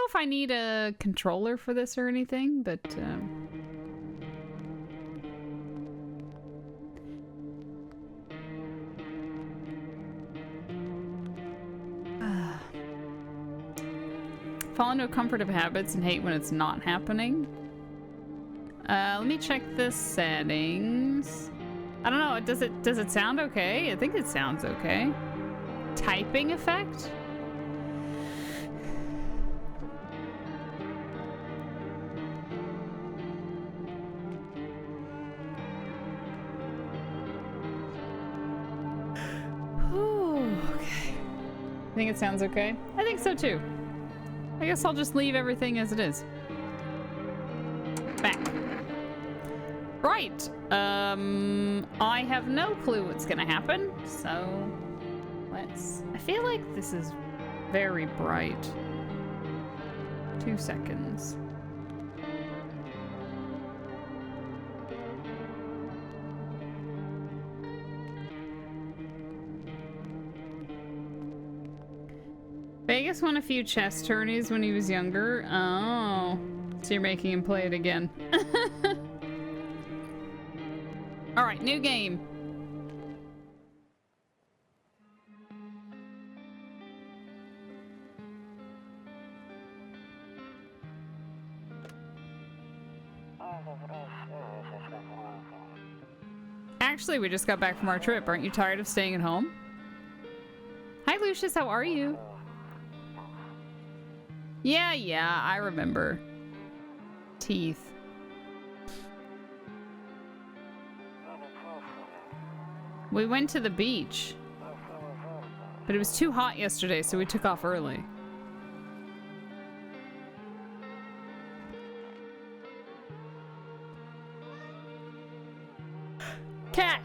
if I need a controller for this or anything, but fall into a comfort of habits and hate when it's not happening. Let me check the settings. I don't know, does it sound okay? I think it sounds okay. Typing effect? Okay. I think it sounds okay. I think so too. I guess I'll just leave everything as it is. Back. Right. I have no clue what's gonna happen, so let's... I feel like this is very bright. 2 seconds. Vegas won a few chess tourneys when he was younger. Oh, so you're making him play it again. All right, new game. Actually, we just got back from our trip. Aren't you tired of staying at home? Hi, Lucius. How are you? Yeah, I remember. Teeth. We went to the beach. But it was too hot yesterday, so we took off early. Cat!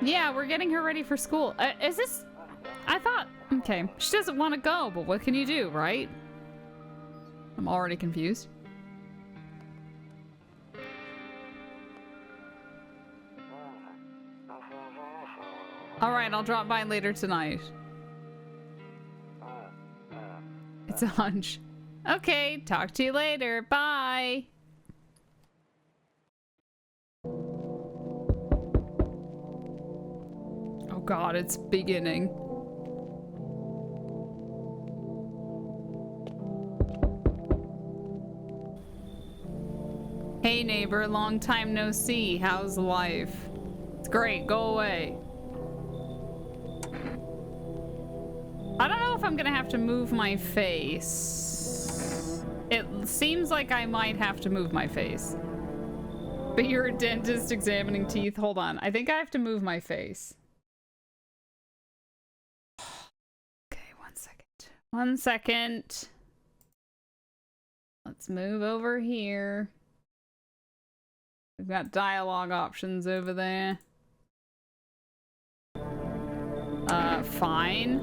Yeah, we're getting her ready for school. Is this... I thought... Okay, she doesn't want to go, but what can you do, right? I'm already confused. Alright, I'll drop by later tonight. It's a hunch. Okay, talk to you later. Bye! Oh god, it's beginning. Hey neighbor, long time no see. How's life? It's great, go away. I don't know if I'm gonna have to move my face. It seems like I might have to move my face. But you're a dentist examining teeth. Hold on, I think I have to move my face. Okay, 1 second. 1 second. Let's move over here. We've got dialogue options over there. Fine.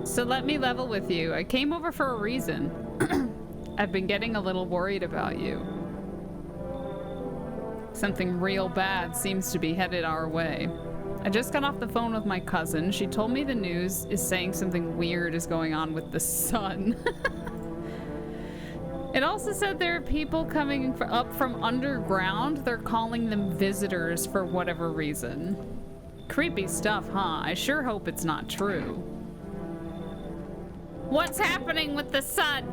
So let me level with you. I came over for a reason. I've been getting a little worried about you. Something real bad seems to be headed our way. I just got off the phone with my cousin. She told me the news is saying something weird is going on with the sun. It also said there are people coming up from underground. They're calling them visitors for whatever reason. Creepy stuff, huh? I sure hope it's not true. What's happening with the sun?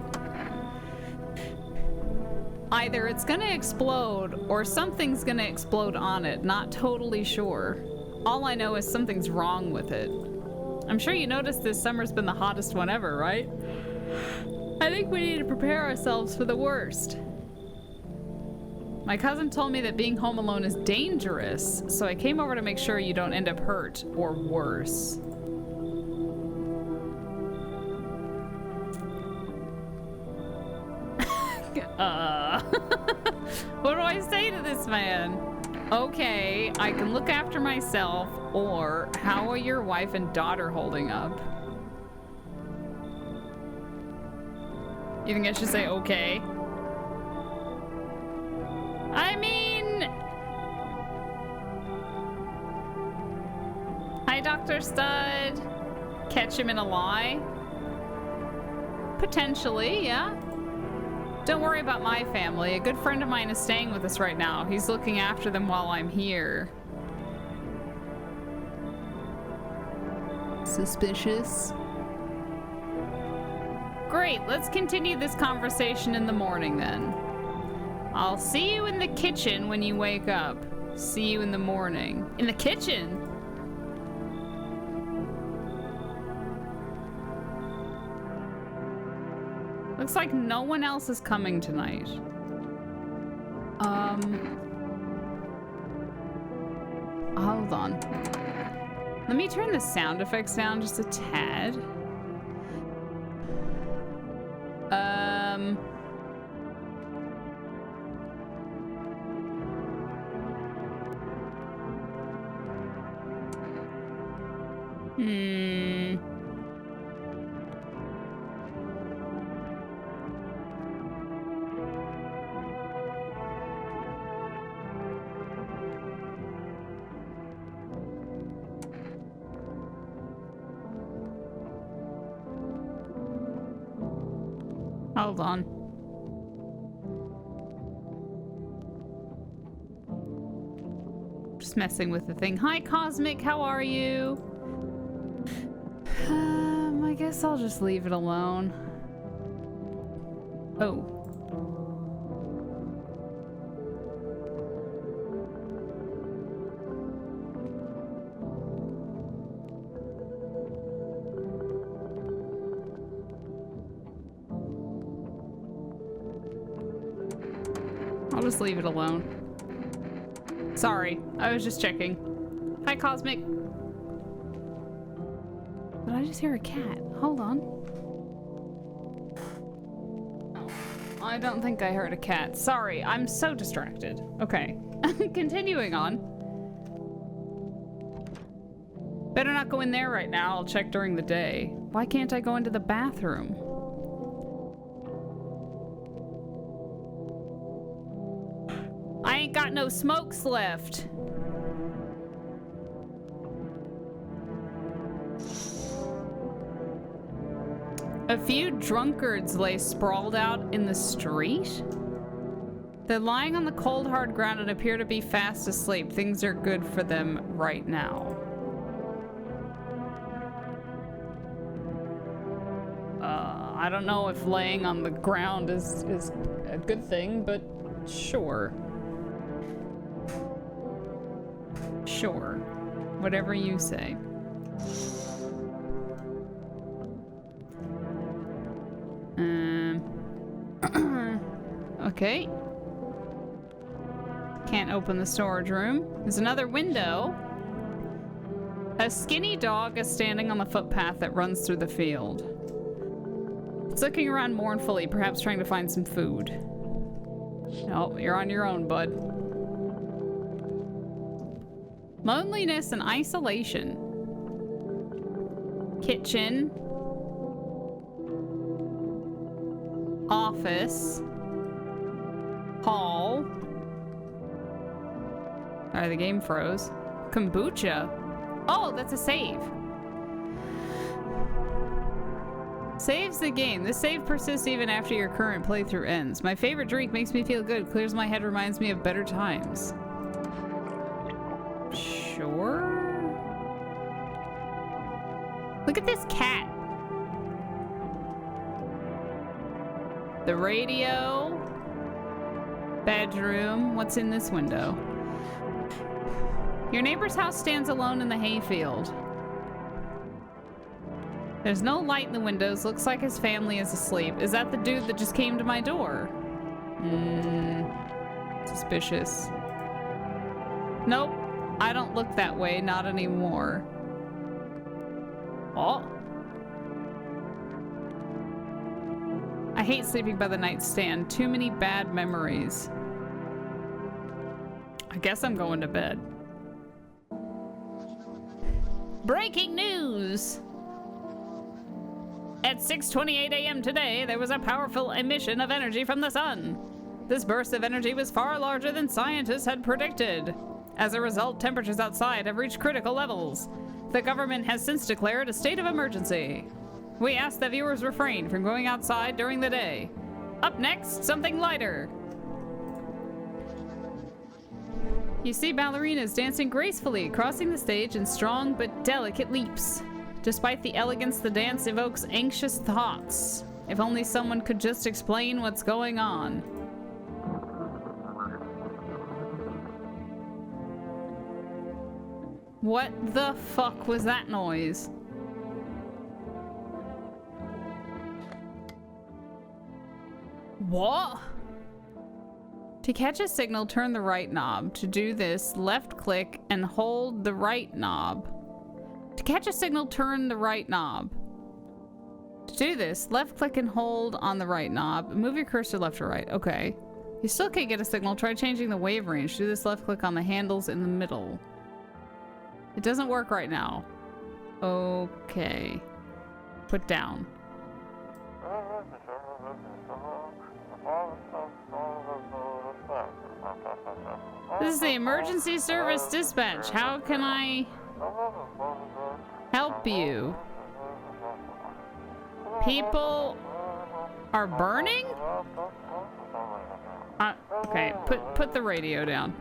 Either it's gonna explode or something's gonna explode on it. Not totally sure. All I know is something's wrong with it. I'm sure you noticed this summer's been the hottest one ever, right? I think we need to prepare ourselves for the worst. My cousin told me that being home alone is dangerous, so I came over to make sure you don't end up hurt or worse. What do I say to this man? Okay, I can look after myself, or how are your wife and daughter holding up? You think I should say okay? I mean... Hi, Dr. Stud. Catch him in a lie. Potentially, yeah. Don't worry about my family. A good friend of mine is staying with us right now. He's looking after them while I'm here. Suspicious. Great, let's continue this conversation in the morning then. I'll see you in the kitchen when you wake up. See you in the morning. In the kitchen? Looks like no one else is coming tonight. Hold on. Let me turn the sound effects down just a tad. Hold on. Just messing with the thing. Hi, Cosmic, how are you? I guess I'll just leave it alone. Oh. I'll just leave it alone. Sorry, I was just checking. Hi, Cosmic. Did I just hear a cat? Hold on. Oh, I don't think I heard a cat. Sorry, I'm so distracted. Okay, continuing on. Better not go in there right now. I'll check during the day. Why can't I go into the bathroom? I ain't got no smokes left. A few drunkards lay sprawled out in the street. They're lying on the cold, hard ground and appear to be fast asleep. Things are good for them right now. I don't know if laying on the ground is a good thing, but sure. Sure. Whatever you say. Okay. Can't open the storage room. There's another window. A skinny dog is standing on the footpath that runs through the field. It's looking around mournfully, perhaps trying to find some food. Oh, you're on your own, bud. Loneliness and isolation. Kitchen. Office. Hall. Alright, the game froze. Kombucha. Oh, that's a save. Saves the game. This save persists even after your current playthrough ends. My favorite drink makes me feel good. Clears my head, reminds me of better times. Sure. Look at this cat. The radio. Bedroom. What's in this window? Your neighbor's house stands alone in the hayfield. There's no light in the windows. Looks like his family is asleep. Is that the dude that just came to my door? Suspicious. Nope. I don't look that way. Not anymore. Oh. I hate sleeping by the nightstand. Too many bad memories. I guess I'm going to bed. Breaking news! At 6:28 a.m. today, there was a powerful emission of energy from the sun. This burst of energy was far larger than scientists had predicted. As a result, temperatures outside have reached critical levels. The government has since declared a state of emergency. We ask that viewers refrain from going outside during the day. Up next, something lighter. You see ballerinas dancing gracefully, crossing the stage in strong but delicate leaps. Despite the elegance, the dance evokes anxious thoughts. If only someone could just explain what's going on. What the fuck was that noise? What? To catch a signal, turn the right knob. To do this, left click and hold the right knob. To catch a signal, turn the right knob. To do this, left click and hold on the right knob. Move your cursor left or right. Okay. You still can't get a signal. Try changing the wave range. Do this, left click on the handles in the middle. It doesn't work right now. Okay. Put down. This is the emergency service dispatch. How can I help you? People are burning? Okay, put the radio down.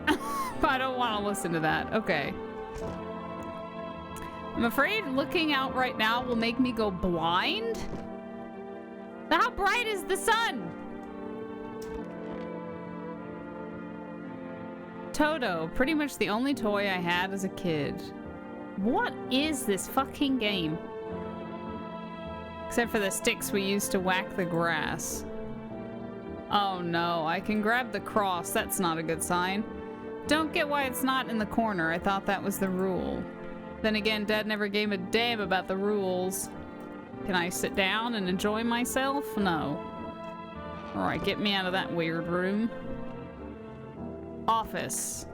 I don't want to listen to that. Okay. I'm afraid looking out right now will make me go blind. How bright is the sun? Toto, pretty much the only toy I had as a kid. What is this fucking game? Except for the sticks we used to whack the grass. Oh no, I can grab the cross. That's not a good sign. Don't get why it's not in the corner. I thought that was the rule. Then again, Dad never gave a damn about the rules. Can I sit down and enjoy myself? No. Alright, get me out of that weird room. Office.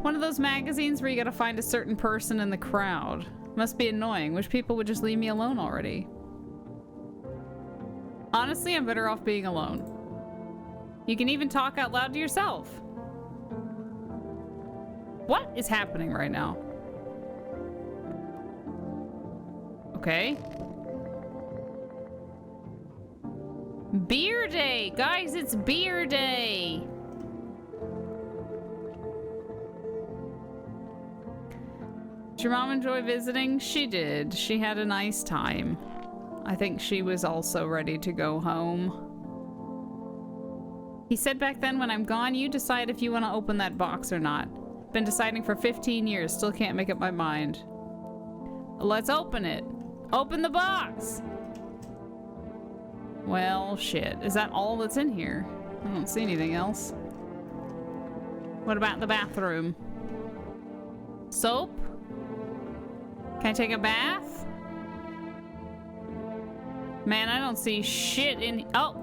One of those magazines where you gotta find a certain person in the crowd. Must be annoying. Wish people would just leave me alone already. Honestly, I'm better off being alone. You can even talk out loud to yourself. What is happening right now? Okay. Beer day! Guys, it's beer day! Did your mom enjoy visiting? She did. She had a nice time. I think she was also ready to go home. He said back then, when I'm gone, you decide if you want to open that box or not. Been deciding for 15 years, still can't make up my mind. Let's open it. Open the box! Well, shit. Is that all that's in here? I don't see anything else. What about the bathroom? Soap? Can I take a bath? Man, I don't see shit in... Oh!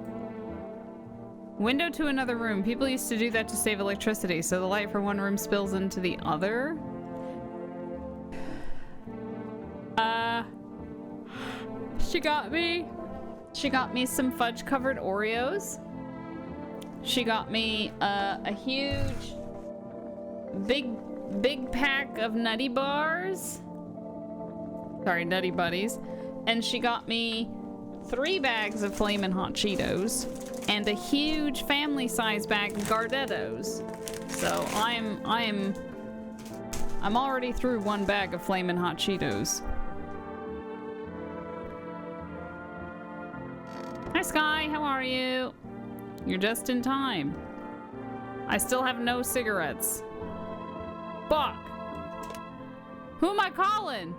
Window to another room. People used to do that to save electricity, so the light from one room spills into the other. She got me some fudge-covered Oreos. She got me a huge, big pack of Nutty Bars. Sorry, Nutty Buddies. And she got me 3 bags of Flamin' Hot Cheetos and a huge family-size bag of Gardettos. So I'm already through 1 bag of Flamin' Hot Cheetos. Hi, Sky. How are you? You're just in time. I still have no cigarettes. Fuck. Who am I calling?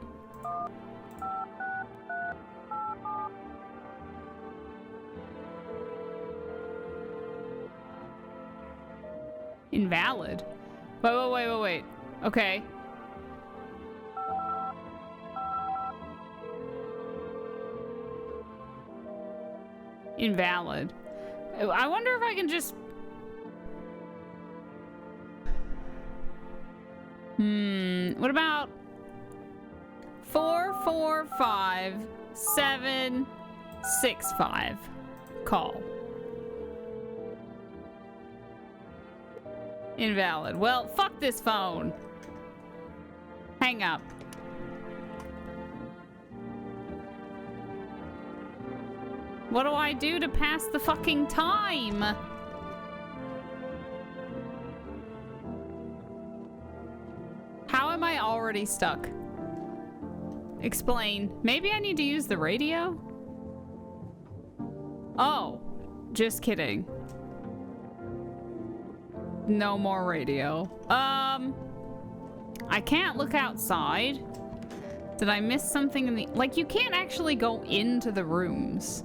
Invalid. Wait. Okay. Invalid. I wonder if I can just... What about 445765? Call. Invalid. Well, fuck this phone. Hang up. What do I do to pass the fucking time? How am I already stuck? Explain. Maybe I need to use the radio? Oh, just kidding. No more radio. I can't look outside. Did I miss something in the... Like, you can't actually go into the rooms.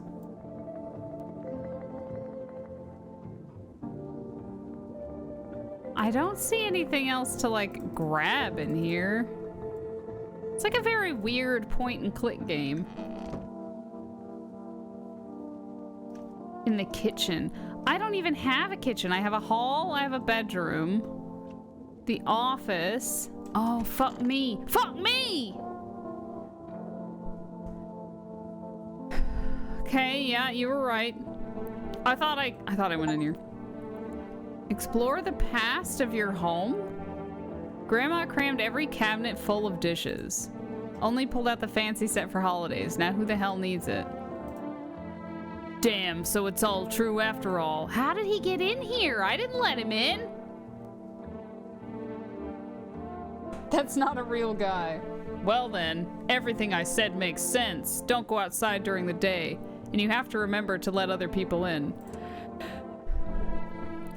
I don't see anything else to, like, grab in here. It's like a very weird point-and-click game. In the kitchen. I don't even have a kitchen. I have a hall, I have a bedroom. The office. Oh, fuck me. Fuck me! Okay, yeah, you were right. I thought I went in here. Explore the past of your home? Grandma crammed every cabinet full of dishes. Only pulled out the fancy set for holidays. Now who the hell needs it? Damn, so it's all true after all. How did he get in here? I didn't let him in. That's not a real guy. Well then, everything I said makes sense. Don't go outside during the day. And you have to remember to let other people in.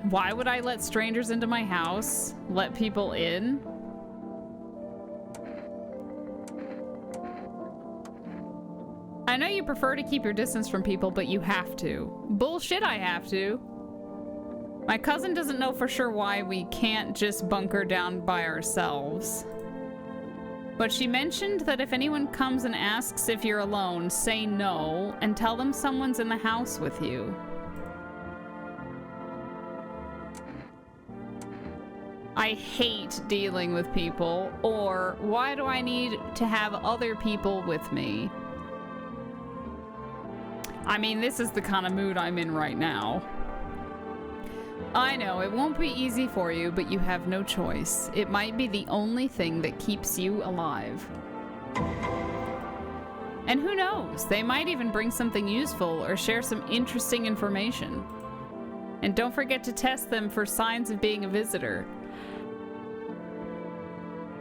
Why would I let strangers into my house? Let people in? I know you prefer to keep your distance from people, but you have to. Bullshit, I have to. My cousin doesn't know for sure why we can't just bunker down by ourselves. But she mentioned that if anyone comes and asks if you're alone, say no and tell them someone's in the house with you. I hate dealing with people, or why do I need to have other people with me? I mean, this is the kind of mood I'm in right now. I know, it won't be easy for you, but you have no choice. It might be the only thing that keeps you alive. And who knows, they might even bring something useful or share some interesting information. And don't forget to test them for signs of being a visitor.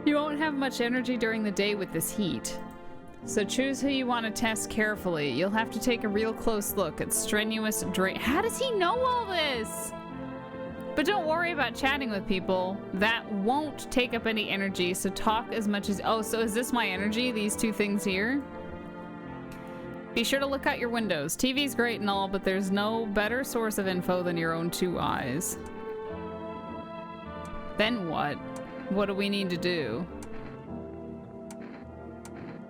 You won't have much energy during the day with this heat. So choose who you want to test carefully. You'll have to take a real close look at strenuous drain. How does he know all this? But don't worry about chatting with people. That won't take up any energy, so talk as much as... Oh, so is this my energy? These two things here? Be sure to look out your windows. TV's great and all, but there's no better source of info than your own two eyes. Then what? What do we need to do?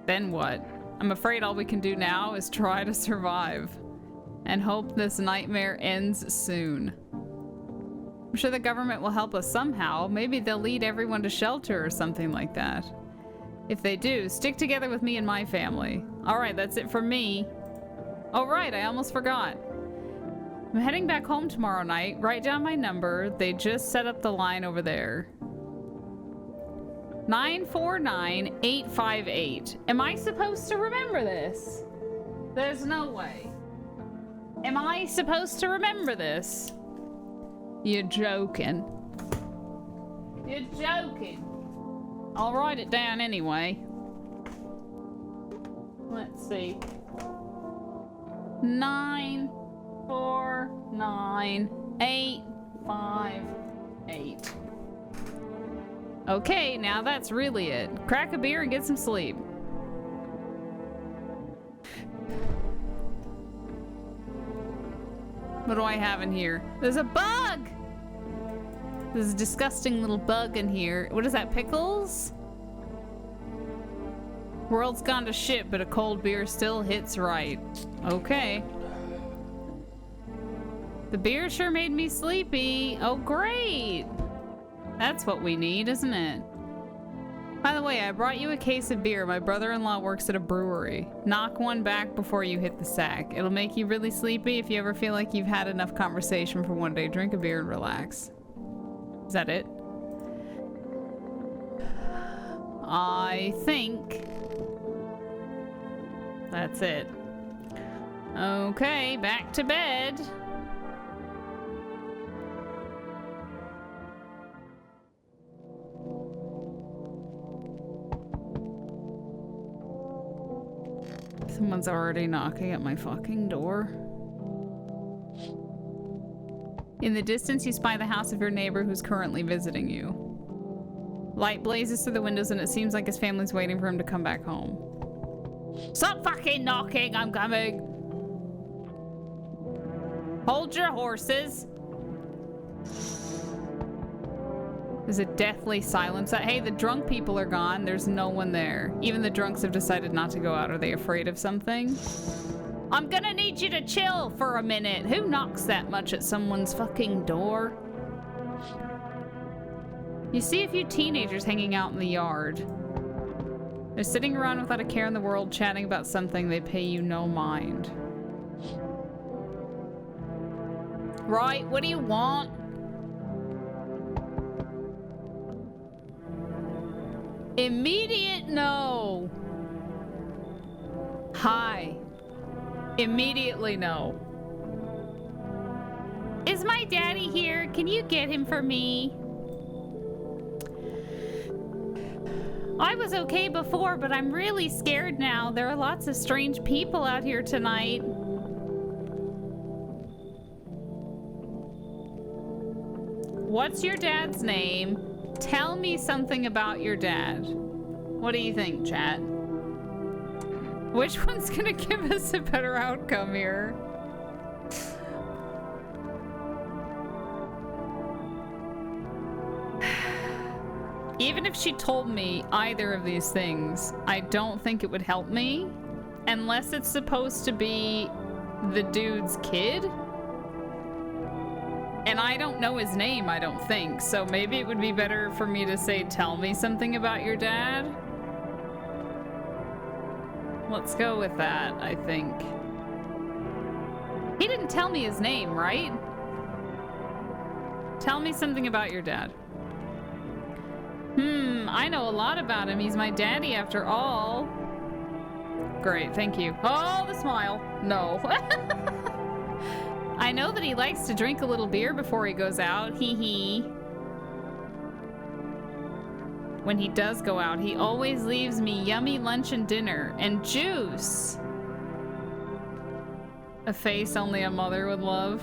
Then what? I'm afraid all we can do now is try to survive and hope this nightmare ends soon. I'm sure the government will help us somehow. Maybe they'll lead everyone to shelter or something like that. If they do, stick together with me and my family. All right, that's it for me. Oh, right, I almost forgot. I'm heading back home tomorrow night. Write down my number. They just set up the line over there. 949858. Am I supposed to remember this? There's no way. Am I supposed to remember this? You're joking. You're joking. I'll write it down anyway. Let's see. 949858. Okay, now that's really it. Crack a beer and get some sleep. What do I have in here? There's a bug! There's a disgusting little bug in here. What is that, pickles? World's gone to shit, but a cold beer still hits right. Okay. The beer sure made me sleepy. Oh, great! That's what we need, isn't it? By the way, I brought you a case of beer. My brother-in-law works at a brewery. Knock one back before you hit the sack. It'll make you really sleepy. If you ever feel like you've had enough conversation for one day, drink a beer and relax. Is that it? I think that's it. Okay, back to bed. Someone's already knocking at my fucking door. In the distance, you spy the house of your neighbor who's currently visiting you. Light blazes through the windows and it seems like his family's waiting for him to come back home. Stop fucking knocking, I'm coming! Hold your horses! There's a deathly silence. Hey, the drunk people are gone. There's no one there. Even the drunks have decided not to go out. Are they afraid of something? I'm gonna need you to chill for a minute. Who knocks that much at someone's fucking door? You see a few teenagers hanging out in the yard. They're sitting around without a care in the world, chatting about something. They pay you no mind. Right, what do you want? Immediate no. Hi. Immediately no. Is my daddy here? Can you get him for me? I was okay before, but I'm really scared now. There are lots of strange people out here tonight. What's your dad's name? Tell me something about your dad. What do you think, chat? Which one's gonna give us a better outcome here? Even if she told me either of these things, I don't think it would help me. Unless it's supposed to be the dude's kid. And I don't know his name, I don't think. So maybe it would be better for me to say, tell me something about your dad. Let's go with that, I think. He didn't tell me his name, right? Tell me something about your dad. I know a lot about him. He's my daddy after all. Great, thank you. Oh, the smile. No. I know that he likes to drink a little beer before he goes out. Hee hee. When he does go out, he always leaves me yummy lunch and dinner and juice. A face only a mother would love.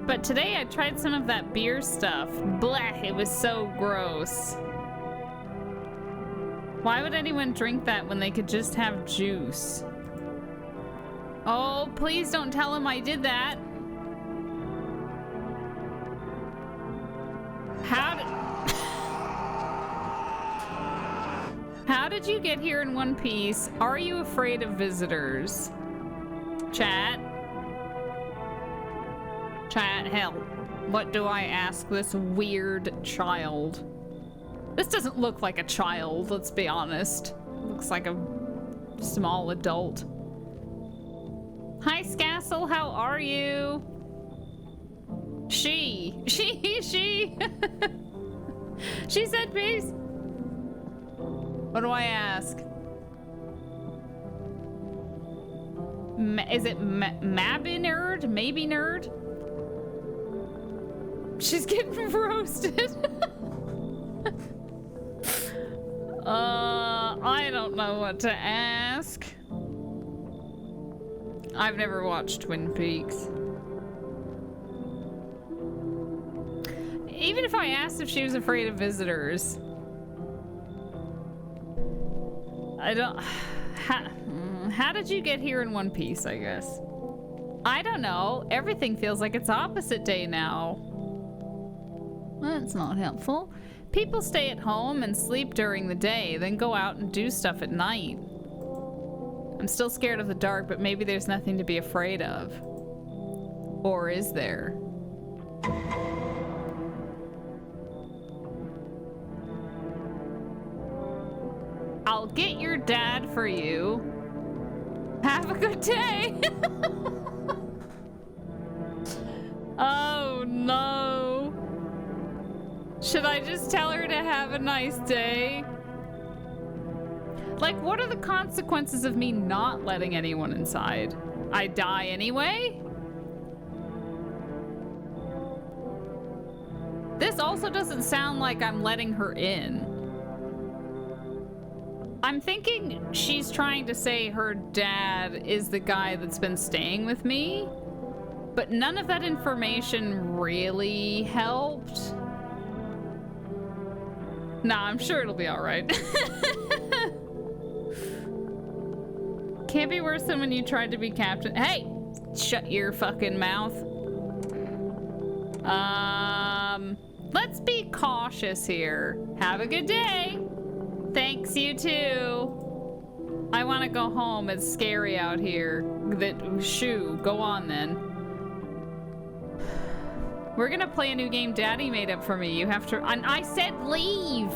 But today I tried some of that beer stuff. Blech, it was so gross. Why would anyone drink that when they could just have juice? Oh, please don't tell him I did that. How did you get here in one piece? Are you afraid of visitors? Chat. Chat, help. What do I ask this weird child? This doesn't look like a child, let's be honest. It looks like a small adult. Hi, Scassel, how are you? She. She said peace. What do I ask? Is it Mabby Nerd? Maybe Nerd? She's getting roasted. I don't know what to ask. I've never watched Twin Peaks. Even if I asked if she was afraid of visitors, I don't... How did you get here in one piece, I guess? I don't know. Everything feels like it's opposite day now. That's not helpful. People stay at home and sleep during the day, then go out and do stuff at night. I'm still scared of the dark, but maybe there's nothing to be afraid of. Or is there? I'll get your dad for you. Have a good day. Oh no. Should I just tell her to have a nice day? Like, what are the consequences of me not letting anyone inside? I die anyway? This also doesn't sound like I'm letting her in. I'm thinking she's trying to say her dad is the guy that's been staying with me, but none of that information really helped. Nah, I'm sure it'll be all right. Can't be worse than when you tried to be captain. Hey, shut your fucking mouth. Let's be cautious here. Have a good day. Thanks, you too. I want to go home. It's scary out here. Shoo, go on then. We're gonna play a new game Daddy made up for me. You have to, and I said leave.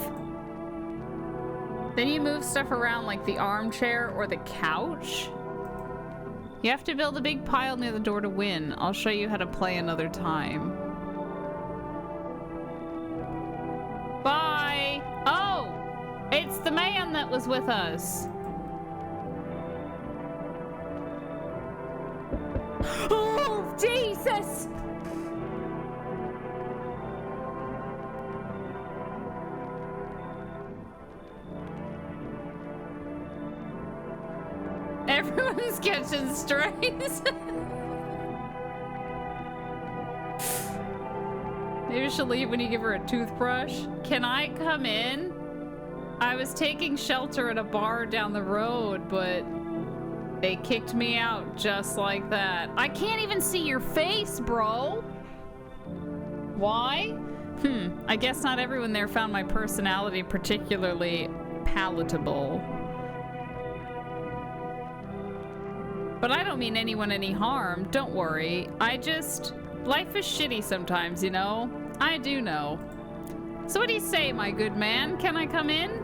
Then you move stuff around like the armchair or the couch. You have to build a big pile near the door to win. I'll show you how to play another time. Bye. Oh, it's the man that was with us. Oh, Jesus. Everyone's catching strays. Maybe she'll leave when you give her a toothbrush. Can I come in? I was taking shelter at a bar down the road, but they kicked me out just like that. I can't even see your face, bro. Why? I guess not everyone there found my personality particularly palatable. But I don't mean anyone any harm. Don't worry. Life is shitty sometimes, you know? I do know. So what do you say, my good man? Can I come in?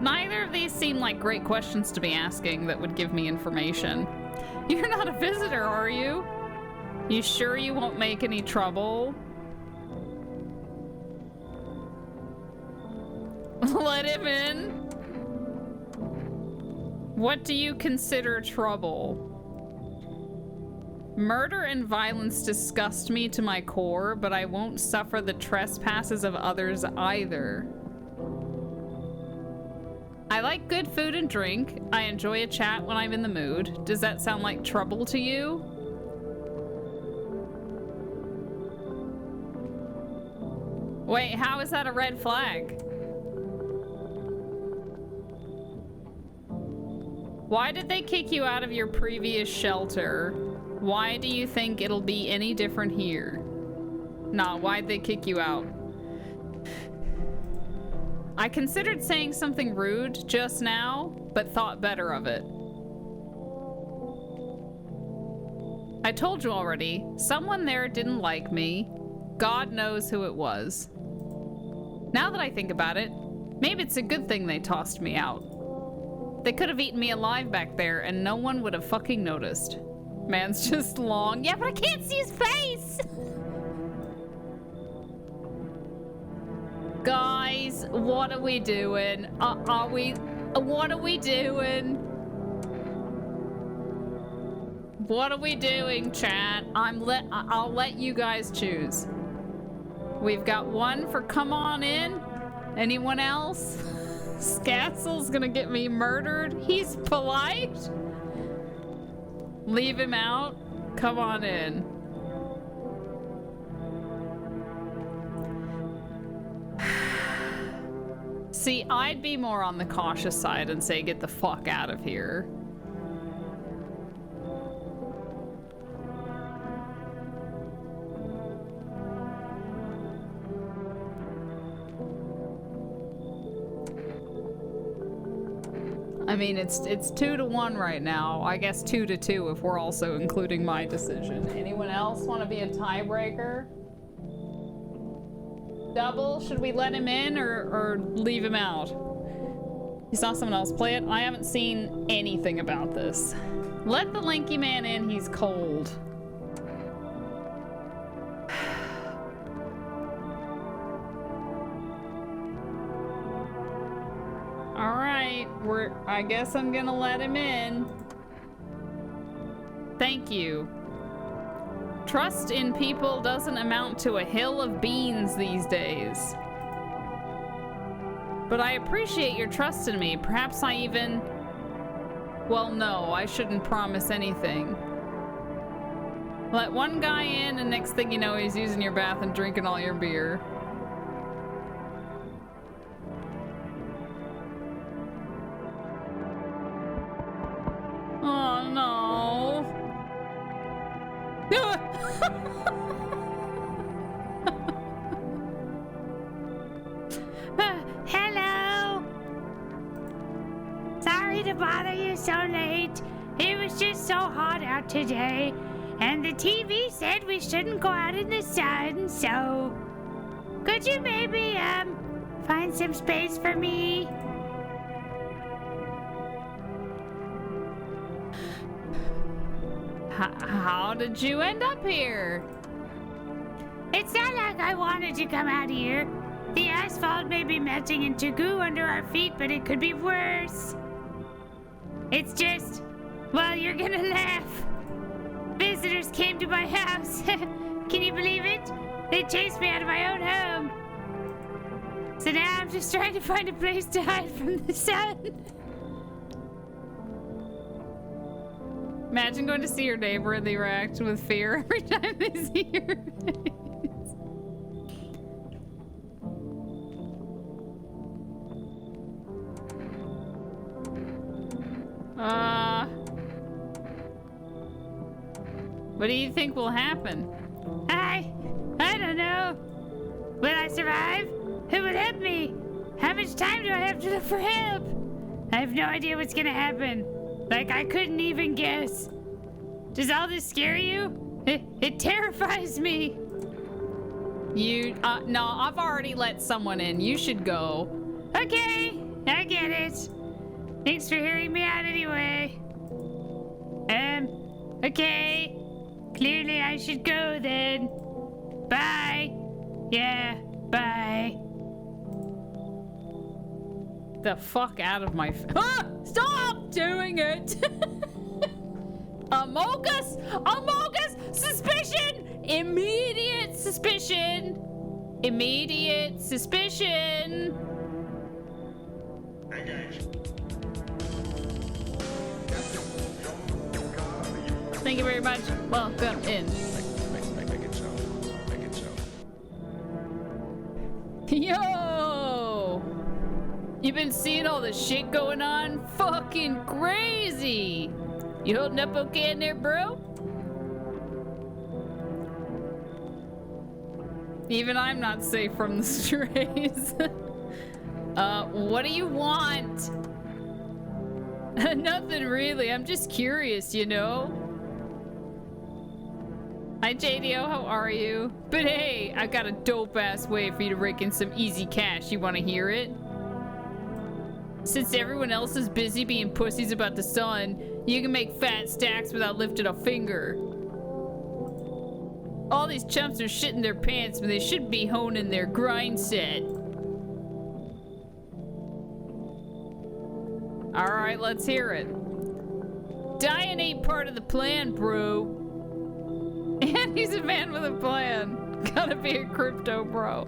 Neither of these seem like great questions to be asking that would give me information. You're not a visitor, are you? You sure you won't make any trouble? Let him in. What do you consider trouble? Murder and violence disgust me to my core, but I won't suffer the trespasses of others either. I like good food and drink. I enjoy a chat when I'm in the mood. Does that sound like trouble to you? Wait, how is that a red flag? Why did they kick you out of your previous shelter? Why do you think it'll be any different here? Nah, why'd they kick you out? I considered saying something rude just now, but thought better of it. I told you already, someone there didn't like me. God knows who it was. Now that I think about it, maybe it's a good thing they tossed me out. They could have eaten me alive back there and no one would have fucking noticed. Man's just long. Yeah, but I can't see his face! Guys, what are we doing? What are we doing? What are we doing, chat? I'll let you guys choose. We've got one for come on in. Anyone else? Scatzel's gonna get me murdered. He's polite. Leave him out. Come on in. See, I'd be more on the cautious side and say get the fuck out of here. I mean, it's 2-1 right now. I guess 2-2 if we're also including my decision. Anyone else want to be a tiebreaker? Double? Should we let him in or leave him out? You saw someone else play it? I haven't seen anything about this. Let the lanky man in, he's cold. I guess I'm gonna let him in. Thank you. Trust in people doesn't amount to a hill of beans these days. But I appreciate your trust in me. Perhaps I even... Well, no, I shouldn't promise anything. Let one guy in, and next thing you know, he's using your bath and drinking all your beer. Oh, no. Hello. Sorry to bother you so late. It was just so hot out today, and the TV said we shouldn't go out in the sun, so could you maybe find some space for me? How did you end up here? It's not like I wanted to come out here. The asphalt may be melting into goo under our feet, but it could be worse. It's just, well, you're gonna laugh. Visitors came to my house. Can you believe it? They chased me out of my own home. So now I'm just trying to find a place to hide from the sun. Imagine going to see your neighbor and they react with fear every time they see your face. What do you think will happen? I don't know. Will I survive? Who will help me? How much time do I have to look for help? I have no idea what's gonna happen. Like, I couldn't even guess. Does all this scare you? It terrifies me. No, I've already let someone in. You should go. Okay, I get it. Thanks for hearing me out anyway. Okay. Clearly I should go then. Bye. Yeah, bye. The fuck out of my stop doing it! Amogus! Amogus! Suspicion! Immediate suspicion! Immediate suspicion! Thank you very much. Welcome in. Make it so. Make it so. Yo! You been seeing all the shit going on? Fucking crazy! You holding up okay in there, bro? Even I'm not safe from the strays. What do you want? Nothing really. I'm just curious, you know? Hi, JDO. How are you? But hey, I got a dope-ass way for you to rake in some easy cash. You want to hear it? Since everyone else is busy being pussies about the sun, you can make fat stacks without lifting a finger. All these chumps are shitting their pants when they should be honing their grind set. Alright, let's hear it. Dying ain't part of the plan, bro. And he's a man with a plan. Gotta be a crypto bro.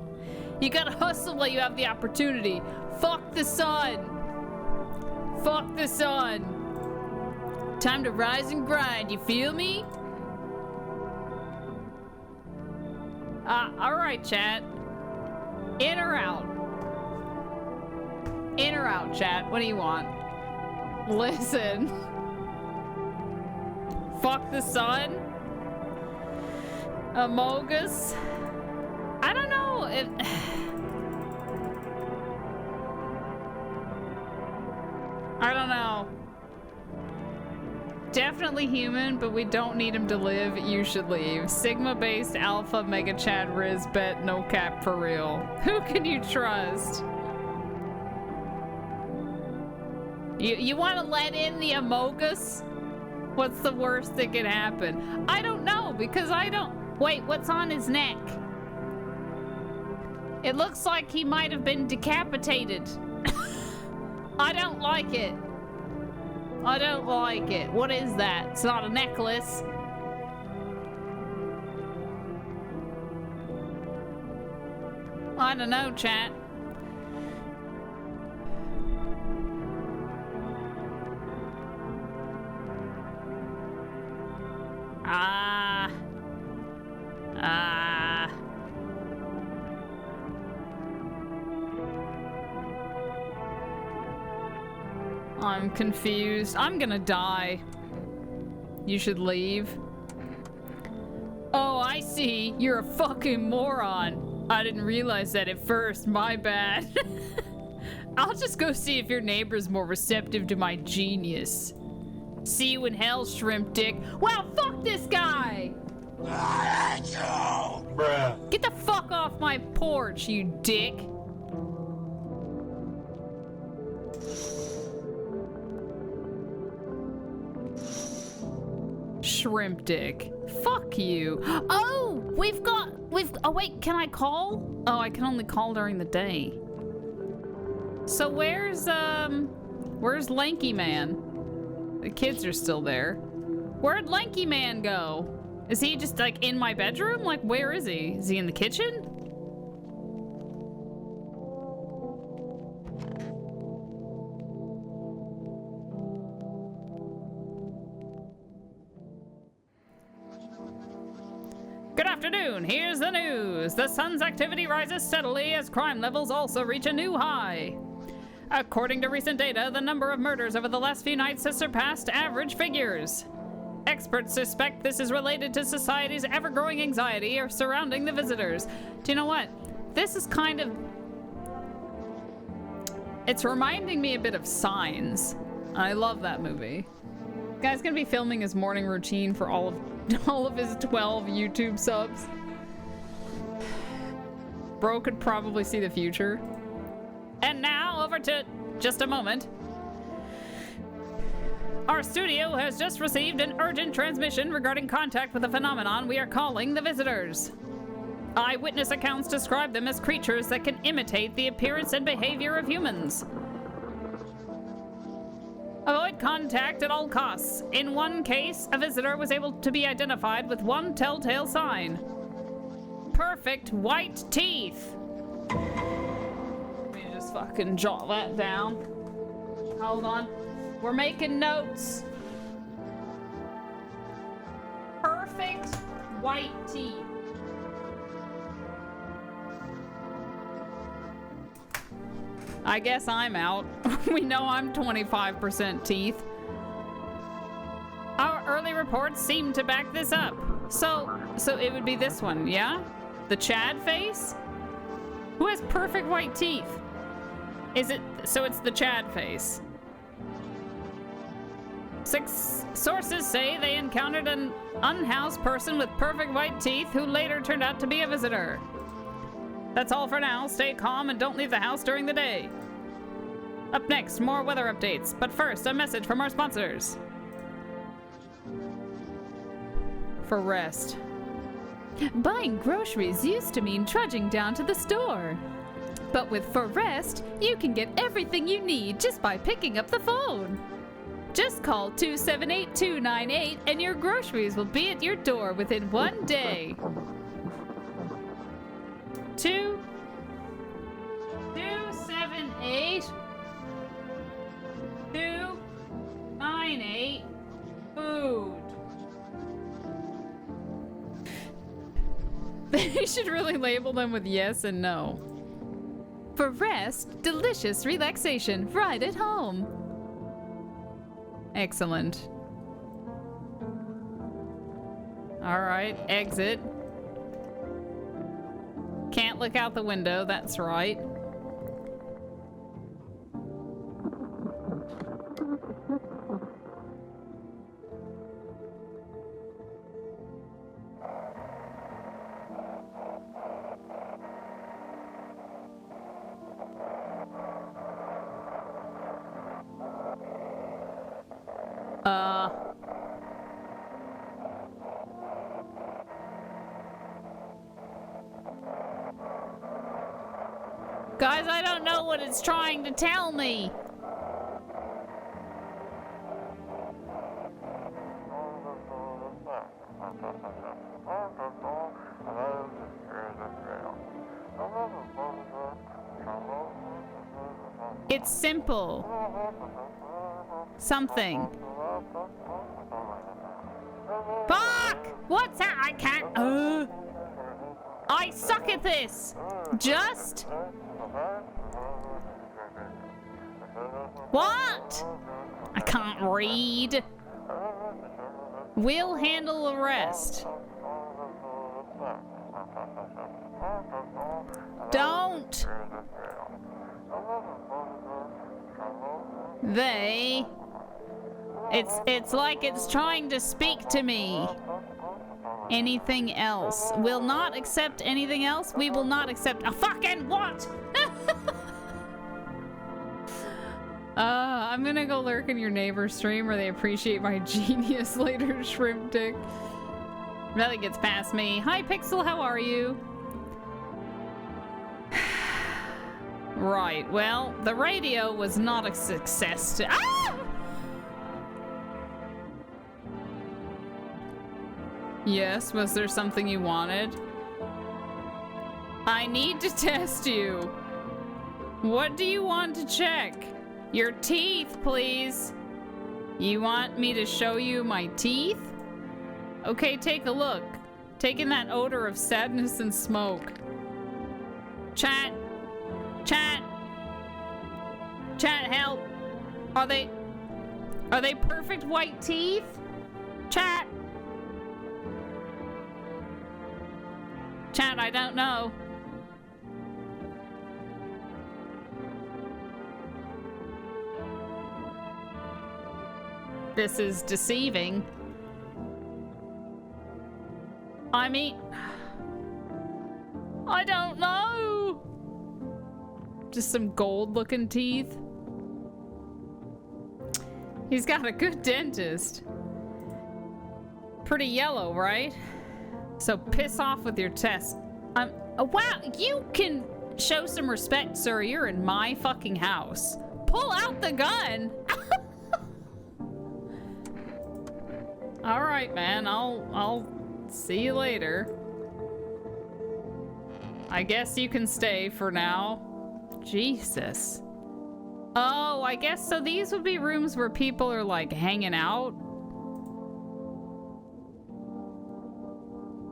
You gotta hustle while you have the opportunity. Fuck the sun. Fuck the sun. Time to rise and grind, you feel me? Alright, chat. In or out? In or out, chat? What do you want? Listen. Fuck the sun? Amogus? I don't know if... I don't know. Definitely human, but we don't need him to live. You should leave. Sigma-based alpha mega chat riz bet no cap for real. Who can you trust? You want to let in the Amogus? What's the worst that could happen? I don't know, because I don't... Wait, what's on his neck? It looks like he might have been decapitated. I don't like it. I don't like it. What is that? It's not a necklace. I don't know, chat. I'm confused. I'm gonna die. You should leave. Oh, I see. You're a fucking moron. I didn't realize that at first. My bad. I'll just go see if your neighbor's more receptive to my genius. See you in hell, shrimp dick. Wow, fuck this guy! Bruh. Get the fuck off my porch, you dick. Shrimp dick. Fuck you. Oh, oh wait, can I call? Oh, I can only call during the day. So where's Lanky Man? The kids are still there. Where'd Lanky Man go? Is he just like in my bedroom? Like, where is he? Is he in the kitchen? Good afternoon, here's the news. The sun's activity rises steadily as crime levels also reach a new high. According to recent data, the number of murders over the last few nights has surpassed average figures. Experts suspect this is related to society's ever-growing anxiety surrounding the visitors. Do you know what? This is kind of... It's reminding me a bit of Signs. I love that movie. Guy's gonna be filming his morning routine for all of his 12 YouTube subs. Bro could probably see the future. And now, over to just a moment. Our studio has just received an urgent transmission regarding contact with a phenomenon we are calling the visitors. Eyewitness accounts describe them as creatures that can imitate the appearance and behavior of humans. Avoid contact at all costs. In one case, a visitor was able to be identified with one telltale sign. Perfect white teeth. Let me just fucking jot that down. Hold on. We're making notes. Perfect white teeth. I guess I'm out. We know I'm 25% teeth. Our early reports seem to back this up. So it would be this one, yeah? The Chad face? Who has perfect white teeth? Is it, so it's the Chad face. 6 sources say they encountered an unhoused person with perfect white teeth who later turned out to be a visitor. That's all for now. Stay calm and don't leave the house during the day. Up next, more weather updates. But first, a message from our sponsors. For rest. Buying groceries used to mean trudging down to the store. But with For Rest, you can get everything you need just by picking up the phone. Just call 278-298 and your groceries will be at your door within 1 day. 278-298 food. They should really label them with yes and no. For Rest, delicious relaxation right at home. Excellent. All right, exit. Can't look out the window, that's right. Guys, I don't know what it's trying to tell me. It's simple. Something. Fuck! What's that? I can't. I suck at this. Just. What? I can't read. We'll handle the rest. Don't. They. It's like it's trying to speak to me. Anything else? Will not accept anything else? We will not accept a fucking what? I'm gonna go lurk in your neighbor's stream where they appreciate my genius later, Shrimp Dick. Really gets past me. Hi, Pixel, how are you? Right, well, the radio was not a success to- Ah! Yes, was there something you wanted? I need to test you. What do you want to check? Your teeth, please. You want me to show you my teeth? Okay, take a look. Taking that odor of sadness and smoke. Chat. Chat. Chat, help. Are they perfect white teeth? Chat. Chat, I don't know. This is deceiving. I mean, I don't know. Just some gold-looking teeth. He's got a good dentist. Pretty yellow, right? So piss off with your test. Wow, you can show some respect, sir. You're in my fucking house. Pull out the gun. All right, man. I'll see you later. I guess you can stay for now. Jesus. Oh, I guess so. These would be rooms where people are like hanging out.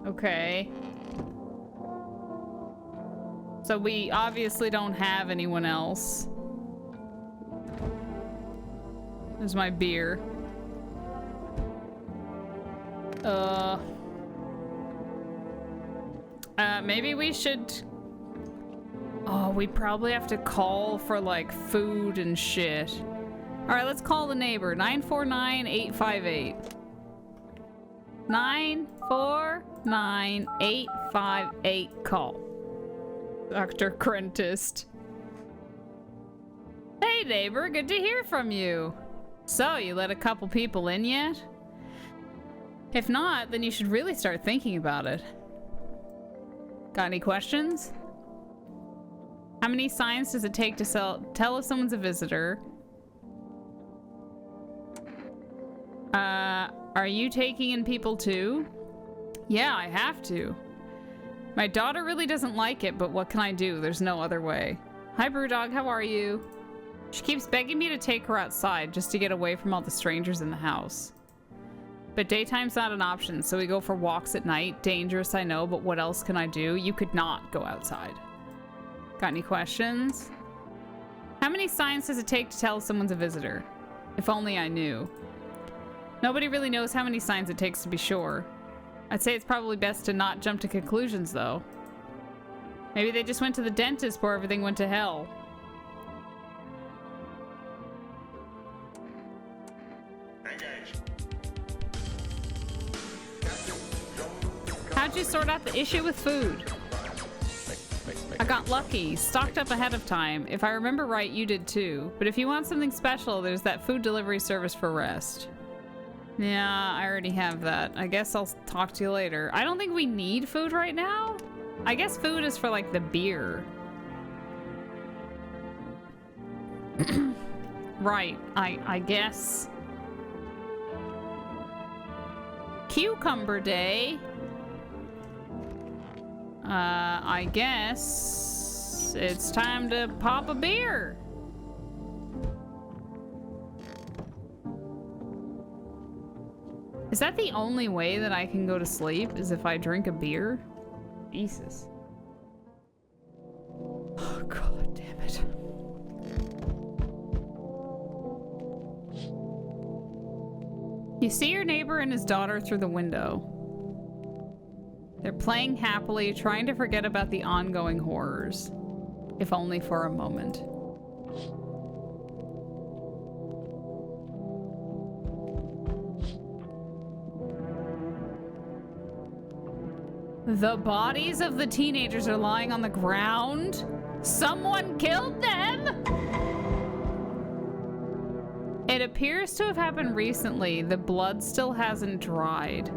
Okay. So we obviously don't have anyone else. There's my beer. Maybe we should... Oh, we probably have to call for, like, food and shit. Alright, let's call the neighbor. 949-858. 949-858 call. Dr. Crentist. Hey, neighbor, good to hear from you. So, you let a couple people in yet? If not, then you should really start thinking about it. Got any questions? How many signs does it take to tell if someone's a visitor? Are you taking in people too? Yeah, I have to. My daughter really doesn't like it, but what can I do? There's no other way. Hi, Brewdog, how are you? She keeps begging me to take her outside just to get away from all the strangers in the house. But daytime's not an option, so we go for walks at night. Dangerous, I know, but what else can I do? You could not go outside. Got any questions? How many signs does it take to tell someone's a visitor? If only I knew. Nobody really knows how many signs it takes to be sure. I'd say it's probably best to not jump to conclusions, though. Maybe they just went to the dentist where everything went to hell. How'd you sort out the issue with food? I got lucky, stocked up ahead of time. If I remember right, you did too. But if you want something special, there's that food delivery service for Rest. Yeah, I already have that. I guess I'll talk to you later. I don't think we need food right now. I guess food is for like the beer. Right, I guess. Cucumber Day. I guess it's time to pop a beer. Is that the only way that I can go to sleep? Is if I drink a beer? Jesus. Oh, God damn it. You see your neighbor and his daughter through the window. They're playing happily, trying to forget about the ongoing horrors, if only for a moment. The bodies of the teenagers are lying on the ground. Someone killed them! It appears to have happened recently. The blood still hasn't dried.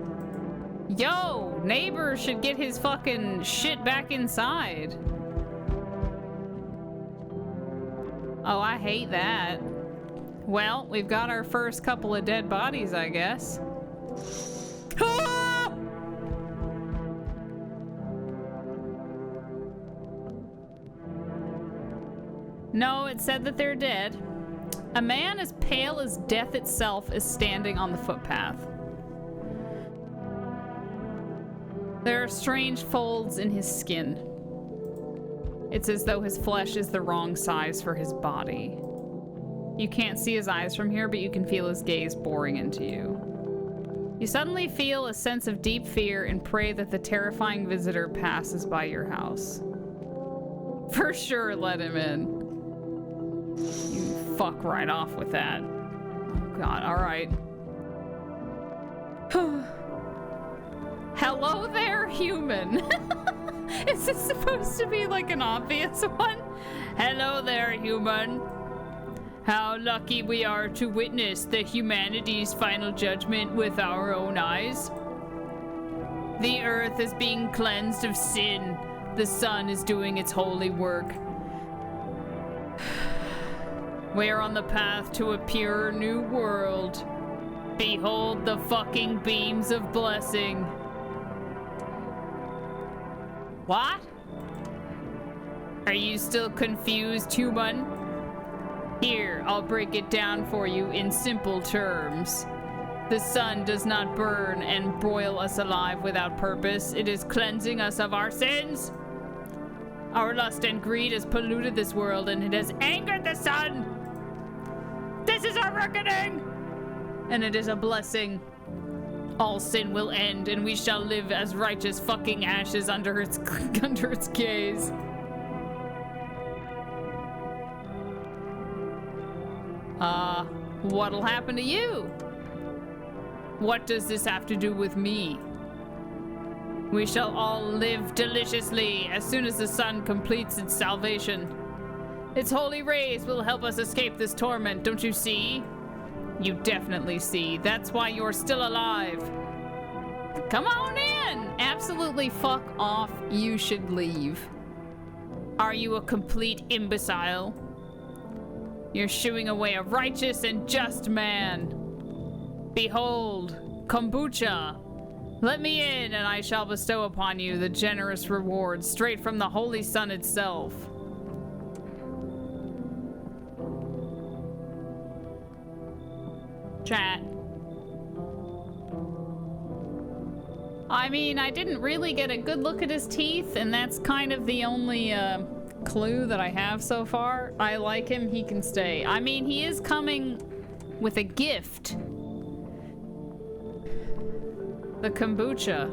Yo, neighbor should get his fucking shit back inside. Oh, I hate that. Well, we've got our first couple of dead bodies, I guess. Ah! No, it said that they're dead. A man as pale as death itself is standing on the footpath. There are strange folds in his skin. It's as though his flesh is the wrong size for his body. You can't see his eyes from here, but you can feel his gaze boring into you. You suddenly feel a sense of deep fear and pray that the terrifying visitor passes by your house. For sure, let him in. You fuck right off with that. Oh God, alright. Hello there, human. Is this supposed to be like an obvious one? Hello there, human. How lucky we are to witness the humanity's final judgment with our own eyes. The earth is being cleansed of sin. The sun is doing its holy work. We are on the path to a pure new world. Behold the fucking beams of blessing. What? Are you still confused, human? Here, I'll break it down for you in simple terms. The sun does not burn and broil us alive without purpose. It is cleansing us of our sins. Our lust and greed has polluted this world, and it has angered the sun. This is our reckoning! And it is a blessing. All sin will end, and we shall live as righteous fucking ashes under its gaze. What'll happen to you? What does this have to do with me? We shall all live deliciously as soon as the sun completes its salvation. Its holy rays will help us escape this torment, don't you see? You definitely see. That's why you're still alive. Come on in! Absolutely fuck off. You should leave. Are you a complete imbecile? You're shooing away a righteous and just man. Behold, kombucha. Let me in, and I shall bestow upon you the generous reward straight from the holy sun itself. Chat. I mean, I didn't really get a good look at his teeth, and that's kind of the only clue that I have so far. I like him, he can stay. I mean, he is coming with a gift. The kombucha.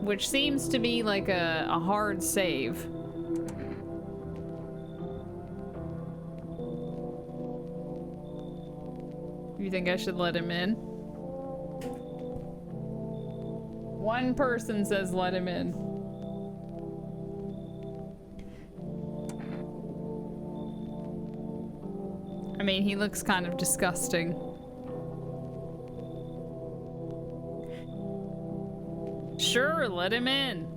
Which seems to be like a hard save. You think I should let him in? One person says let him in. I mean, he looks kind of disgusting. Sure, let him in.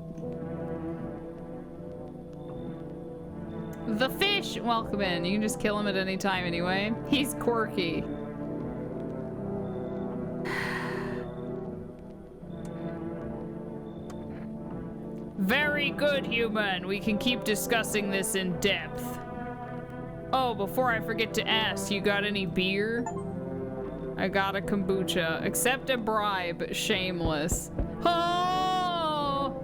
The fish! Welcome in. You can just kill him at any time anyway. He's quirky. Very good, human. We can keep discussing this in depth. Oh, before I forget to ask, you got any beer? I got a kombucha. Accept a bribe. Shameless. Oh!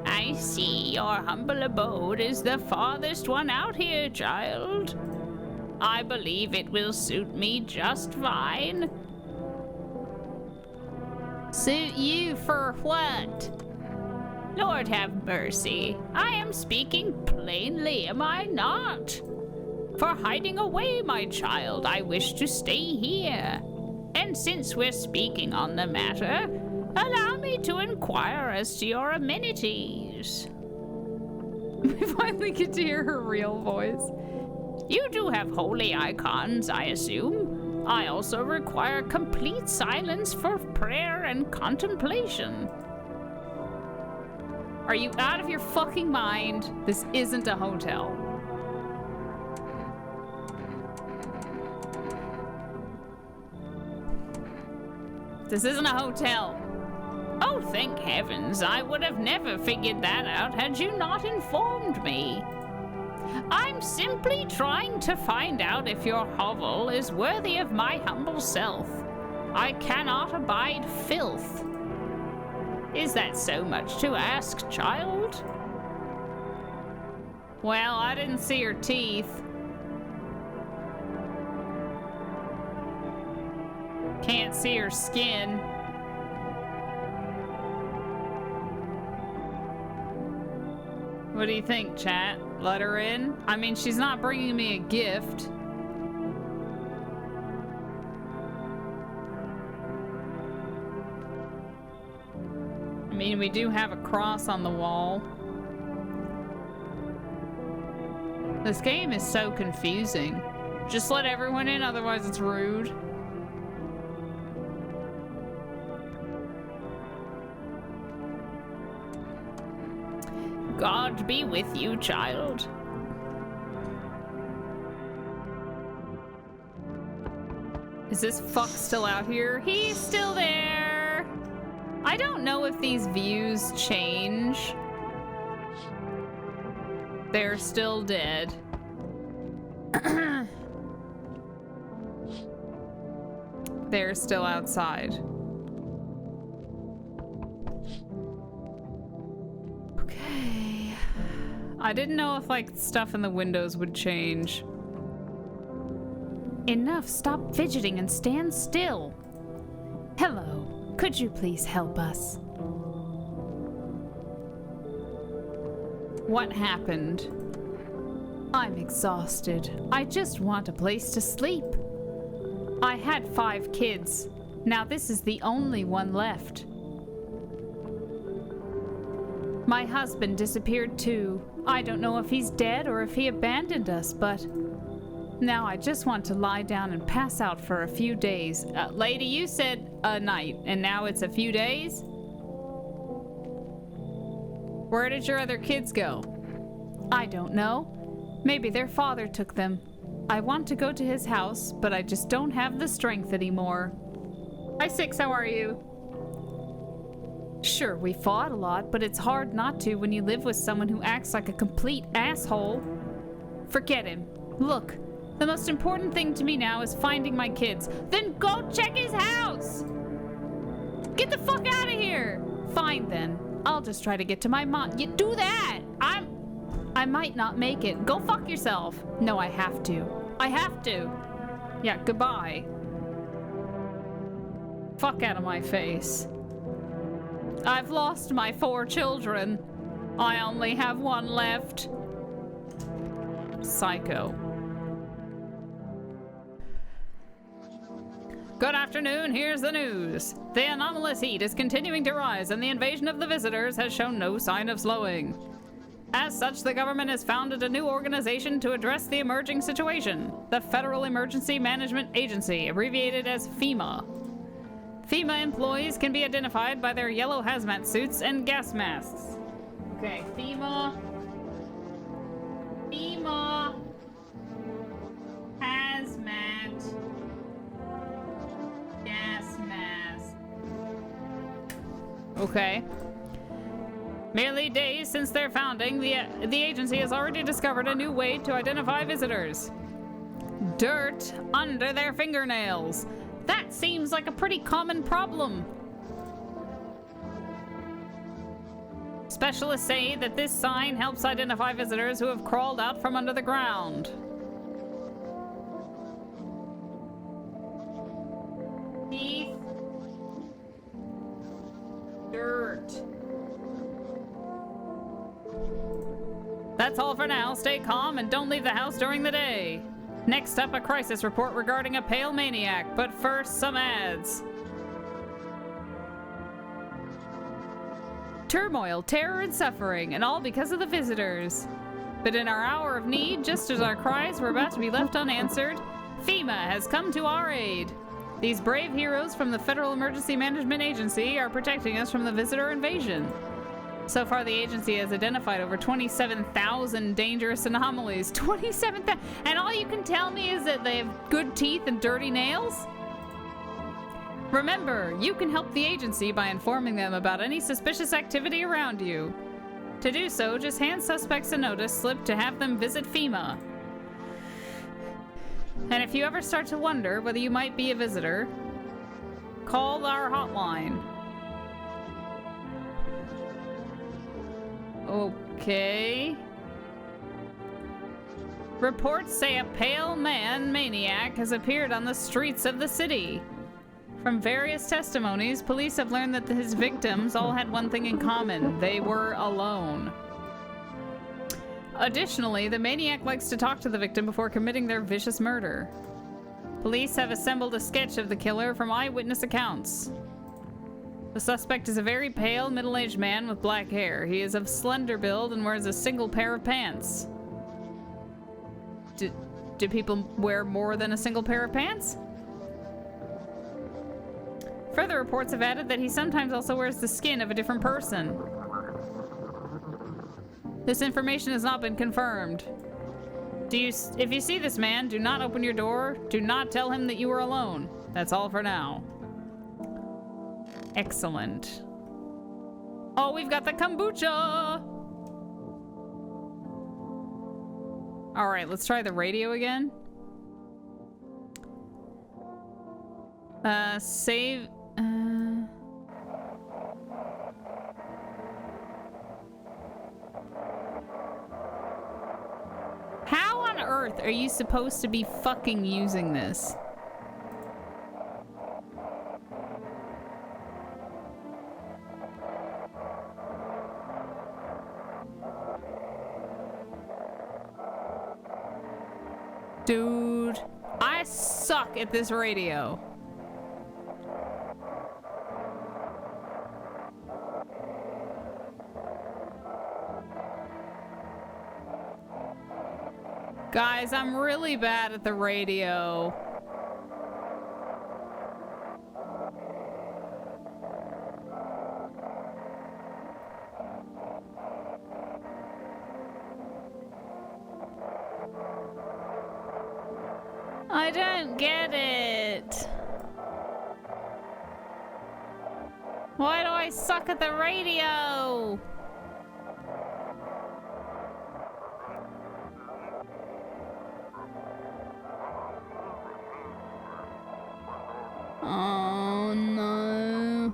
I see your humble abode is the farthest one out here, child. I believe it will suit me just fine. Suit you for what? Lord have mercy. I am speaking plainly, am I not? For hiding away, my child, I wish to stay here. And since we're speaking on the matter, allow me to inquire as to your amenities. We finally get to hear her real voice. You do have holy icons, I assume. I also require complete silence for prayer and contemplation. Are you out of your fucking mind? This isn't a hotel. This isn't a hotel. Oh, thank heavens, I would have never figured that out had you not informed me. I'm simply trying to find out if your hovel is worthy of my humble self. I cannot abide filth. Is that so much to ask, child? Well, I didn't see her teeth. Can't see her skin. What do you think, chat? Let her in? I mean, she's not bringing me a gift. I mean, we do have a cross on the wall. This game is so confusing. Just let everyone in, otherwise it's rude. God be with you, child. Is this fuck still out here? He's still there. I don't know if these views change. They're still dead. They're still outside. Okay. I didn't know if, like, stuff in the windows would change. Enough, stop fidgeting and stand still. Hello, could you please help us? What happened? I'm exhausted. I just want a place to sleep. I had 5 kids. Now this is the only one left. My husband disappeared too. I don't know if he's dead or if he abandoned us, but now I just want to lie down and pass out for a few days. Lady, you said a night, and now it's a few days? Where did your other kids go? I don't know. Maybe their father took them. I want to go to his house, but I just don't have the strength anymore. Hi, Six, how are you? Sure, we fought a lot, but it's hard not to when you live with someone who acts like a complete asshole. Forget him. Look, the most important thing to me now is finding my kids. Then go check his house! Get the fuck out of here! Fine then. I'll just try to get to my mom. You do that! I might not make it. Go fuck yourself. No, I have to. I have to. Yeah, goodbye. Fuck out of my face. I've lost my 4 children. I only have 1 left. Psycho. Good afternoon, here's the news. The anomalous heat is continuing to rise and the invasion of the visitors has shown no sign of slowing. As such, the government has founded a new organization to address the emerging situation, the Federal Emergency Management Agency, abbreviated as FEMA. FEMA employees can be identified by their yellow hazmat suits and gas masks. Okay, FEMA hazmat gas mask. Okay. Merely days since their founding, the agency has already discovered a new way to identify visitors. Dirt under their fingernails. That seems like a pretty common problem. Specialists say that this sign helps identify visitors who have crawled out from under the ground. Teeth. Dirt. That's all for now. Stay calm and don't leave the house during the day. Next up, a crisis report regarding a pale maniac, but first, some ads. Turmoil, terror, and suffering, and all because of the visitors. But in our hour of need, just as our cries were about to be left unanswered, FEMA has come to our aid. These brave heroes from the Federal Emergency Management Agency are protecting us from the visitor invasion. So far, the agency has identified over 27,000 dangerous anomalies. 27,000! And all you can tell me is that they have good teeth and dirty nails? Remember, you can help the agency by informing them about any suspicious activity around you. To do so, just hand suspects a notice slip to have them visit FEMA. And if you ever start to wonder whether you might be a visitor, call our hotline. Okay. Reports say a pale man maniac has appeared on the streets of the city. From various testimonies, police have learned that his victims all had one thing in common. They were alone. Additionally, the maniac likes to talk to the victim before committing their vicious murder. Police have assembled a sketch of the killer from eyewitness accounts. The suspect is a very pale, middle-aged man with black hair. He is of slender build and wears a single pair of pants. Do people wear more than a single pair of pants? Further reports have added that he sometimes also wears the skin of a different person. This information has not been confirmed. If you see this man, do not open your door. Do not tell him that you are alone. That's all for now. Excellent. Oh, we've got the kombucha! Alright, let's try the radio again. Save... How on earth are you supposed to be fucking using this? Dude, I suck at this radio. Guys, I'm really bad at the radio. I don't get it. Why do I suck at the radio? Oh no.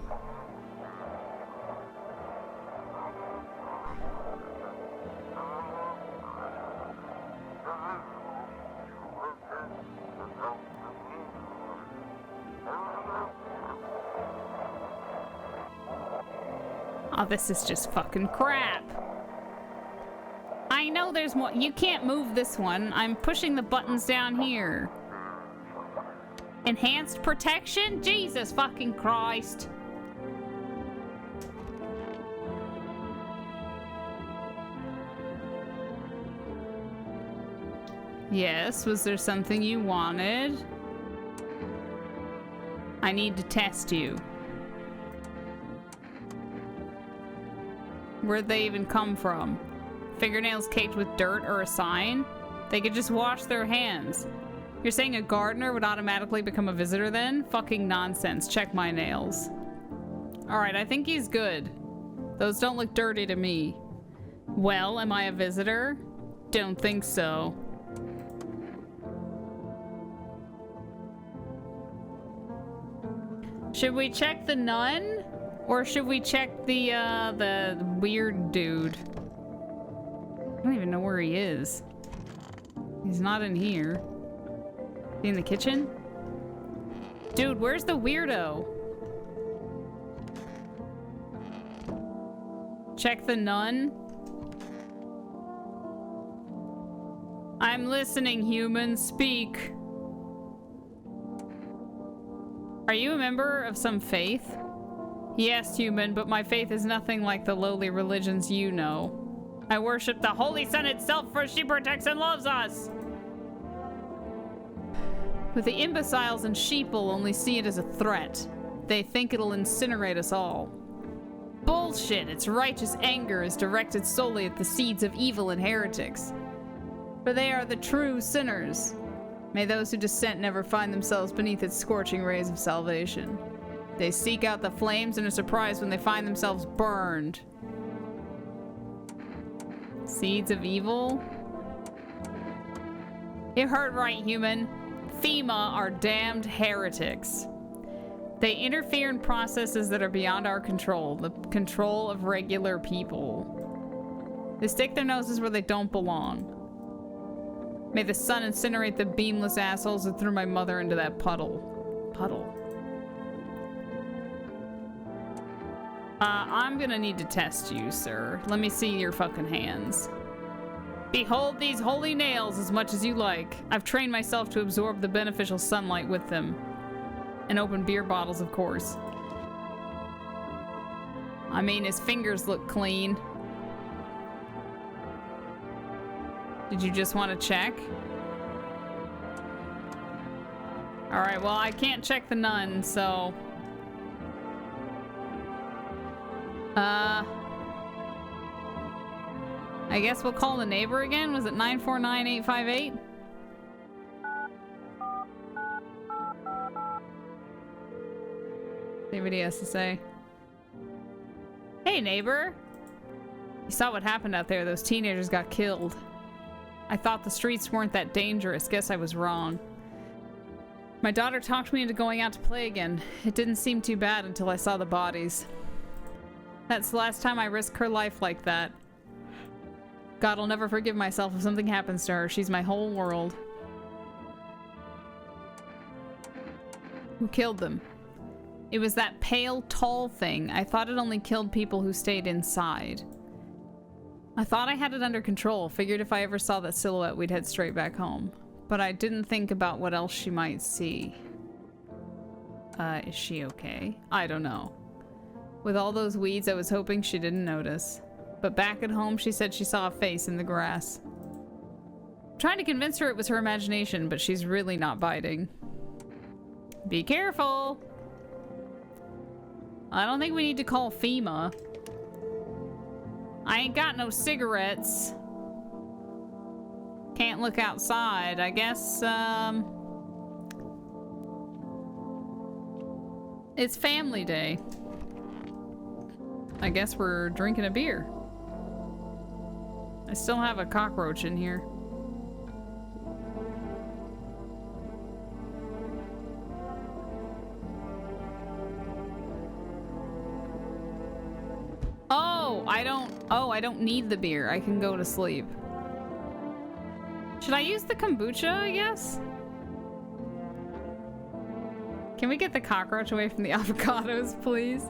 Oh, this is just fucking crap. I know there's more. You can't move this one. I'm pushing the buttons down here. Enhanced protection? Jesus fucking Christ. Yes, was there something you wanted? I need to test you. Where'd they even come from? Fingernails caked with dirt or a sign? They could just wash their hands. You're saying a gardener would automatically become a visitor then? Fucking nonsense. Check my nails. Alright, I think he's good. Those don't look dirty to me. Well, am I a visitor? Don't think so. Should we check the nun? Or should we check the weird dude? I don't even know where he is. He's not in here. Is he in the kitchen? Dude, where's the weirdo? Check the nun. I'm listening, human. Speak. Are you a member of some faith? Yes, human, but my faith is nothing like the lowly religions you know. I worship the Holy Sun itself, for she protects and loves us. But the imbeciles and sheeple only see it as a threat. They think it'll incinerate us all. Bullshit! Its righteous anger is directed solely at the seeds of evil and heretics. For they are the true sinners. May those who dissent never find themselves beneath its scorching rays of salvation. They seek out the flames and are surprised when they find themselves burned. Seeds of evil? You heard right, human. FEMA are damned heretics. They interfere in processes that are beyond our control, the control of regular people. They stick their noses where they don't belong. May the sun incinerate the beamless assholes who threw my mother into that puddle. Puddle. I'm gonna need to test you, sir. Let me see your fucking hands. Behold these holy nails as much as you like. I've trained myself to absorb the beneficial sunlight with them. And open beer bottles, of course. I mean, his fingers look clean. Did you just want to check? Alright, well, I can't check the nun, so... I guess we'll call the neighbor again. Was it 949858? See what he has to say. Hey, neighbor. You saw what happened out there. Those teenagers got killed. I thought the streets weren't that dangerous. Guess I was wrong. My daughter talked me into going out to play again. It didn't seem too bad until I saw the bodies. That's the last time I risk her life like that. God will never forgive myself if something happens to her. She's my whole world. Who killed them? It was that pale, tall thing. I thought it only killed people who stayed inside. I thought I had it under control. Figured if I ever saw that silhouette, we'd head straight back home. But I didn't think about what else she might see. Is she okay? I don't know. With all those weeds, I was hoping she didn't notice. But back at home, she said she saw a face in the grass. I'm trying to convince her it was her imagination, but she's really not biting. Be careful! I don't think we need to call FEMA. I ain't got no cigarettes. Can't look outside. I guess, it's family day. I guess we're drinking a beer. I still have a cockroach in here. I don't need the beer. I can go to sleep. Should I use the kombucha, I guess? Can we get the cockroach away from the avocados, please?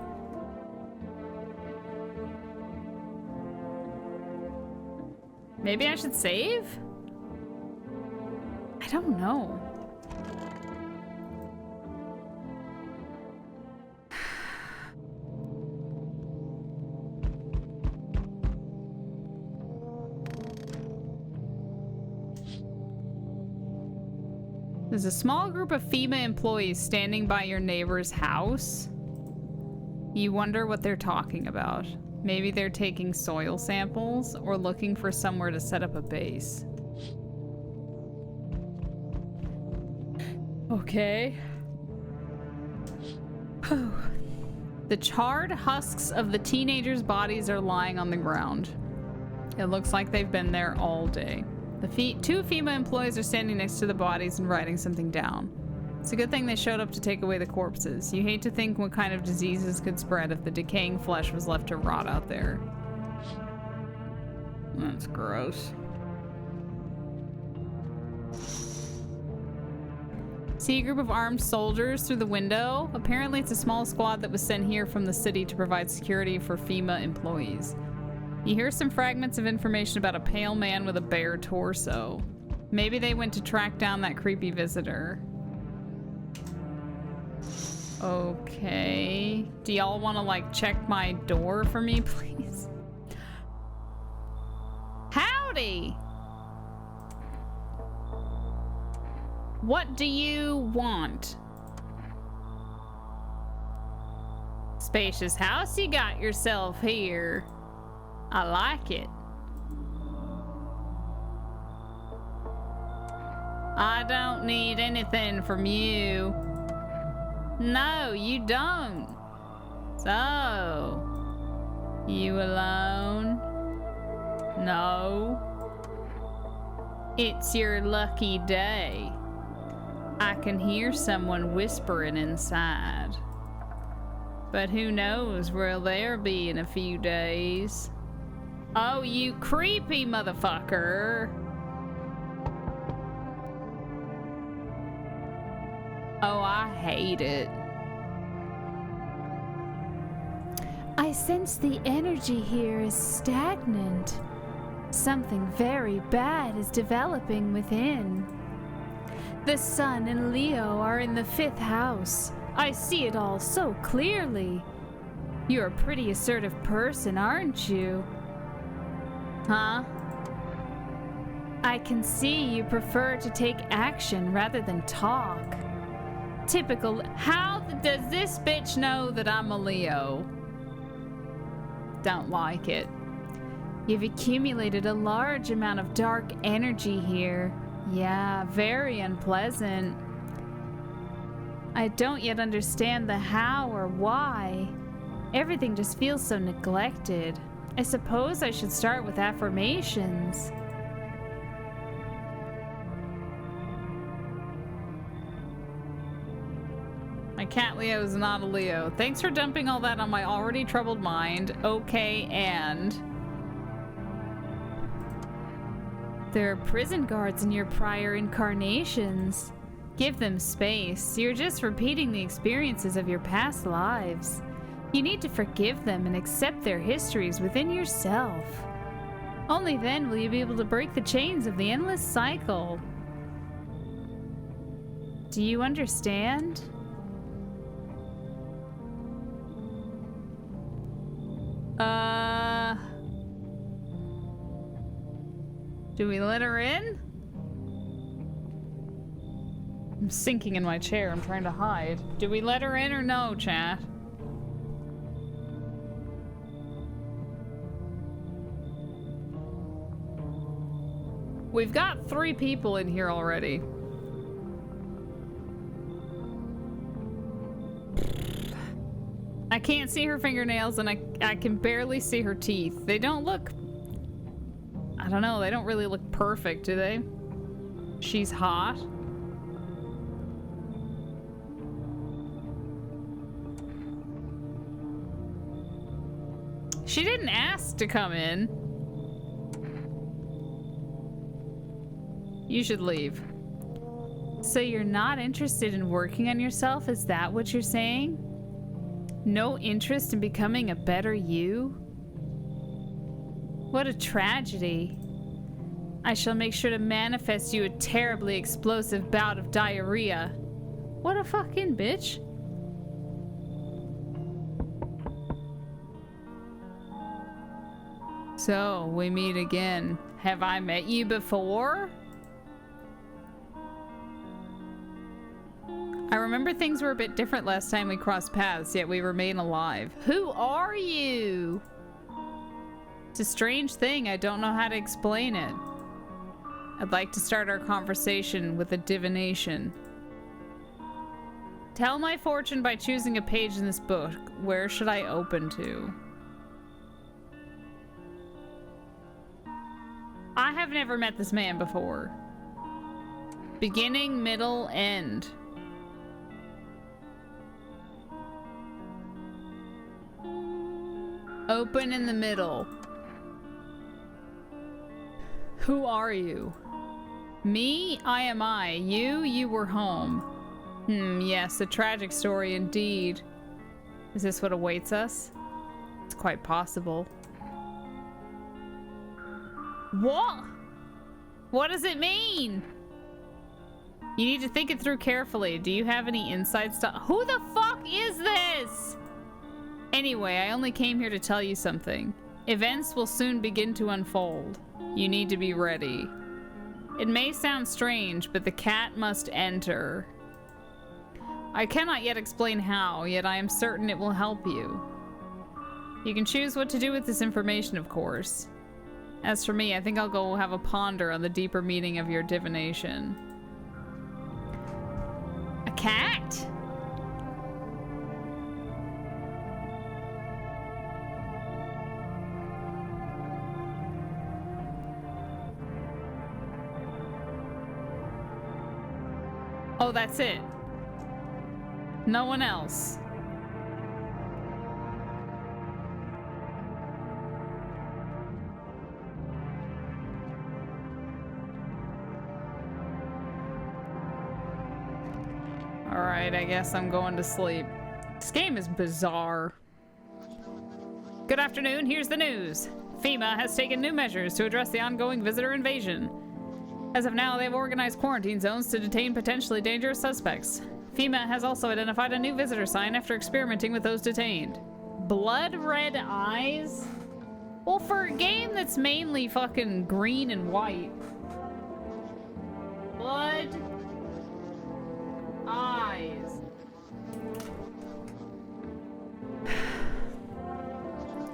Maybe I should save? I don't know. There's a small group of FEMA employees standing by your neighbor's house. You wonder what they're talking about. Maybe they're taking soil samples or looking for somewhere to set up a base. Okay. The charred husks of the teenagers' bodies are lying on the ground. It looks like they've been there all day. Two FEMA employees are standing next to the bodies and writing something down. It's a good thing they showed up to take away the corpses. You hate to think what kind of diseases could spread if the decaying flesh was left to rot out there. That's gross. See a group of armed soldiers through the window? Apparently it's a small squad that was sent here from the city to provide security for FEMA employees. You hear some fragments of information about a pale man with a bare torso. Maybe they went to track down that creepy visitor. Okay. Do y'all want to, like, check my door for me, please? Howdy! What do you want? Spacious house you got yourself here. I like it. I don't need anything from you. No, you don't. So, you alone? No. It's your lucky day. I can hear someone whispering inside. But who knows where they'll be in a few days. Oh, you creepy motherfucker. Oh, I hate it. I sense the energy here is stagnant. Something very bad is developing within. The sun and Leo are in the 5th house. I see it all so clearly. You're a pretty assertive person, aren't you? Huh? I can see you prefer to take action rather than talk. Typical. How does this bitch know that I'm a Leo? Don't like it. You've accumulated a large amount of dark energy here. Yeah, very unpleasant. I don't yet understand the how or why. Everything just feels so neglected. I suppose I should start with affirmations. My cat Leo is not a Leo. Thanks for dumping all that on my already troubled mind. Okay, and... There are prison guards in your prior incarnations. Give them space. You're just repeating the experiences of your past lives. You need to forgive them and accept their histories within yourself. Only then will you be able to break the chains of the endless cycle. Do you understand? Do we let her in? I'm sinking in my chair. I'm trying to hide. Do we let her in or no, chat? We've got 3 people in here already. I can't see her fingernails and I can barely see her teeth. They don't look... I don't know, they don't really look perfect, do they? She's hot. She didn't ask to come in. You should leave. So you're not interested in working on yourself? Is that what you're saying? No interest in becoming a better you? What a tragedy. I shall make sure to manifest you a terribly explosive bout of diarrhea. What a fucking bitch. So, we meet again. Have I met you before? I remember things were a bit different last time we crossed paths, yet we remain alive. Who are you? It's a strange thing. I don't know how to explain it. I'd like to start our conversation with a divination. Tell my fortune by choosing a page in this book. Where should I open to? I have never met this man before. Beginning, middle, end. Open in the middle. Who are you? Me? I am I. You were home. Yes, a tragic story indeed. Is this what awaits us? It's quite possible. What? What does it mean? You need to think it through carefully. Do you have any inside stuff? Who the fuck is this? Anyway, I only came here to tell you something. Events will soon begin to unfold. You need to be ready. It may sound strange, but the cat must enter. I cannot yet explain how, yet I am certain it will help you. You can choose what to do with this information, of course. As for me, I think I'll go have a ponder on the deeper meaning of your divination. A cat? Oh, that's it. No one else. Alright, I guess I'm going to sleep. This game is bizarre. Good afternoon, here's the news. FEMA has taken new measures to address the ongoing visitor invasion. As of now, they have organized quarantine zones to detain potentially dangerous suspects. FEMA has also identified a new visitor sign after experimenting with those detained. Blood red eyes? Well, for a game that's mainly fucking green and white. Blood eyes.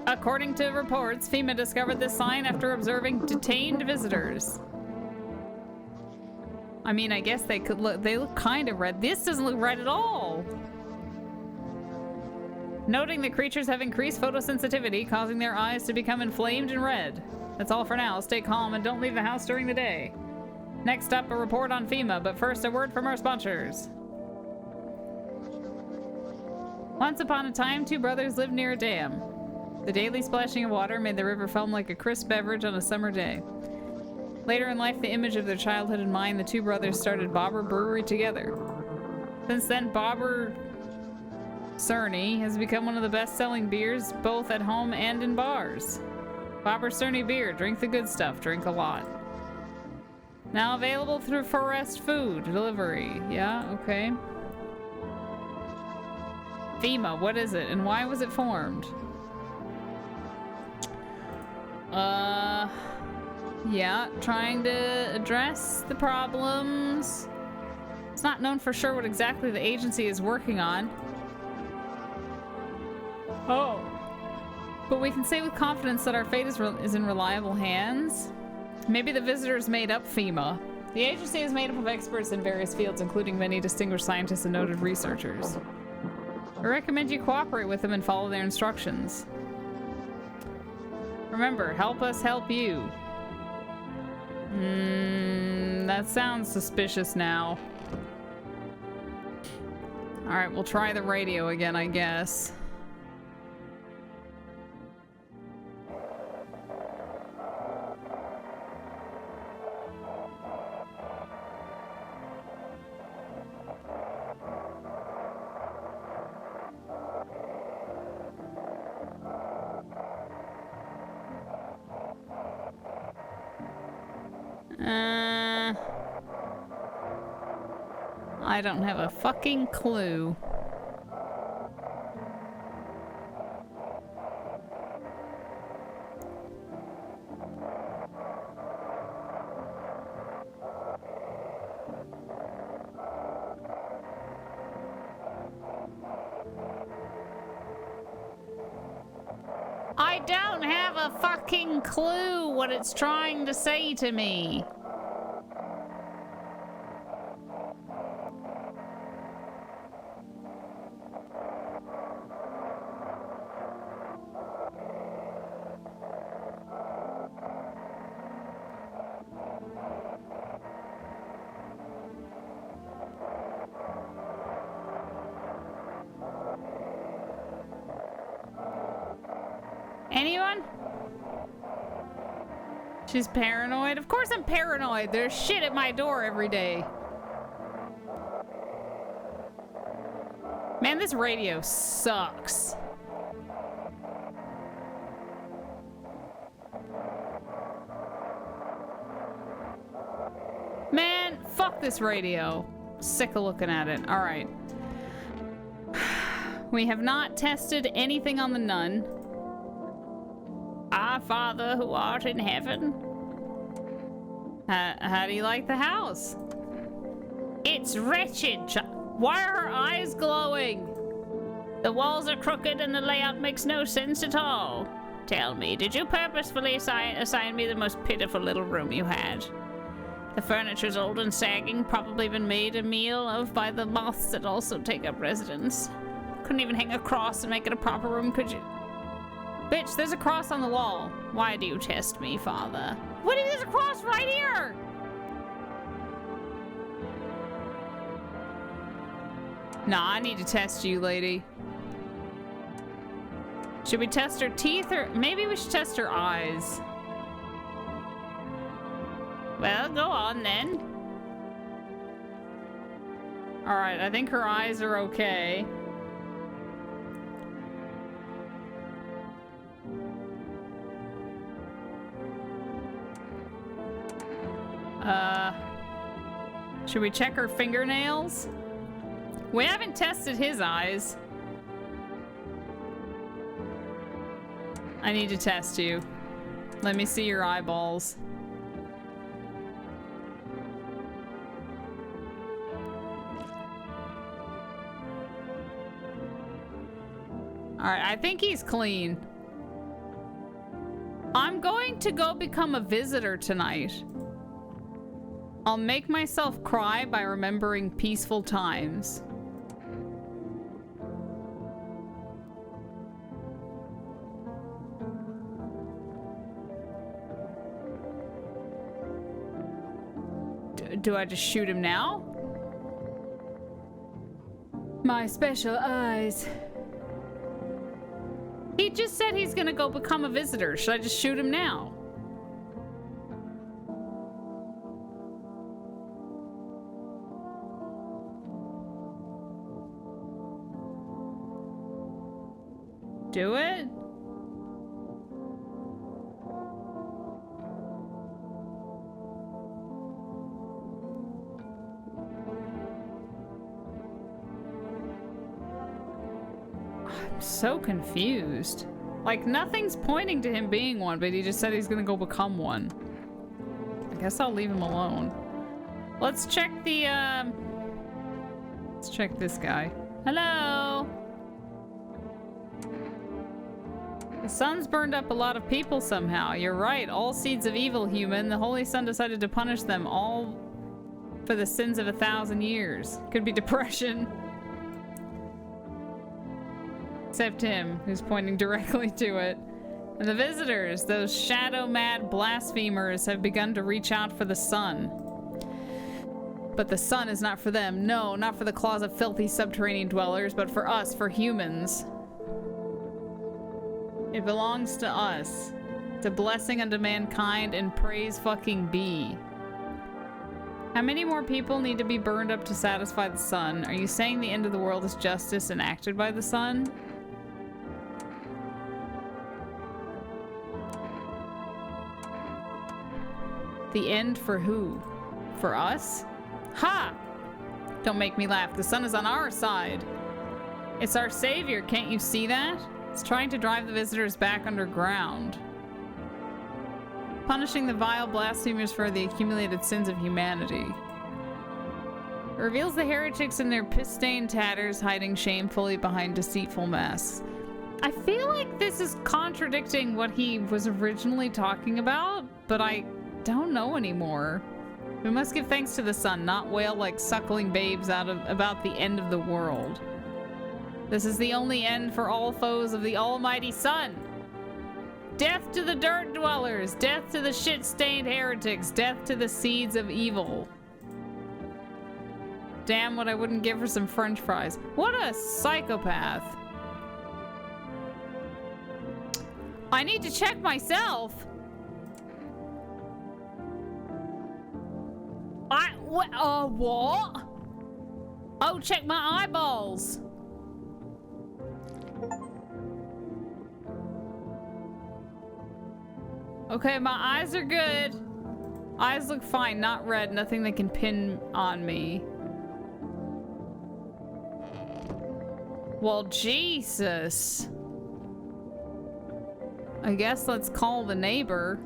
According to reports, FEMA discovered this sign after observing detained visitors. I mean, I guess they could look, they look kind of red. This doesn't look red at all. Noting the creatures have increased photosensitivity, causing their eyes to become inflamed and red. That's all for now. Stay calm and don't leave the house during the day. Next up, a report on FEMA, but first a word from our sponsors. Once upon a time, two brothers lived near a dam. The daily splashing of water made the river foam like a crisp beverage on a summer day. Later in life, the image of their childhood in mind, the two brothers started Bobber Brewery together. Since then, Bobber Cerny has become one of the best-selling beers, both at home and in bars. Bobber Cerny beer, drink the good stuff, drink a lot. Now available through Forest Food Delivery. Yeah, okay. FEMA, what is it, and why was it formed? Yeah, trying to address the problems. It's not known for sure what exactly the agency is working on. Oh. But we can say with confidence that our fate is in reliable hands. Maybe the visitors made up FEMA. The agency is made up of experts in various fields, including many distinguished scientists and noted researchers. I recommend you cooperate with them and follow their instructions. Remember, help us help you. That sounds suspicious now. Alright, we'll try the radio again, I guess. I don't have a fucking clue. I don't have a fucking clue what it's trying to say to me. She's paranoid? Of course I'm paranoid. There's shit at my door every day. Man, this radio sucks. Man, fuck this radio. Sick of looking at it. All right. We have not tested anything on the nun. Our Father who art in heaven. How do you like the house? It's wretched. Why are her eyes glowing? The walls are crooked and the layout makes no sense at all. Tell me, did you purposefully assign me the most pitiful little room you had? The furniture's old and sagging, probably been made a meal of by the moths that also take up residence. Couldn't even hang a cross and make it a proper room, could you? Bitch, there's a cross on the wall. Why do you test me, Father? What if there's a cross right here? Nah, I need to test you, lady. Should we test her teeth, or maybe we should test her eyes? Well, go on then. All right, I think her eyes are okay. Should we check her fingernails? We haven't tested his eyes. I need to test you. Let me see your eyeballs. Alright, I think he's clean. I'm going to go become a visitor tonight. I'll make myself cry by remembering peaceful times. Do I just shoot him now? My special eyes. He just said he's gonna go become a visitor. Should I just shoot him now? Do it? I'm so confused. Like, nothing's pointing to him being one, but he just said he's gonna go become one. I guess I'll leave him alone. Let's check the, let's check this guy. Hello? The sun's burned up a lot of people somehow. You're right, all seeds of evil, human. The Holy Sun decided to punish them all for the sins of 1,000 years. Could be depression. Except him, who's pointing directly to it. And the visitors, those shadow-mad blasphemers, have begun to reach out for the sun. But the sun is not for them. No, not for the claws of filthy subterranean dwellers, but for us, for humans. It belongs to us. It's a blessing unto mankind, and praise fucking be. How many more people need to be burned up to satisfy the sun? Are you saying the end of the world is justice enacted by the sun? The end for who? For us? Ha! Don't make me laugh. The sun is on our side. It's our savior. Can't you see that? It's trying to drive the visitors back underground. Punishing the vile blasphemers for the accumulated sins of humanity. It reveals the heretics in their piss-stained tatters hiding shamefully behind deceitful masks. I feel like this is contradicting what he was originally talking about, but I don't know anymore. We must give thanks to the sun, not wail like suckling babes about the end of the world. This is the only end for all foes of the almighty sun. Death to the dirt dwellers, death to the shit-stained heretics, death to the seeds of evil. Damn what I wouldn't give for some french fries. What a psychopath. I need to check myself. What? Oh, check my eyeballs. Okay, my eyes are good. Eyes look fine, not red, nothing they can pin on me. Well, Jesus. I guess let's call the neighbor.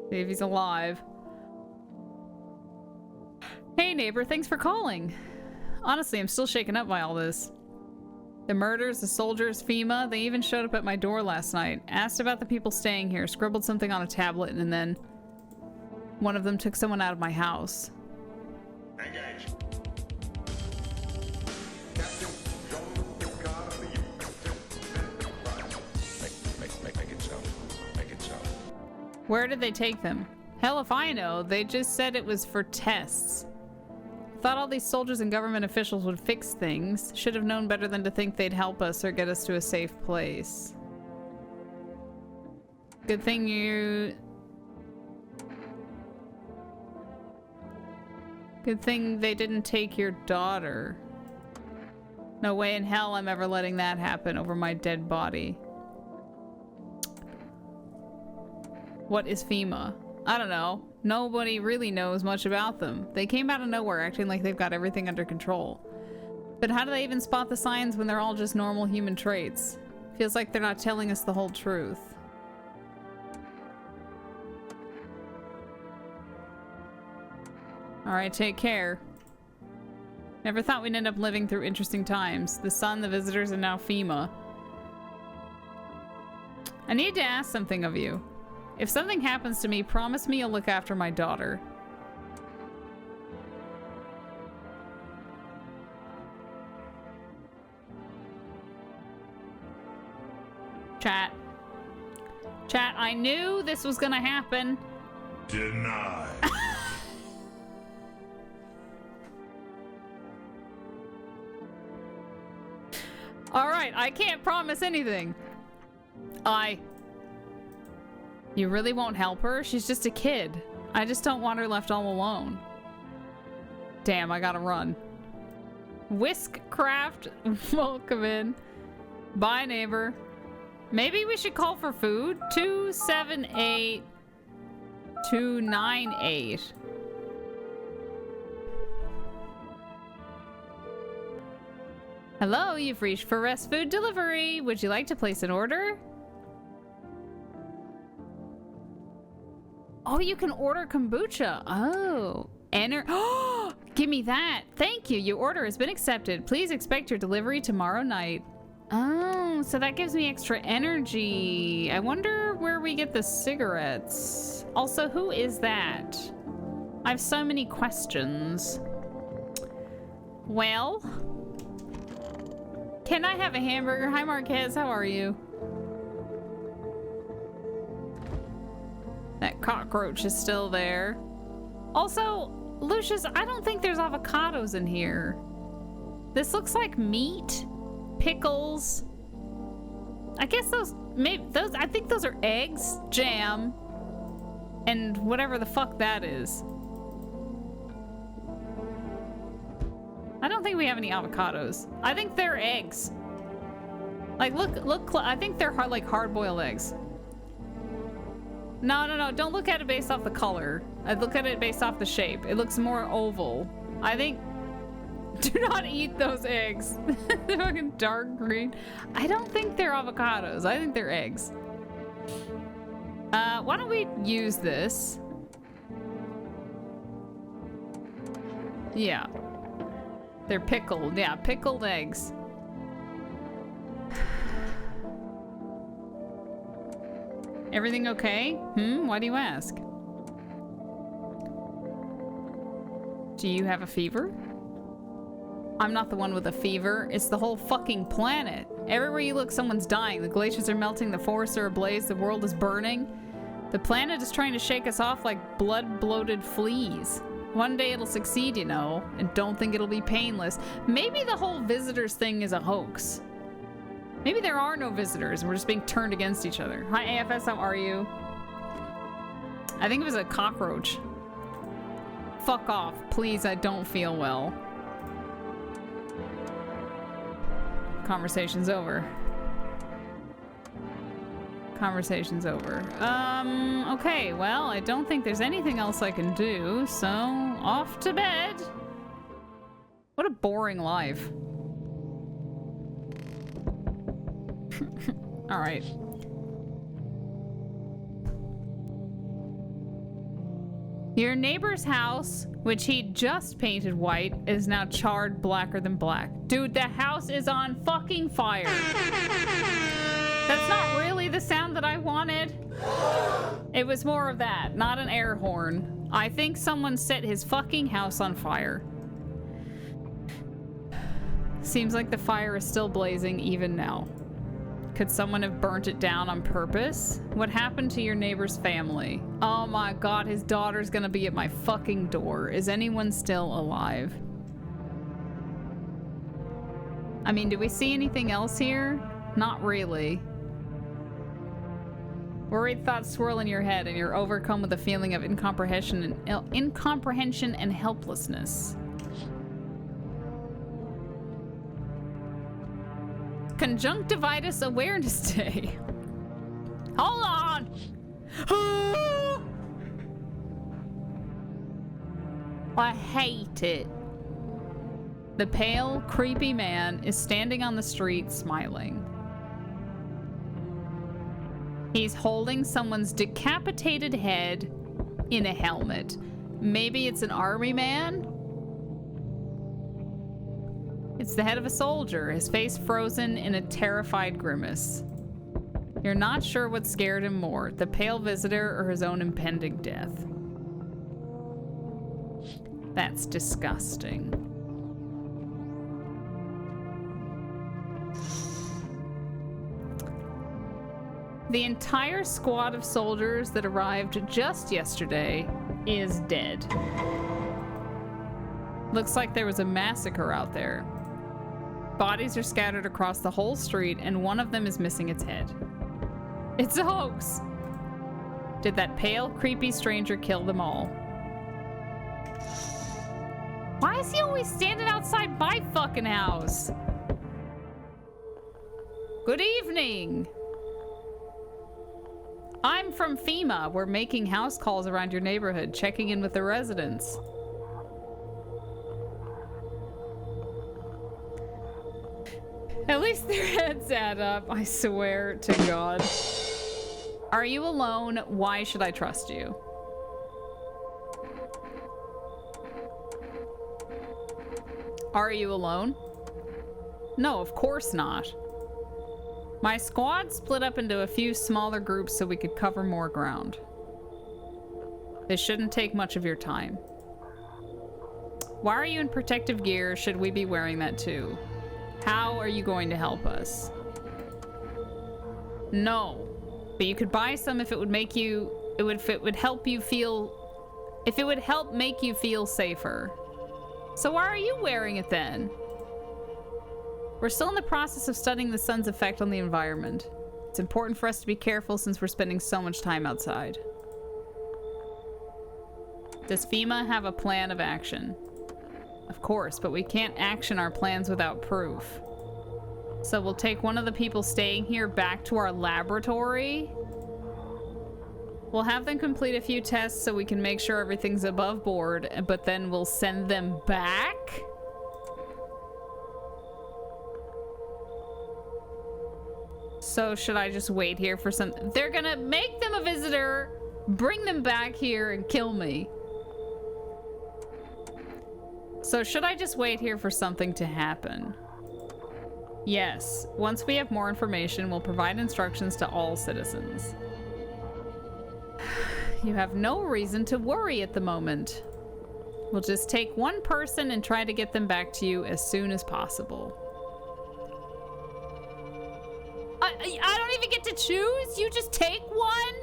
See if he's alive. Hey neighbor, thanks for calling. Honestly, I'm still shaken up by all this. The murders, the soldiers, FEMA, they even showed up at my door last night. Asked about the people staying here, scribbled something on a tablet, and then one of them took someone out of my house. Engage. Make it so. Make it so. Where did they take them? Hell if I know. They just said it was for tests. Thought all these soldiers and government officials would fix things. Should have known better than to think they'd help us or get us to a safe place. Good thing you... Good thing they didn't take your daughter. No way in hell I'm ever letting that happen over my dead body. What is FEMA? I don't know. Nobody really knows much about them. They came out of nowhere acting like they've got everything under control. But how do they even spot the signs when they're all just normal human traits? Feels like they're not telling us the whole truth. Alright, take care. Never thought we'd end up living through interesting times. The sun, the visitors, and now FEMA. I need to ask something of you. If something happens to me, promise me you'll look after my daughter. Chat. Chat, I knew this was gonna happen. Denied. Alright, I can't promise anything. You really won't help her? She's just a kid. I just don't want her left all alone. Damn, I gotta run. Whiskcraft, welcome in. Bye, neighbor. Maybe we should call for food? 278-298. Hello, you've reached for Rest Food Delivery. Would you like to place an order? Oh, you can order kombucha. Oh, enter. Oh, give me that. Thank you. Your order has been accepted. Please expect your delivery tomorrow night. Oh, so that gives me extra energy. I wonder where we get the cigarettes. Also, who is that? I have so many questions. Well, can I have a hamburger? Hi, Marquez. How are you? That cockroach is still there. Also, Lucius, I don't think there's avocados in here. This looks like meat, pickles. I guess I think those are eggs, jam, and whatever the fuck that is. I don't think we have any avocados. I think they're eggs. Like, look, I think they're like hard-boiled eggs. No, don't look at it based off the color. I look at it based off the shape. It looks more oval. I think... Do not eat those eggs. They're fucking dark green. I don't think they're avocados. I think they're eggs. Why don't we use this? Yeah. They're pickled. Yeah, pickled eggs. Everything okay? Why do you ask? Do you have a fever? I'm not the one with a fever. It's the whole fucking planet. Everywhere you look, someone's dying. The glaciers are melting, the forests are ablaze, the world is burning. The planet is trying to shake us off like blood-bloated fleas. One day it'll succeed, you know, and don't think it'll be painless. Maybe the whole visitors thing is a hoax. Maybe there are no visitors and we're just being turned against each other. Hi, AFS, how are you? I think it was a cockroach. Fuck off. Please, I don't feel well. Conversation's over. Conversation's over. Okay, well, I don't think there's anything else I can do, so off to bed. What a boring life. All right. Your neighbor's house, which he just painted white, is now charred blacker than black. Dude, the house is on fucking fire. That's not really the sound that I wanted. It was more of that, not an air horn. I think someone set his fucking house on fire. Seems like the fire is still blazing even now. Could someone have burnt it down on purpose? What happened to your neighbor's family? Oh my god, his daughter's gonna be at my fucking door. Is anyone still alive? I mean, do we see anything else here? Not really. Worried thoughts swirl in your head and you're overcome with a feeling of incomprehension and helplessness. Conjunctivitis Awareness Day. Hold on! I hate it. The pale, creepy man is standing on the street smiling. He's holding someone's decapitated head in a helmet. Maybe it's an army man? It's the head of a soldier, his face frozen in a terrified grimace. You're not sure what scared him more, the pale visitor or his own impending death. That's disgusting. The entire squad of soldiers that arrived just yesterday is dead. Looks like there was a massacre out there. Bodies are scattered across the whole street, and one of them is missing its head. It's a hoax! Did that pale, creepy stranger kill them all? Why is he always standing outside my fucking house? Good evening! I'm from FEMA. We're making house calls around your neighborhood, checking in with the residents. At least their heads add up, I swear to God. Are you alone? Why should I trust you? Are you alone? No, of course not. My squad split up into a few smaller groups so we could cover more ground. This shouldn't take much of your time. Why are you in protective gear? Should we be wearing that too? How are you going to help us? No, but you could buy some if it would make you, if it would help you feel, if it would help make you feel safer. So why are you wearing it then? We're still in the process of studying the sun's effect on the environment. It's important for us to be careful since we're spending so much time outside. Does FEMA have a plan of action? Of course, but we can't action our plans without proof. So we'll take one of the people staying here back to our laboratory. We'll have them complete a few tests so we can make sure everything's above board, but then we'll send them back? So should I just wait here for some... They're gonna make them a visitor, bring them back here, and kill me. So should I just wait here for something to happen? Yes. Once we have more information, we'll provide instructions to all citizens. You have no reason to worry at the moment. We'll just take one person and try to get them back to you as soon as possible. I don't even get to choose? You just take one?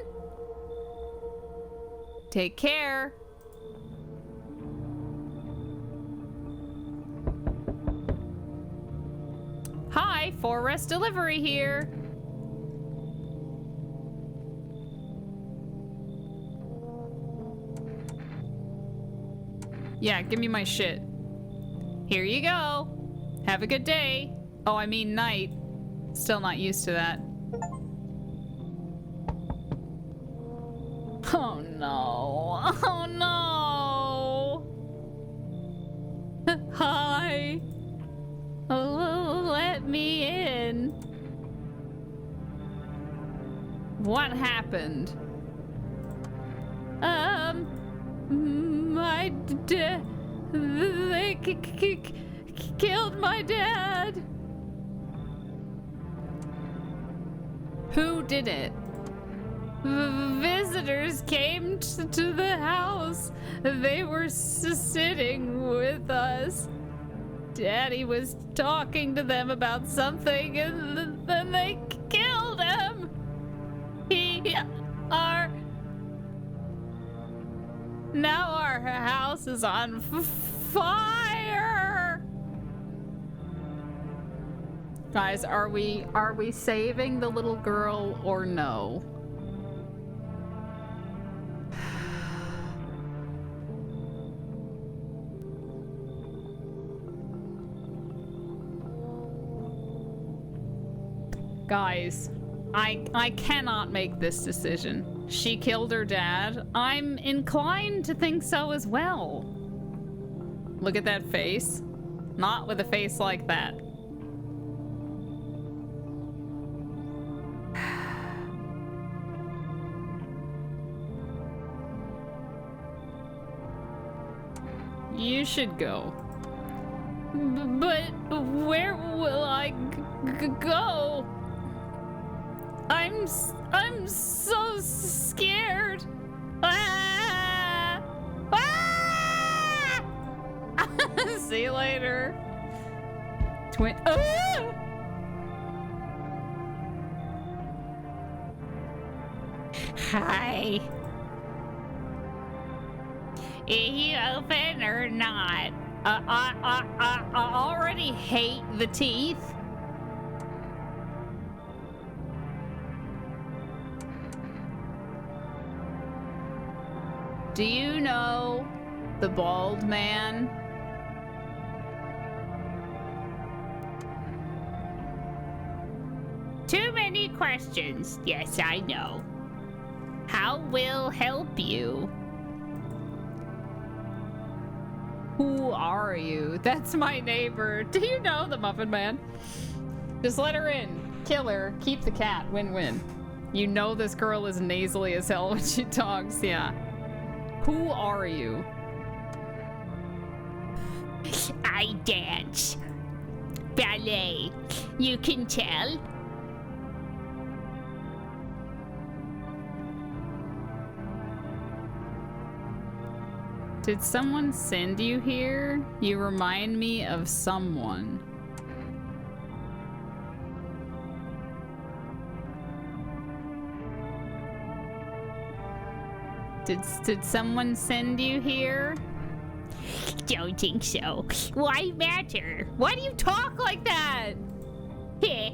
Take care. Hi, Forest delivery here. Yeah, give me my shit. Here you go. Have a good day. Oh, I mean night. Still not used to that. Oh no. Oh no. Hi. Oh, let me in. What happened? My dad. They killed my dad. Who did it? Visitors came to the house. They were sitting with us. Daddy was talking to them about something, and then they killed him. Now our house is on fire. Guys, are we saving the little girl or no? Guys, I cannot make this decision. She killed her dad. I'm inclined to think so as well. Look at that face. Not with a face like that. You should go. But where will I go? I'm so scared. Ah! Ah! See you later. Ah! Hi. Are you open or not? I already hate the teeth. Do you know the bald man? Too many questions. Yes, I know. How will help you? Who are you? That's my neighbor. Do you know the Muffin Man? Just let her in. Kill her. Keep the cat. Win-win. You know this girl is nasally as hell when she talks. Yeah. Who are you? I dance. Ballet. You can tell? Did someone send you here? You remind me of someone. Did someone send you here? Don't think so. Why matter? Why do you talk like that? Heh.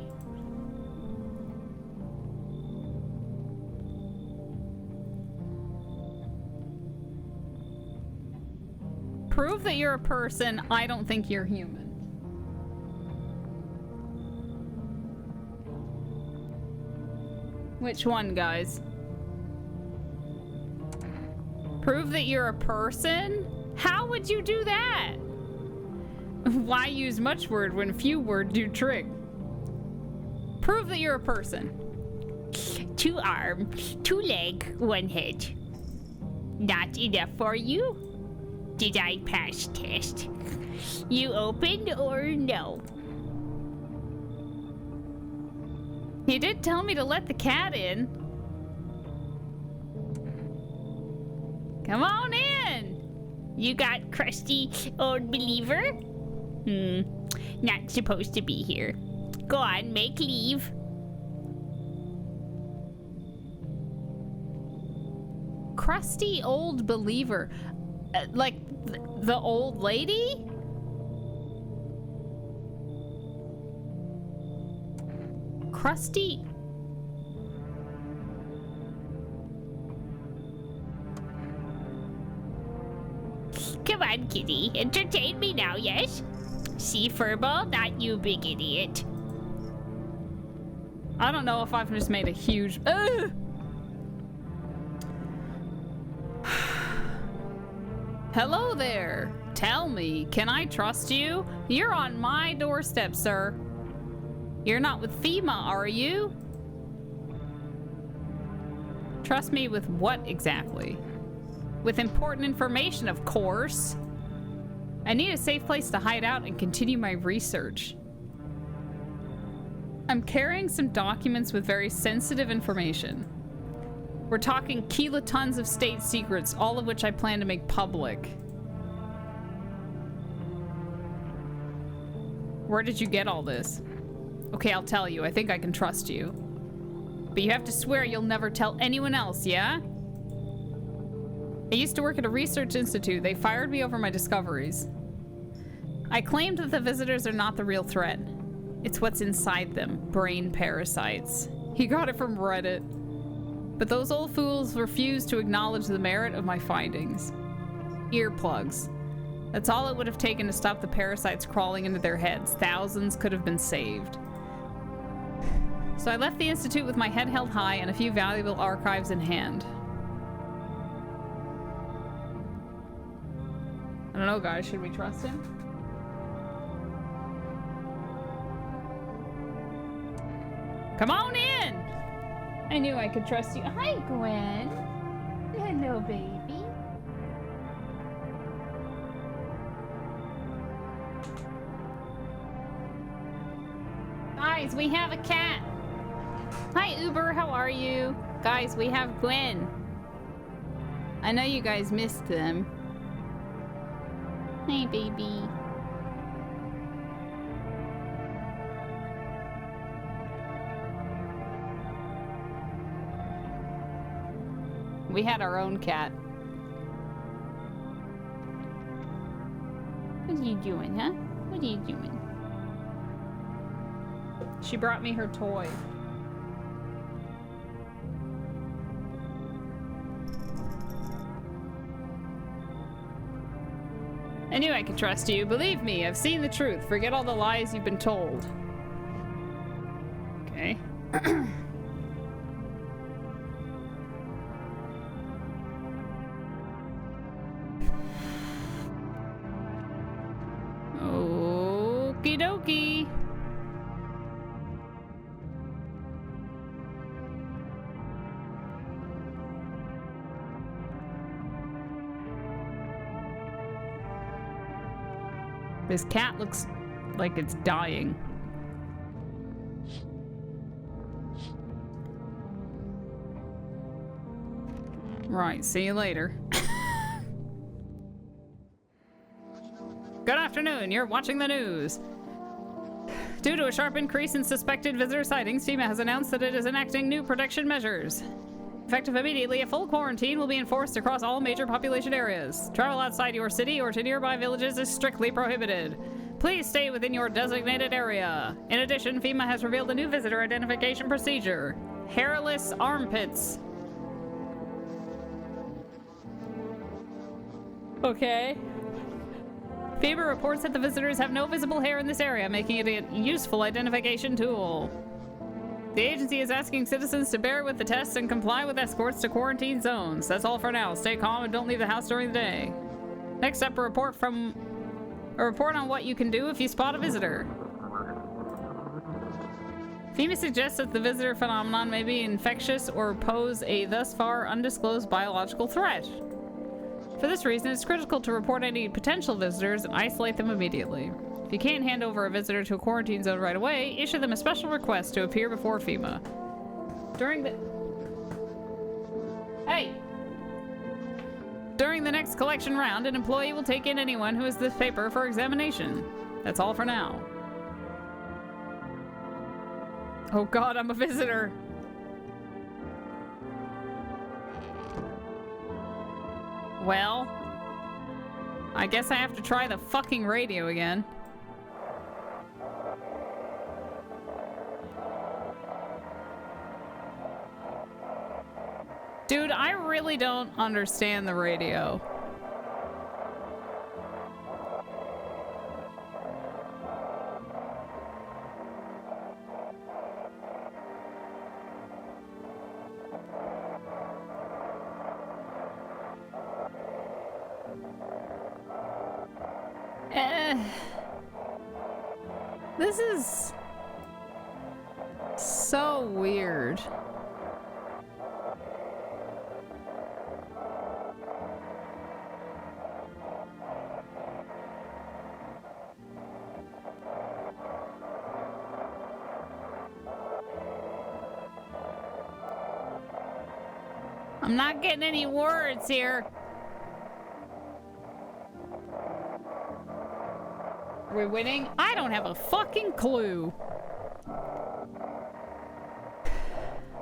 Prove that you're a person. I don't think you're human. Which one, guys? Prove that you're a person? How would you do that? Why use much word when few word do trick? Prove that you're a person. 2 arm, 2 leg, 1 head. Not enough for you? Did I pass test? You open or no? You did tell me to let the cat in. Come on in. You got crusty old believer? Not supposed to be here. Go on, make leave. Crusty old believer. Like the old lady? crusty. Come on, kitty. Entertain me now, yes? See, Furball, not you, big idiot. I don't know if I've just made a huge... Ugh! Hello there. Tell me, can I trust you? You're on my doorstep, sir. You're not with FEMA, are you? Trust me with what exactly? With important information, of course. I need a safe place to hide out and continue my research. I'm carrying some documents with very sensitive information. We're talking kilotons of state secrets, all of which I plan to make public. Where did you get all this? Okay, I'll tell you. I think I can trust you. But you have to swear you'll never tell anyone else, yeah? I used to work at a research institute. They fired me over my discoveries. I claimed that the visitors are not the real threat. It's what's inside them, brain parasites. He got it from Reddit. But those old fools refused to acknowledge the merit of my findings. Earplugs. That's all it would have taken to stop the parasites crawling into their heads. Thousands could have been saved. So I left the institute with my head held high and a few valuable archives in hand. I don't know, guys. Should we trust him? Come on in! I knew I could trust you. Hi, Gwen. Hello, baby. Guys, we have a cat. Hi, Uber. How are you? Guys, we have Gwen. I know you guys missed them. Hey, baby. We had our own cat. What are you doing, huh? What are you doing? She brought me her toy. I knew I could trust you. Believe me, I've seen the truth. Forget all the lies you've been told. Okay. Okie dokie. This cat looks like it's dying. Right, see you later. Good afternoon, you're watching the news. Due to a sharp increase in suspected visitor sightings, FEMA has announced that it is enacting new protection measures. Effective immediately, a full quarantine will be enforced across all major population areas. Travel outside your city or to nearby villages is strictly prohibited. Please stay within your designated area. In addition, FEMA has revealed a new visitor identification procedure. Hairless armpits. Okay. FEMA reports that the visitors have no visible hair in this area, making it a useful identification tool. The agency is asking citizens to bear with the tests and comply with escorts to quarantine zones. That's all for now. Stay calm and don't leave the house during the day. Next up, a report on what you can do if you spot a visitor. FEMA suggests that the visitor phenomenon may be infectious or pose a thus far undisclosed biological threat. For this reason, it's critical to report any potential visitors and isolate them immediately. If you can't hand over a visitor to a quarantine zone right away, issue them a special request to appear before FEMA. During the next collection round, an employee will take in anyone who has this paper for examination. That's all for now. Oh God, I'm a visitor. Well, I guess I have to try the fucking radio again. Dude, I really don't understand the radio. This is so weird. I'm not getting any words here. Are we winning? I don't have a fucking clue.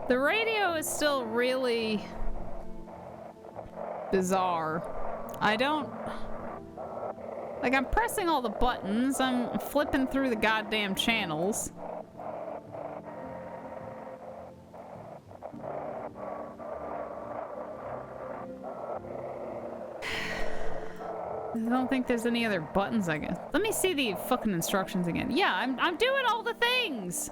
The radio is still really bizarre. I don't... Like, I'm pressing all the buttons. I'm flipping through the goddamn channels. I don't think there's any other buttons I can... Let me see the fucking instructions again. Yeah, I'm doing all the things.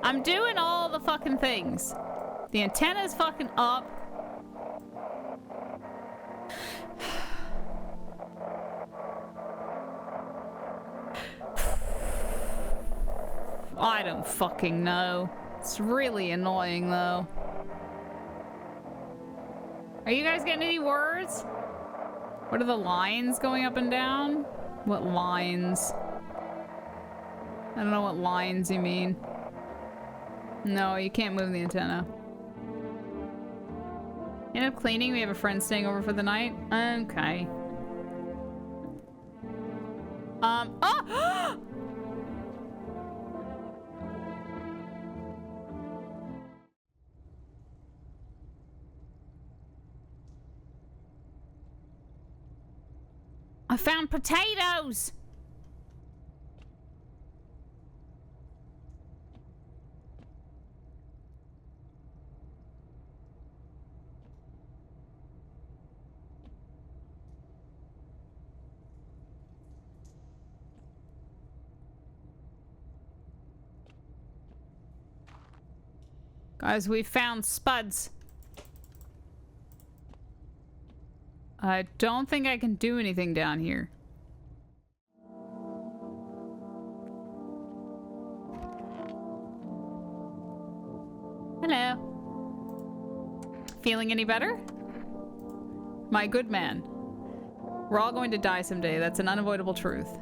I'm doing all the fucking things. The antenna's fucking up. I don't fucking know. It's really annoying though. Are you guys getting any words? What are the lines going up and down? What lines? I don't know what lines you mean. No, you can't move the antenna. End up cleaning. We have a friend staying over for the night. Okay. Oh! I found potatoes! Guys, we found spuds. I don't think I can do anything down here. Hello. Feeling any better? My good man. We're all going to die someday. That's an unavoidable truth.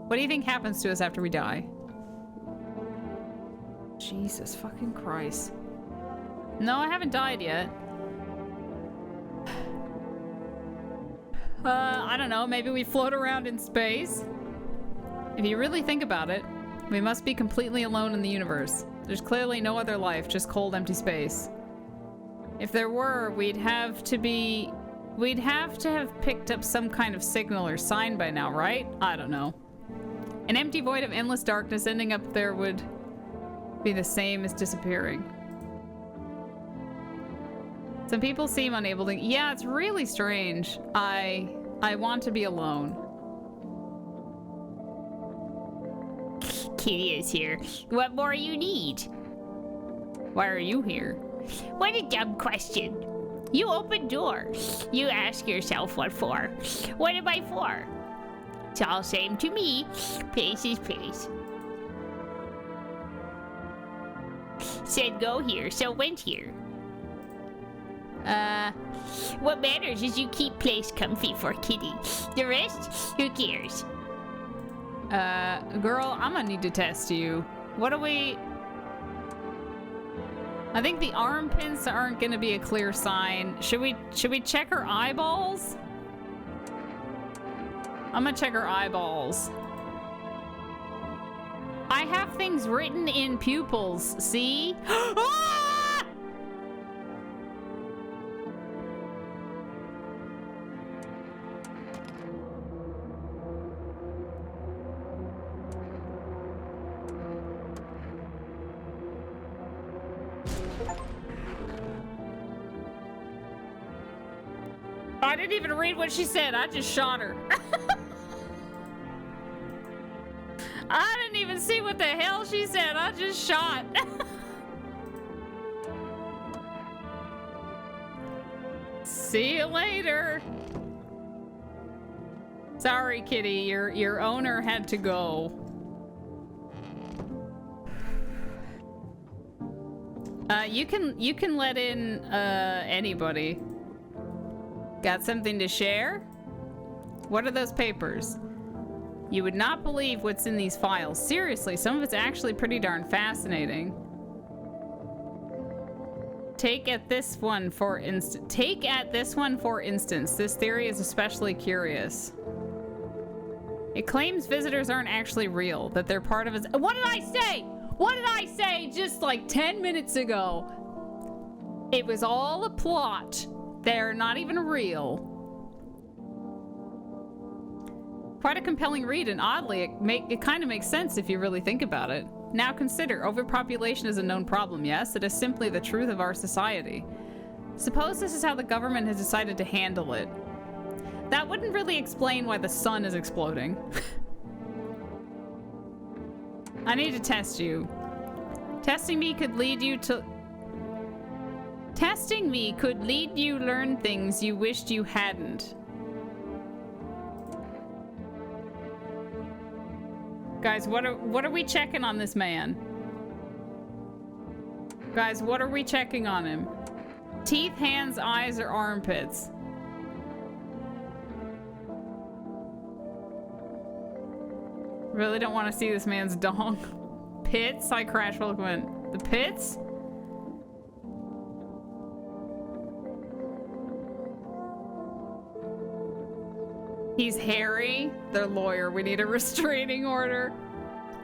What do you think happens to us after we die? Jesus fucking Christ. No, I haven't died yet. I don't know, maybe we float around in space? If you really think about it, we must be completely alone in the universe. There's clearly no other life, just cold, empty space. If there were, we'd have to have picked up some kind of signal or sign by now, right? I don't know. An empty void of endless darkness ending up there would be the same as disappearing. Some people seem unable to... Yeah, it's really strange. I want to be alone. Kitty is here. What more you need? Why are you here? What a dumb question. You open door. You ask yourself what for. What am I for? It's all same to me. Pace is pace. Said go here, so went here. What matters is you keep place comfy for Kitty. The rest, who cares? Girl, I'm gonna need to test you. What do we... I think the armpits aren't gonna be a clear sign. Should we check her eyeballs? I'm gonna check her eyeballs. I have things written in pupils, see? Ah! I didn't even read what she said. I just shot her. I didn't even see what the hell she said. I just shot. See you later. Sorry, kitty. Your owner had to go. You can let in anybody. Got something to share? What are those papers? You would not believe what's in these files. Seriously, some of it's actually pretty darn fascinating. Take at this one for instance. This theory is especially curious. It claims visitors aren't actually real, that they're part of it. What did I say? What did I say just like 10 minutes ago? It was all a plot. They're not even real. Quite a compelling read, and oddly, it kind of makes sense if you really think about it. Now consider, overpopulation is a known problem, yes? It is simply the truth of our society. Suppose this is how the government has decided to handle it. That wouldn't really explain why the sun is exploding. I need to test you. Testing me could lead you learn things you wished you hadn't. Guys, what are we checking on this man? Guys, what are we checking on him? Teeth, hands, eyes, or armpits? Really don't want to see this man's dong. Pits? I crash welcome. The pits? He's hairy. Their lawyer. We need a restraining order.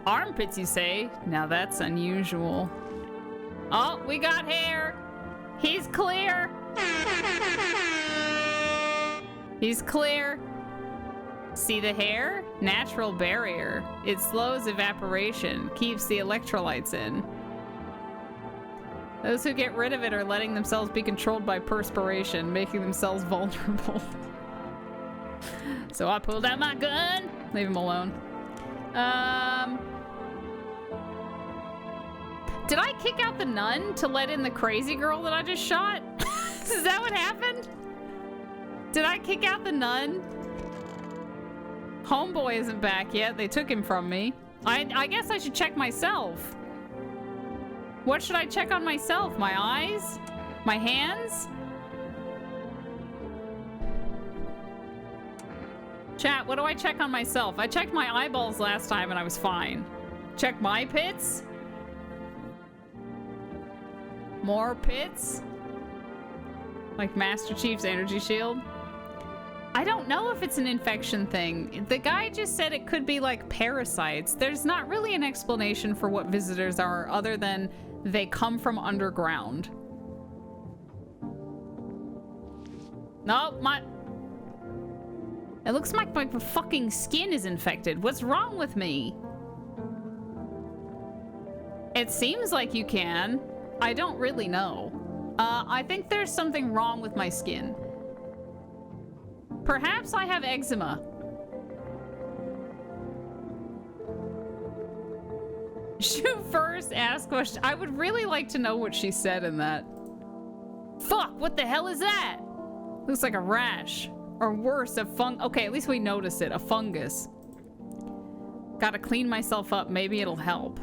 Armpits, you say? Now that's unusual. Oh, we got hair. He's clear. He's clear. See the hair? Natural barrier. It slows evaporation, keeps the electrolytes in. Those who get rid of it are letting themselves be controlled by perspiration, making themselves vulnerable. So I pulled out my gun. Leave him alone. Did I kick out the nun to let in the crazy girl that I just shot? Is that what happened? Did I kick out the nun? Homeboy isn't back yet. They took him from me. I guess I should check myself. What should I check on myself? My eyes? My hands? Chat, what do I check on myself? I checked my eyeballs last time and I was fine. Check my pits? More pits? Like Master Chief's energy shield? I don't know if it's an infection thing. The guy just said it could be like parasites. There's not really an explanation for what visitors are other than they come from underground. No, it looks like my fucking skin is infected. What's wrong with me? It seems like you can. I don't really know. I think there's something wrong with my skin. Perhaps I have eczema. Shoot first, ask question. I would really like to know what she said in that. Fuck, what the hell is that? Looks like a rash. Or worse, a okay, at least we notice it. A fungus. Gotta clean myself up. Maybe it'll help.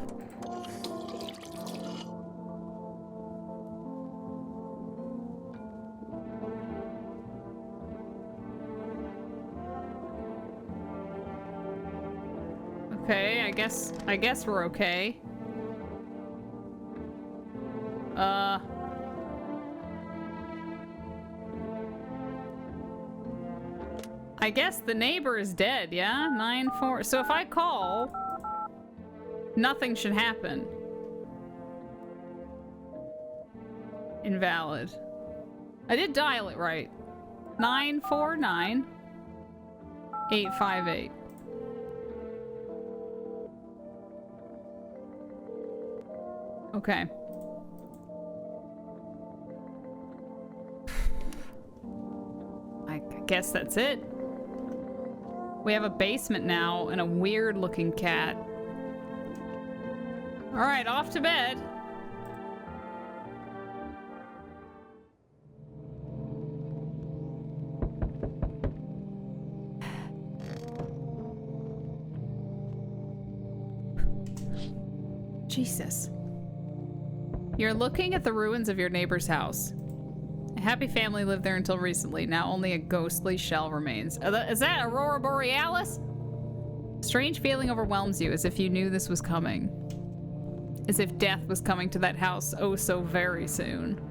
Okay, I guess we're okay. I guess the neighbor is dead, yeah? 9-4. So if I call, nothing should happen. Invalid. I did dial it right. 949 858. Okay. I guess that's it. We have a basement now and a weird looking cat. All right, off to bed. Jesus. You're looking at the ruins of your neighbor's house. A happy family lived there until recently. Now only a ghostly shell remains. Is that Aurora Borealis? Strange feeling overwhelms you, as if you knew this was coming. As if death was coming to that house oh so very soon.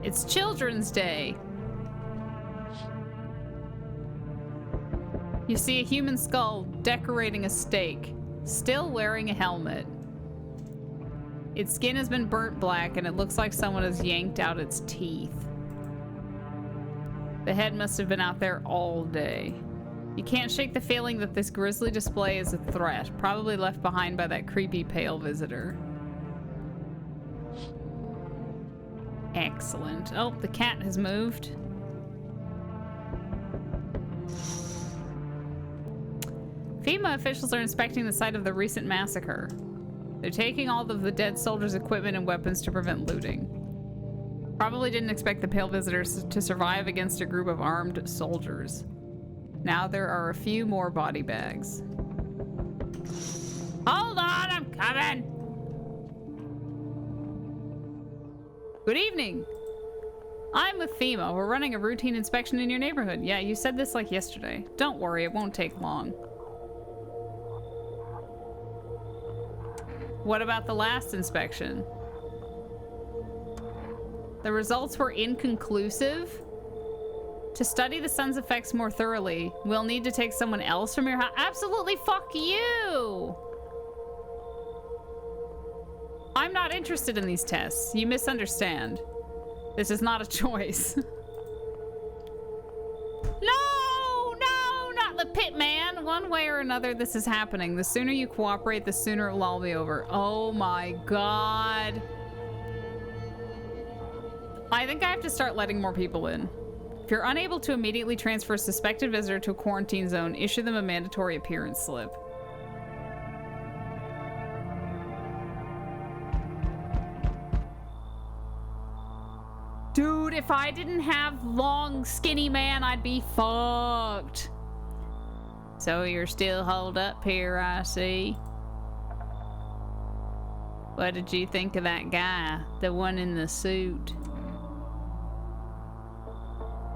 It's Children's Day. You see a human skull decorating a stake, still wearing a helmet. Its skin has been burnt black and it looks like someone has yanked out its teeth. The head must have been out there all day. You can't shake the feeling that this grisly display is a threat, probably left behind by that creepy pale visitor. Excellent. Oh, the cat has moved. FEMA officials are inspecting the site of the recent massacre. They're taking all of the dead soldiers' equipment and weapons to prevent looting. Probably didn't expect the pale visitors to survive against a group of armed soldiers. Now there are a few more body bags. Hold on, I'm coming. Good evening. I'm with FEMA. We're running a routine inspection in your neighborhood. Yeah, you said this like yesterday. Don't worry, it won't take long. What about the last inspection? The results were inconclusive. To study the sun's effects more thoroughly, we'll need to take someone else from your house. Absolutely, fuck you! I'm not interested in these tests. You misunderstand. This is not a choice. No, not the pit man. One way or another, this is happening. The sooner you cooperate, the sooner it will all be over. Oh my god. I think I have to start letting more people in. If you're unable to immediately transfer a suspected visitor to a quarantine zone, issue them a mandatory appearance slip. Dude, if I didn't have long, skinny man, I'd be fucked. So you're still holed up here, I see. What did you think of that guy? The one in the suit?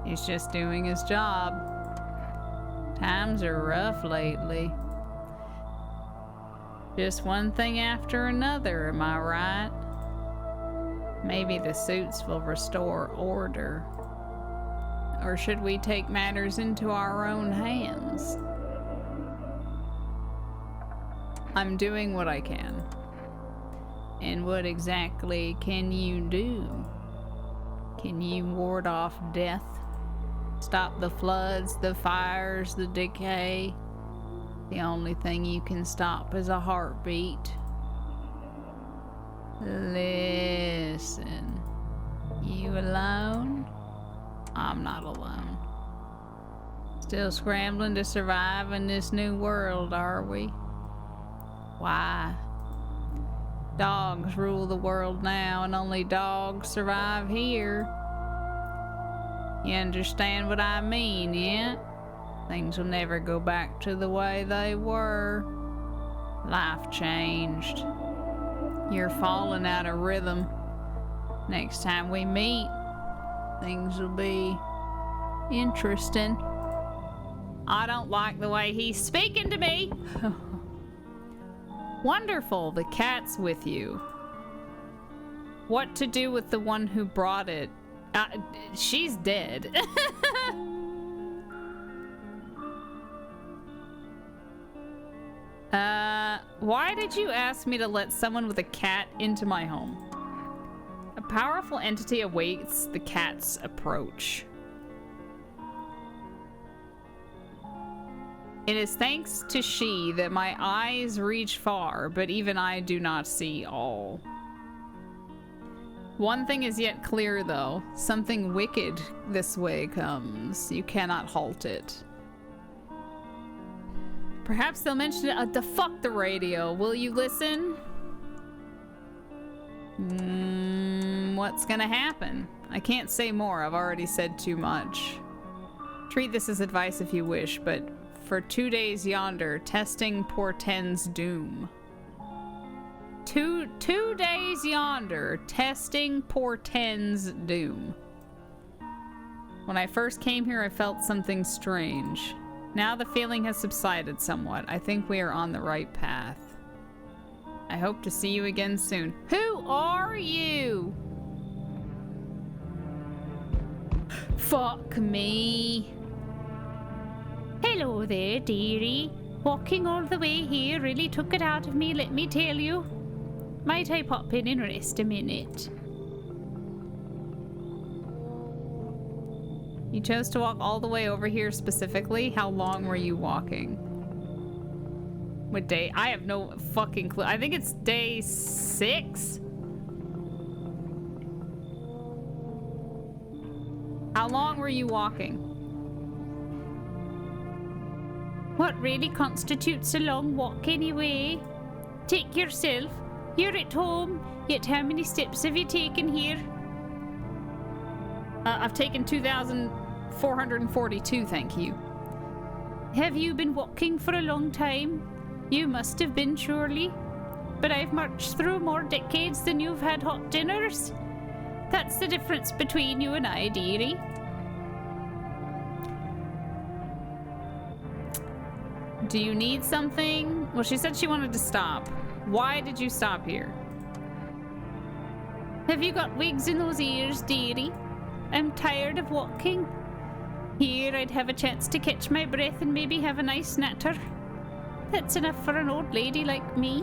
He's just doing his job. Times are rough lately. Just one thing after another, am I right? Maybe the suits will restore order. Or should we take matters into our own hands? I'm doing what I can. And what exactly can you do? Can you ward off death? Stop the floods, the fires, the decay? The only thing you can stop is a heartbeat. Listen, you alone? I'm not alone. Still scrambling to survive in this new world, are we? Why? Dogs rule the world now, and only dogs survive here. You understand what I mean, yeah? Things will never go back to the way they were. Life changed. You're falling out of rhythm. Next time we meet, things will be interesting. I don't like the way he's speaking to me. Wonderful, the cat's with you. What to do with the one who brought it? She's dead. Why did you ask me to let someone with a cat into my home? A powerful entity awaits the cat's approach. It is thanks to she that my eyes reach far, but even I do not see all. One thing is yet clear, though. Something wicked this way comes. You cannot halt it. Perhaps they'll mention it. Fuck the radio. Will you listen? What's gonna happen? I can't say more. I've already said too much. Treat this as advice if you wish, but for 2 days yonder, testing portends doom. Two days yonder, testing portends doom. When I first came here, I felt something strange. Now the feeling has subsided somewhat. I think we are on the right path. I hope to see you again soon. Who are you? Fuck me. Hello there, dearie. Walking all the way here really took it out of me, let me tell you. Might I pop in and rest a minute? You chose to walk all the way over here specifically? How long were you walking? What day? I have no fucking clue. I think it's day 6? How long were you walking? What really constitutes a long walk anyway? Take yourself. You're at home, yet how many steps have you taken here? I've taken 2,442, thank you. Have you been walking for a long time? You must have been, surely. But I've marched through more decades than you've had hot dinners. That's the difference between you and I, dearie. Do you need something? Well, she said she wanted to stop. Why did you stop here? Have you got wigs in those ears, dearie? I'm tired of walking. Here I'd have a chance to catch my breath and maybe have a nice natter. That's enough for an old lady like me.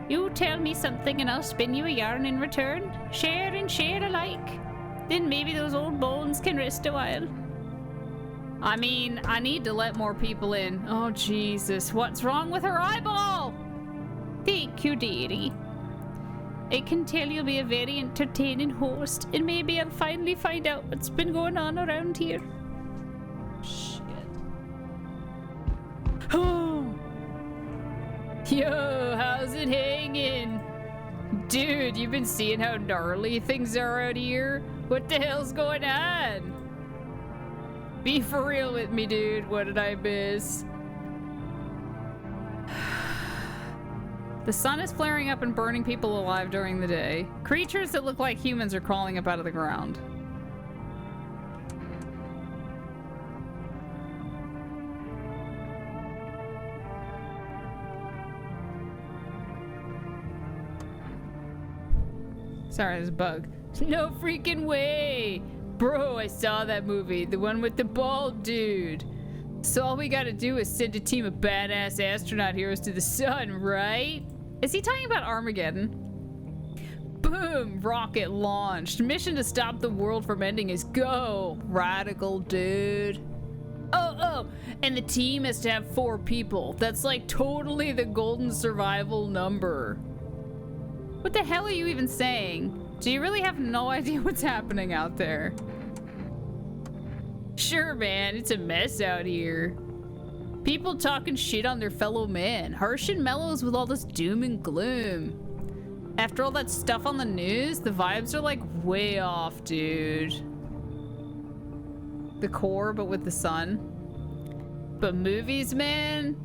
You tell me something and I'll spin you a yarn in return. Share and share alike. Then maybe those old bones can rest a while. I mean, I need to let more people in. Oh, Jesus. What's wrong with her eyeball? Thank you, dearie. I can tell you'll be a very entertaining host, and maybe I'll finally find out what's been going on around here. Shit. Oh. Yo, how's it hanging? Dude, you've been seeing how gnarly things are out here? What the hell's going on? Be for real with me, dude. What did I miss? The sun is flaring up and burning people alive during the day. Creatures that look like humans are crawling up out of the ground. Sorry, there's a bug. No freaking way! Bro, I saw that movie. The one with the bald dude. So all we gotta do is send a team of badass astronaut heroes to the sun, right? Is he talking about Armageddon? Boom! Rocket launched. Mission to stop the world from ending is go! Radical dude. Oh, and the team has to have 4 people. That's like totally the golden survival number. What the hell are you even saying? Do you really have no idea what's happening out there? Sure, man, it's a mess out here. People talking shit on their fellow man. Harsh and mellows with all this doom and gloom. After all that stuff on the news, the vibes are like way off, dude. The core, but with the sun. But movies, man,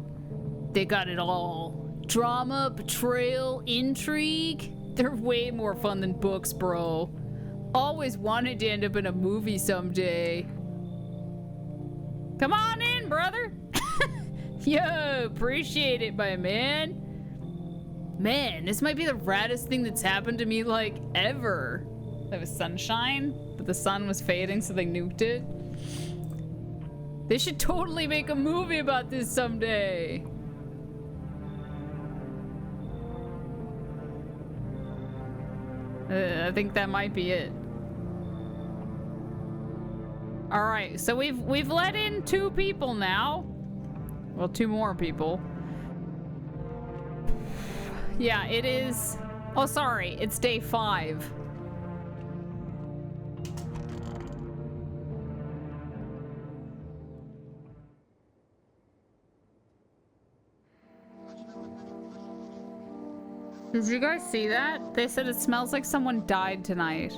they got it all. Drama, betrayal, intrigue. They're way more fun than books, bro. Always wanted to end up in a movie someday. Come on in, brother. Yo, appreciate it, my man. Man, this might be the raddest thing that's happened to me, like, ever. There was sunshine, but the sun was fading, so they nuked it. They should totally make a movie about this someday. I think that might be it. All right, so we've let in 2 people now. Well, 2 more people. Yeah, it is... Oh, sorry. It's day 5. Did you guys see that? They said it smells like someone died tonight.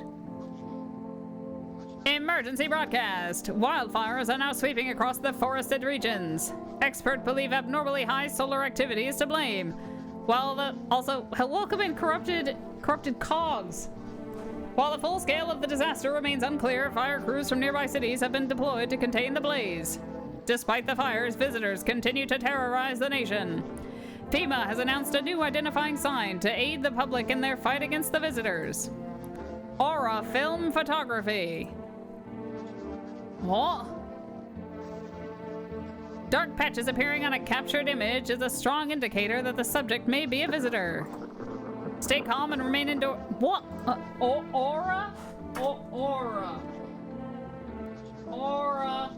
Emergency broadcast! Wildfires are now sweeping across the forested regions. Experts believe abnormally high solar activity is to blame. Also, welcome in corrupted cogs. While the full scale of the disaster remains unclear, fire crews from nearby cities have been deployed to contain the blaze. Despite the fires, visitors continue to terrorize the nation. FEMA has announced a new identifying sign to aid the public in their fight against the visitors. Aura Film Photography. What? Dark patches appearing on a captured image is a strong indicator that the subject may be a visitor. Stay calm and remain indoor. What? Aura? Aura. Aura.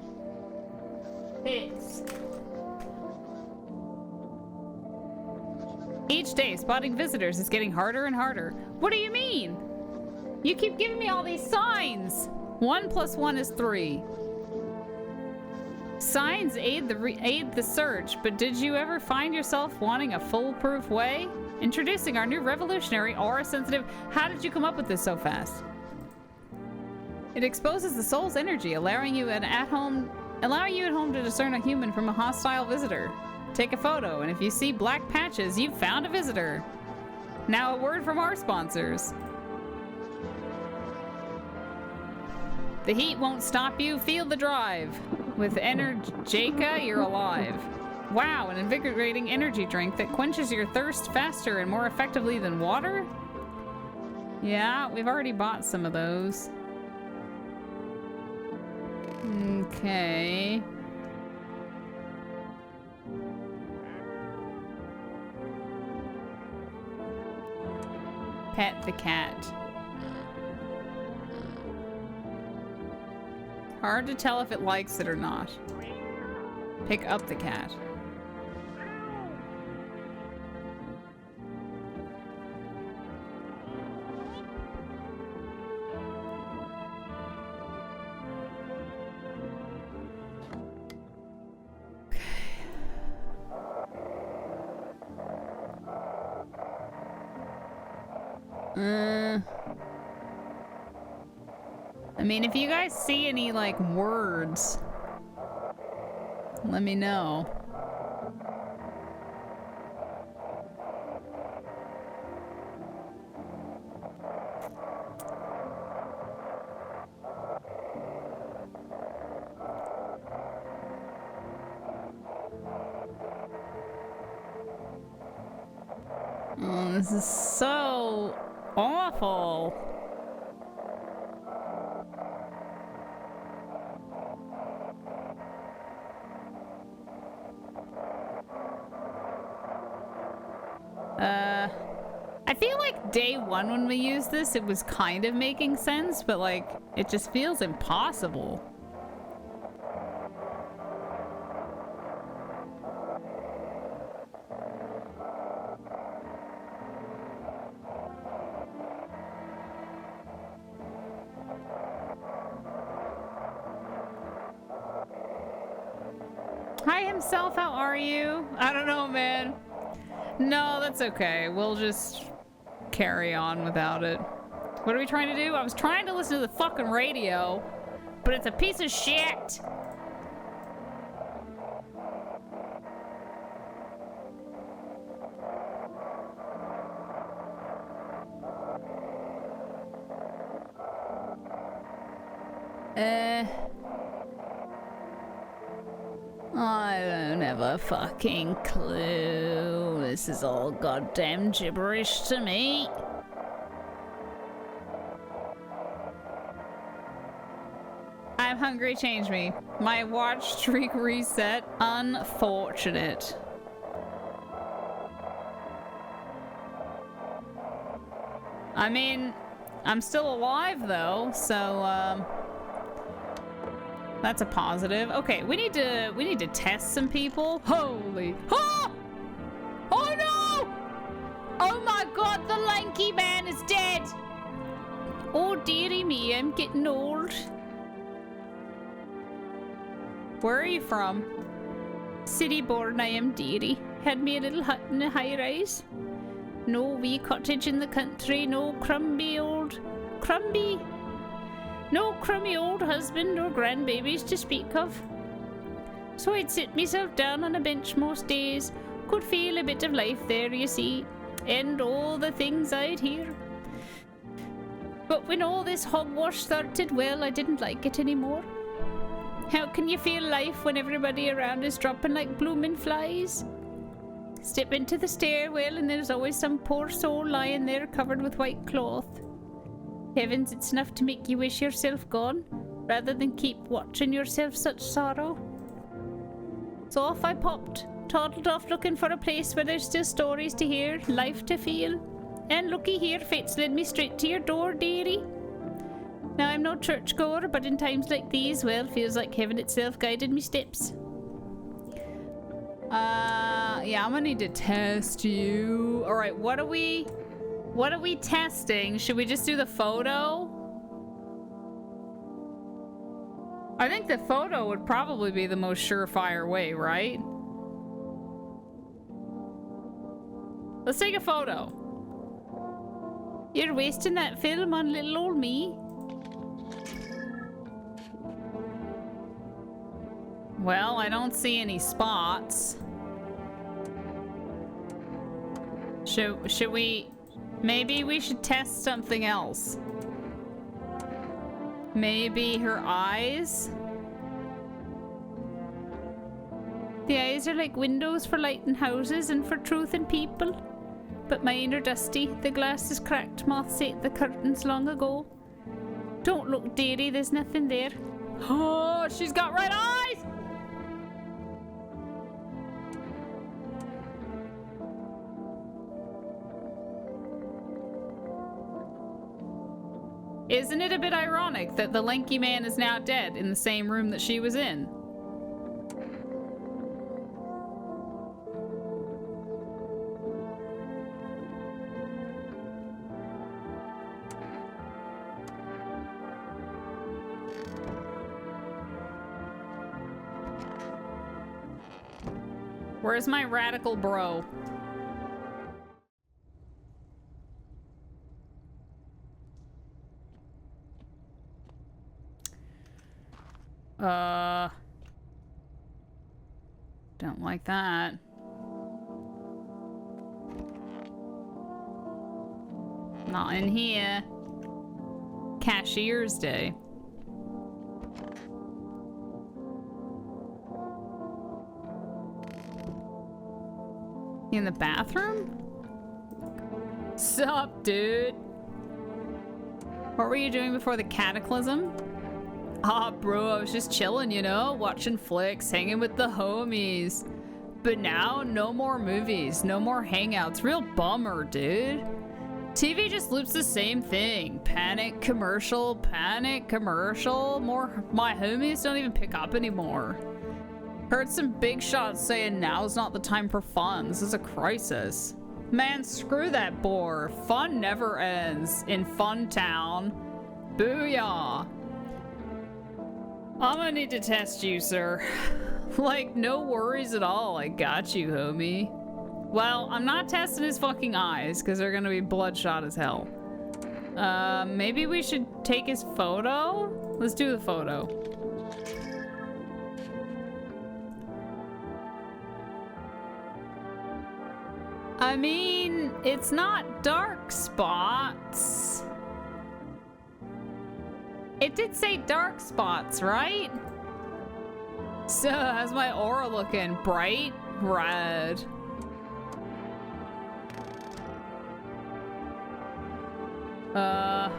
Hits. Each day, spotting visitors is getting harder and harder. What do you mean? You keep giving me all these signs. 1 + 1 is 3. Signs aid the search, but did you ever find yourself wanting a foolproof way? Introducing our new revolutionary aura-sensitive. How did you come up with this so fast? It exposes the soul's energy, allowing you at home to discern a human from a hostile visitor. Take a photo, and if you see black patches, you've found a visitor. Now a word from our sponsors. The heat won't stop you. Feel the drive. With Energica, you're alive. Wow, an invigorating energy drink that quenches your thirst faster and more effectively than water? Yeah, we've already bought some of those. Okay. Pet the cat. Hard to tell if it likes it or not. Pick up the cat. I mean, if you guys see any, like, words, let me know. Oh, this is so awful. I feel like day 1 when we used this, it was kind of making sense, but like, it just feels impossible. Hi himself, how are you? I don't know, man. No, that's okay. We'll just carry on without it. What are we trying to do? I was trying to listen to the fucking radio, but it's a piece of shit. I don't have a fucking clue. This is all goddamn gibberish to me. I'm hungry, change me. My watch streak reset. Unfortunate. I mean, I'm still alive though, so That's a positive. Okay, we need to test some people. Holy. Oh! Oh no! Oh my god, the lanky man is dead! Oh dearie me, I'm getting old. Where are you from? City born I am, dearie. Had me a little hut in a high rise. No wee cottage in the country, no crumby old husband or grandbabies to speak of. So I'd sit myself down on a bench most days, could feel a bit of life there, you see, and all the things I'd hear. But when all this hogwash started, well, I didn't like it anymore. How can you feel life when everybody around is dropping like bloomin' flies? Step into the stairwell and there's always some poor soul lying there covered with white cloth. Heavens, it's enough to make you wish yourself gone, rather than keep watching yourself such sorrow. So off I popped, toddled off looking for a place where there's still stories to hear, life to feel. And looky here, fate's led me straight to your door, dearie. Now I'm no churchgoer, but in times like these, well, feels like heaven itself guided me steps. Yeah, I'm gonna need to test you. All right, what are we testing? Should we just do the photo? I think the photo would probably be the most surefire way, right? Let's take a photo. You're wasting that film on little old me. Well, I don't see any spots. Should we... Maybe we should test something else. Maybe her eyes? The eyes are like windows for light in houses and for truth in people. But mine are dusty, the glass is cracked, moths ate the curtains long ago. Don't look, dearie, there's nothing there. Oh, she's got red eyes! Isn't it a bit ironic that the lanky man is now dead in the same room that she was in? Where's my radical bro? Don't like that. Not in here. Cashier's day. In the bathroom? Sup, dude? What were you doing before the cataclysm? Ah, bro, I was just chilling, you know, watching flicks, hanging with the homies. But now, no more movies, no more hangouts. Real bummer, dude. TV just loops the same thing. Panic commercial, more. My homies don't even pick up anymore. Heard some big shots saying now's not the time for fun. This is a crisis. Man, screw that bore. Fun never ends in Fun Town. Booyah. I'm gonna need to test you, sir. Like, no worries at all. I got you, homie. Well, I'm not testing his fucking eyes, because they're gonna be bloodshot as hell. Maybe we should take his photo? Let's do the photo. I mean, it's not dark spots. It did say dark spots, right? So, how's my aura looking? Bright red. I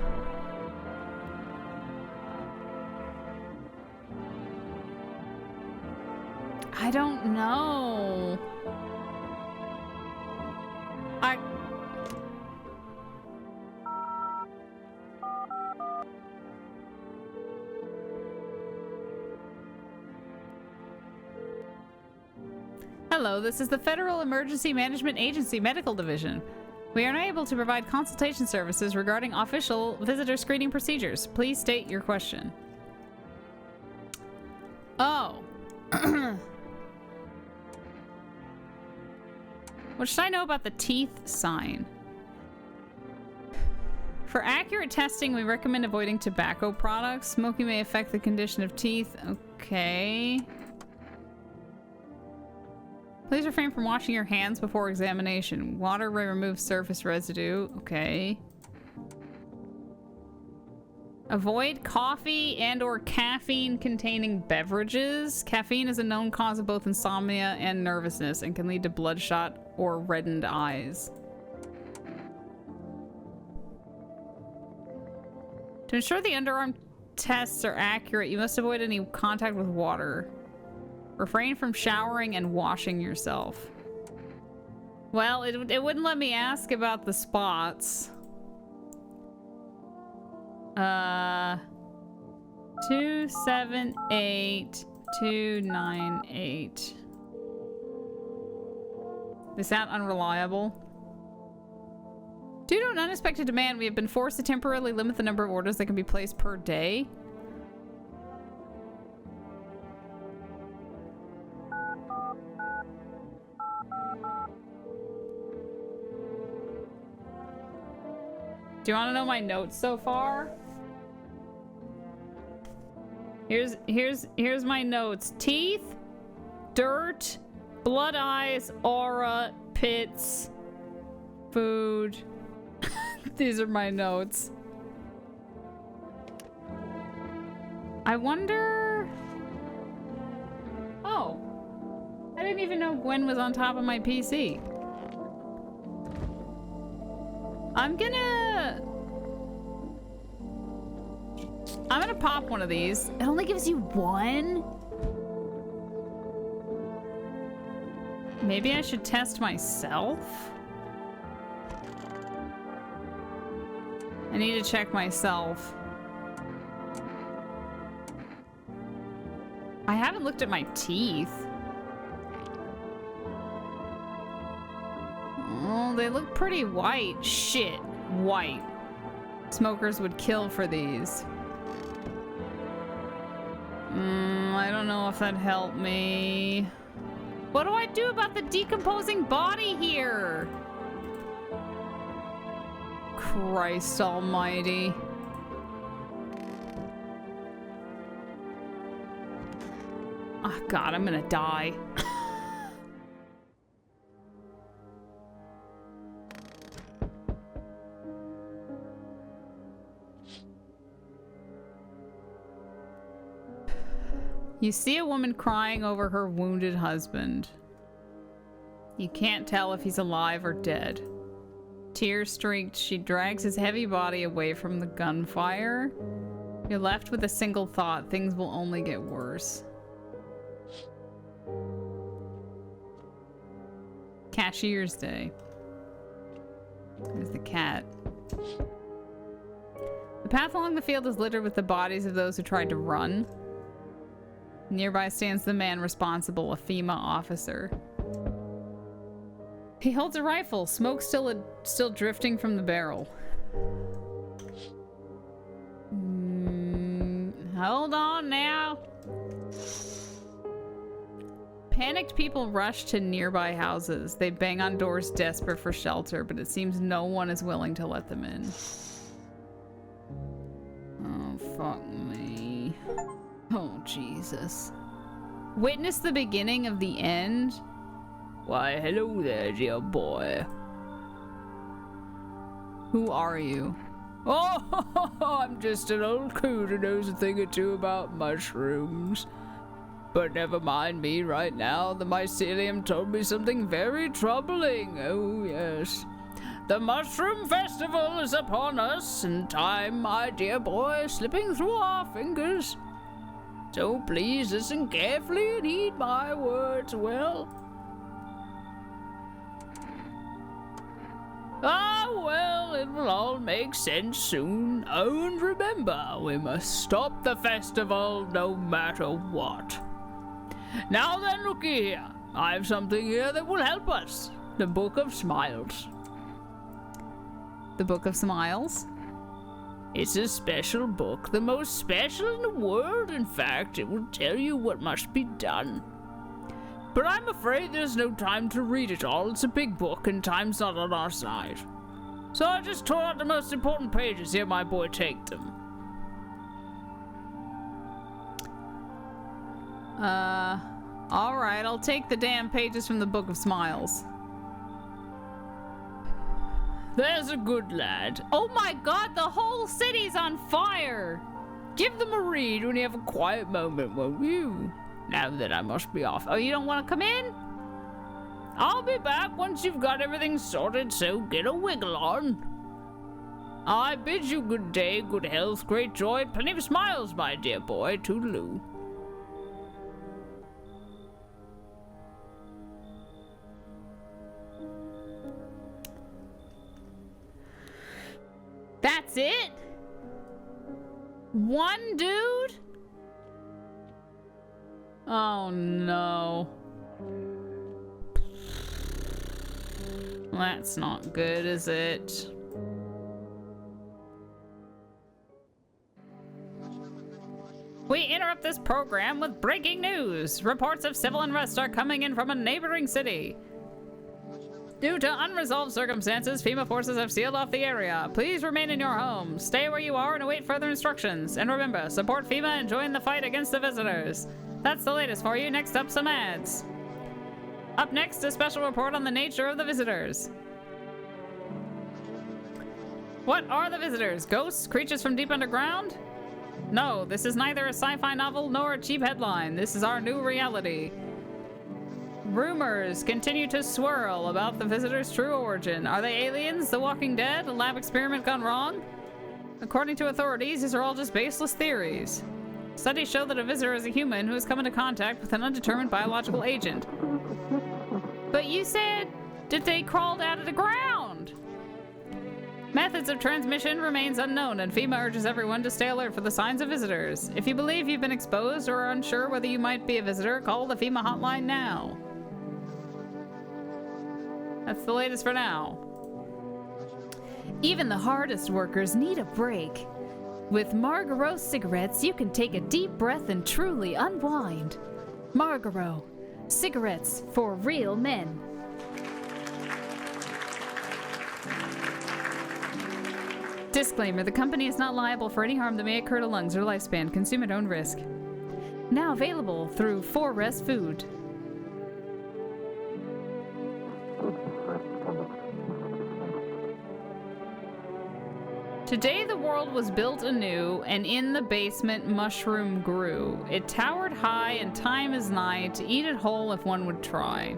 don't know. Hello, this is the Federal Emergency Management Agency Medical Division. We are unable to provide consultation services regarding official visitor screening procedures. Please state your question. Oh. What should I know about the teeth sign? For accurate testing, we recommend avoiding tobacco products. Smoking may affect the condition of teeth. Okay. Please refrain from washing your hands before examination. Water may remove surface residue. Okay. Avoid coffee and or caffeine-containing beverages. Caffeine is a known cause of both insomnia and nervousness and can lead to bloodshot or reddened eyes. To ensure the underarm tests are accurate, you must avoid any contact with water. Refrain from showering and washing yourself. Well, it wouldn't let me ask about the spots. 278298. Is that unreliable? Due to an unexpected demand, we have been forced to temporarily limit the number of orders that can be placed per day. Do you want to know my notes so far? Here's my notes. Teeth, dirt, blood eyes, aura, pits, food. These are my notes. I wonder... Oh. I didn't even know Gwen was on top of my PC. I'm gonna pop one of these. It only gives you one? Maybe I should test myself? I need to check myself. I haven't looked at my teeth. Oh, they look pretty white. Shit, white. Smokers would kill for these. I don't know if that helped me. What do I do about the decomposing body here? Christ almighty. Oh God, I'm gonna die. You see a woman crying over her wounded husband. You can't tell if he's alive or dead. Tear-streaked, she drags his heavy body away from the gunfire. You're left with a single thought: things will only get worse. Cashier's Day. There's the cat. The path along the field is littered with the bodies of those who tried to run. Nearby stands the man responsible, a FEMA officer. He holds a rifle, smoke still drifting from the barrel. Hold on now. Panicked people rush to nearby houses. They bang on doors desperate for shelter, but it seems no one is willing to let them in. Oh, fuck me. Oh, Jesus. Witness the beginning of the end? Why, hello there, dear boy. Who are you? Oh, I'm just an old coot who knows a thing or two about mushrooms. But never mind me right now. The mycelium told me something very troubling. Oh, yes. The Mushroom Festival is upon us, and time, my dear boy, slipping through our fingers. So please listen carefully and heed my words well. Ah, well, it will all make sense soon. Oh, and remember, we must stop the festival no matter what. Now then, looky here. I have something here that will help us. The Book of Smiles. The Book of Smiles? It's a special book, the most special in the world, in fact. It will tell you what must be done. But I'm afraid there's no time to read it all. It's a big book, and time's not on our side. So I just tore out the most important pages. Here, my boy, take them. Alright, I'll take the damn pages from the Book of Smiles. There's a good lad. Oh my god, the whole city's on fire! Give them a read when you have a quiet moment, won't you? Now that I must be off. Oh, you don't want to come in? I'll be back once you've got everything sorted, so get a wiggle on. I bid you good day, good health, great joy, plenty of smiles, my dear boy. Toodaloo. That's it? One dude? Oh no. That's not good, is it? We interrupt this program with breaking news. Reports of civil unrest are coming in from a neighboring city. Due to unresolved circumstances, FEMA forces have sealed off the area. Please remain in your home. Stay where you are and await further instructions. And remember, support FEMA and join the fight against the visitors. That's the latest for you. Next up, some ads. Up next, a special report on the nature of the visitors. What are the visitors? Ghosts? Creatures from deep underground? No, this is neither a sci-fi novel nor a cheap headline. This is our new reality. Rumors continue to swirl about the visitors' true origin. Are they aliens, the Walking Dead, a lab experiment gone wrong? According to authorities, these are all just baseless theories. Studies show that a visitor is a human who has come into contact with an undetermined biological agent. But you said that they crawled out of the ground! Methods of transmission remains unknown, and FEMA urges everyone to stay alert for the signs of visitors. If you believe you've been exposed or are unsure whether you might be a visitor, call the FEMA hotline now. That's the latest for now. Even the hardest workers need a break. With Marlboro cigarettes, you can take a deep breath and truly unwind. Marlboro, cigarettes for real men. Disclaimer, the company is not liable for any harm that may occur to lungs or lifespan. Consume at own risk. Now available through 4Rest Food. Today the world was built anew, and in the basement mushroom grew. It towered high, and time is nigh to eat it whole if one would try.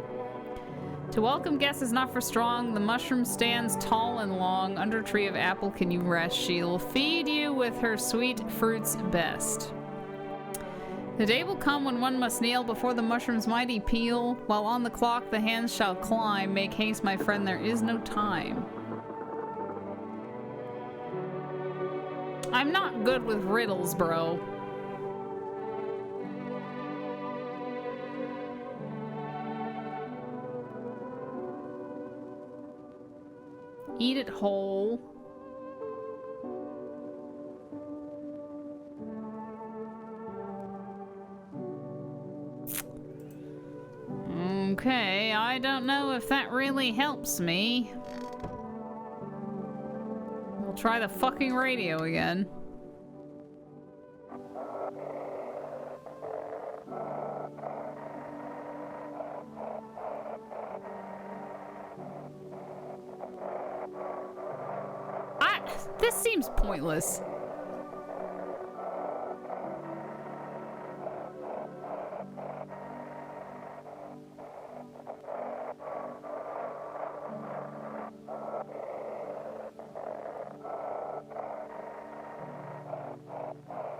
To welcome guests is not for strong. The mushroom stands tall and long. Under tree of apple can you rest. She'll feed you with her sweet fruits best. The day will come when one must kneel before the mushroom's mighty peel. While on the clock the hands shall climb. Make haste, my friend, there is no time. I'm not good with riddles, bro. Eat it whole. Okay, I don't know if that really helps me. We'll try the fucking radio again. This seems pointless.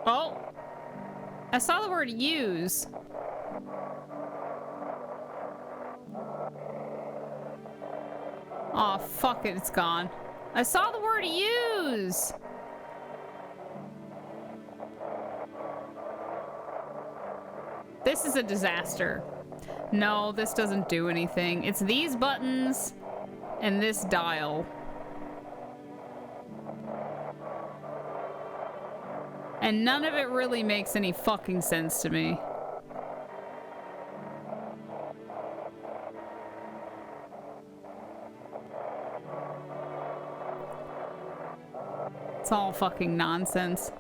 Oh, I saw the word use. Oh, fuck it, it's gone. I saw the word use. This is a disaster. No, this doesn't do anything. It's these buttons and this dial. And none of it really makes any fucking sense to me. It's all fucking nonsense.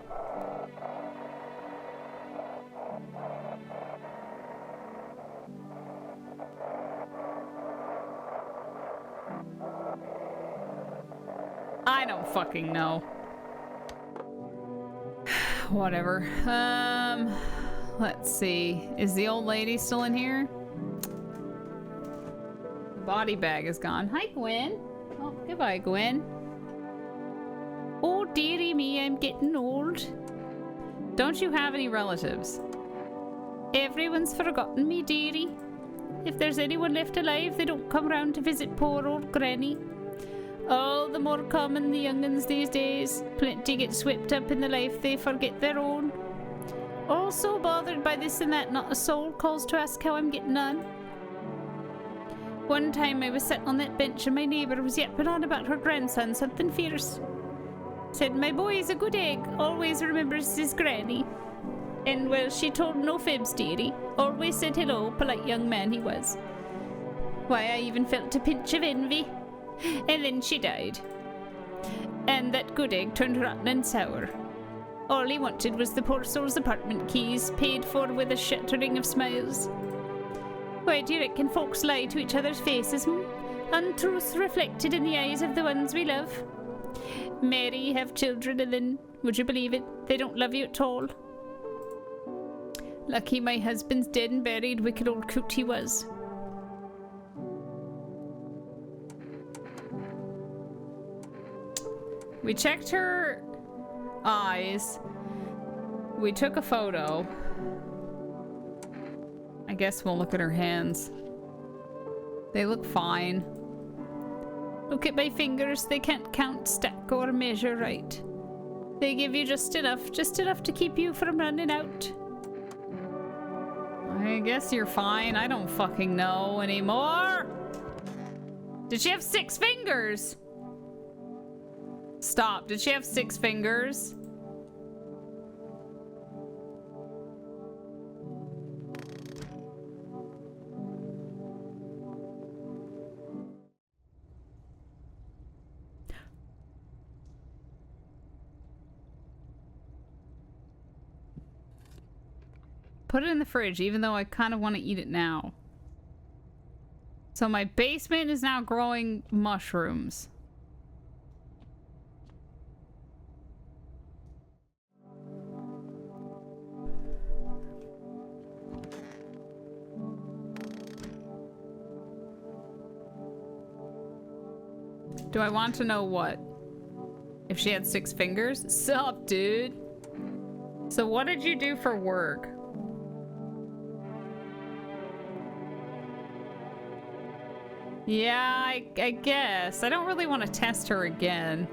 I don't fucking know. Whatever. Let's see. Is the old lady still in here? The body bag is gone. Hi, Gwen. Oh, goodbye, Gwen. Oh, dearie me, I'm getting old. Don't you have any relatives? Everyone's forgotten me, dearie. If there's anyone left alive, they don't come round to visit poor old granny. All the more common the young'uns these days. Plenty get swept up in the life they forget their own. All so bothered by this and that, not a soul calls to ask how I'm getting on. One time I was sat on that bench and my neighbour was yapping on about her grandson, something fierce. Said, my boy is a good egg, always remembers his granny. And well, she told no fibs, dearie. Always said hello, polite young man he was. Why, I even felt a pinch of envy. And then she died. And that good egg turned rotten and sour. All he wanted was the poor soul's apartment keys, paid for with a shattering of smiles. Why do you reckon folks lie to each other's faces, Untruths reflected in the eyes of the ones we love. Marry, have children, and then, would you believe it, they don't love you at all. Lucky my husband's dead and buried, wicked old coot he was. We checked her eyes. We took a photo. I guess we'll look at her hands. They look fine. Look at my fingers. They can't count, stack, or measure right. They give you just enough to keep you from running out. I guess you're fine. I don't fucking know anymore. Did she have 6 fingers? Stop. Did she have 6 fingers? Put it in the fridge, even though I kind of want to eat it now. So my basement is now growing mushrooms. Do I want to know what? If she had 6 fingers? Sup, dude? So what did you do for work? Yeah, I guess. I don't really want to test her again.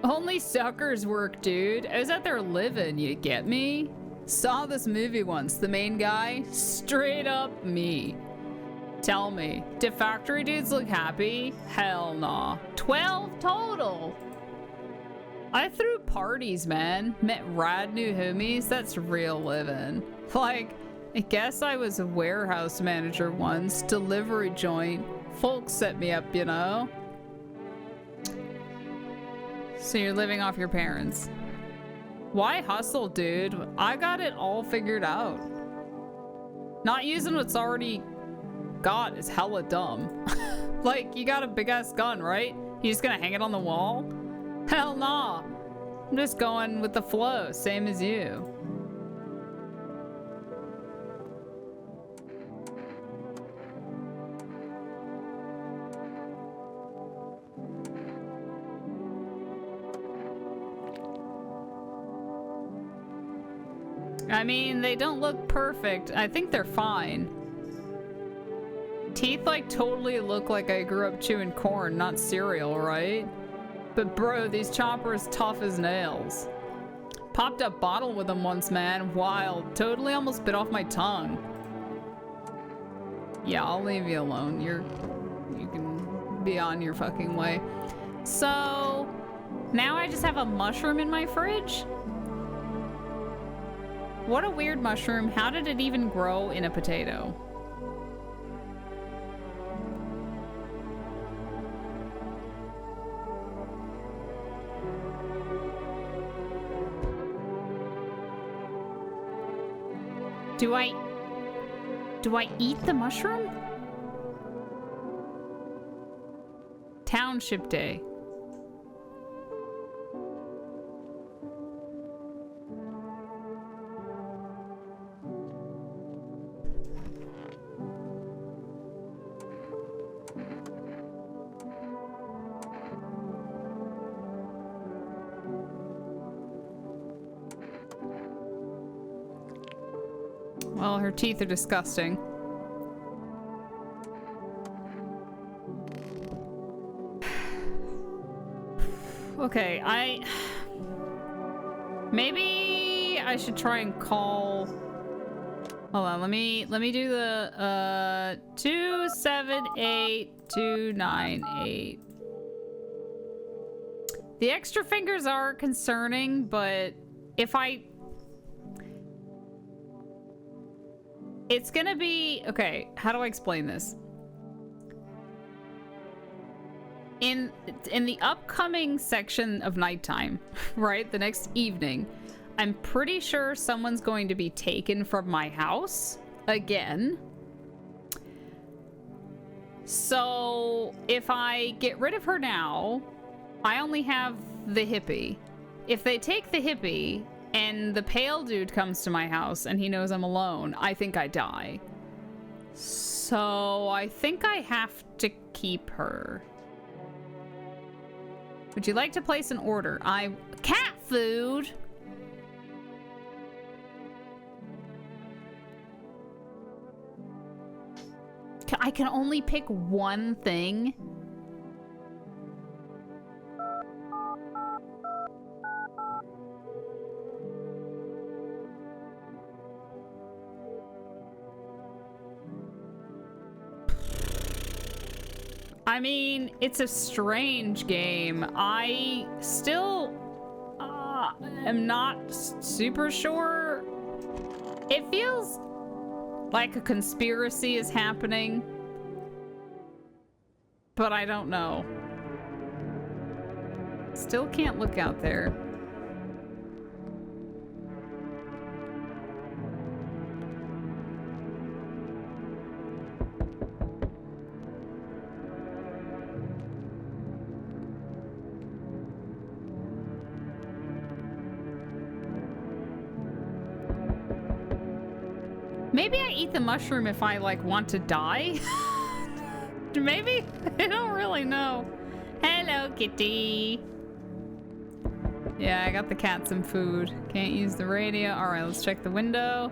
Only suckers work, dude. I was out there living, you get me? Saw this movie once, the main guy. Straight up me. Tell me, do factory dudes look happy? Hell nah. 12 total! I threw parties, man. Met rad new homies. That's real living. Like, I guess I was a warehouse manager once, delivery joint. Folks set me up, you know? So you're living off your parents. Why hustle, dude? I got it all figured out. Not using what's already got is hella dumb. Like, you got a big-ass gun, right? You just gonna hang it on the wall? Hell nah. I'm just going with the flow, same as you. I mean, they don't look perfect. I think they're fine. Teeth like totally look like I grew up chewing corn, not cereal, right? But bro, these choppers tough as nails. Popped a bottle with them once, man. Wild. Totally almost bit off my tongue. Yeah, I'll leave you alone. You can be on your fucking way. So now I just have a mushroom in my fridge? What a weird mushroom. How did it even grow in a potato? Do I eat the mushroom? Township Day. Well, her teeth are disgusting. Okay, maybe I should try and call. Hold on, let me do the 278298. The extra fingers are concerning, but if it's gonna be okay. How do I explain this? In the upcoming section of nighttime, right, the next evening, I'm pretty sure someone's going to be taken from my house again. So if I get rid of her now, I only have the hippie. If they take the hippie and the pale dude comes to my house and he knows I'm alone, I think I die. So I think I have to keep her. Would you like to place an order? Cat food! I can only pick one thing? I mean, it's a strange game. I still am not super sure. It feels like a conspiracy is happening, but I don't know. Still can't look out there. Maybe I eat the mushroom if I, like, want to die? Maybe? I don't really know. Hello, kitty. Yeah, I got the cat some food. Can't use the radio. Alright, let's check the window.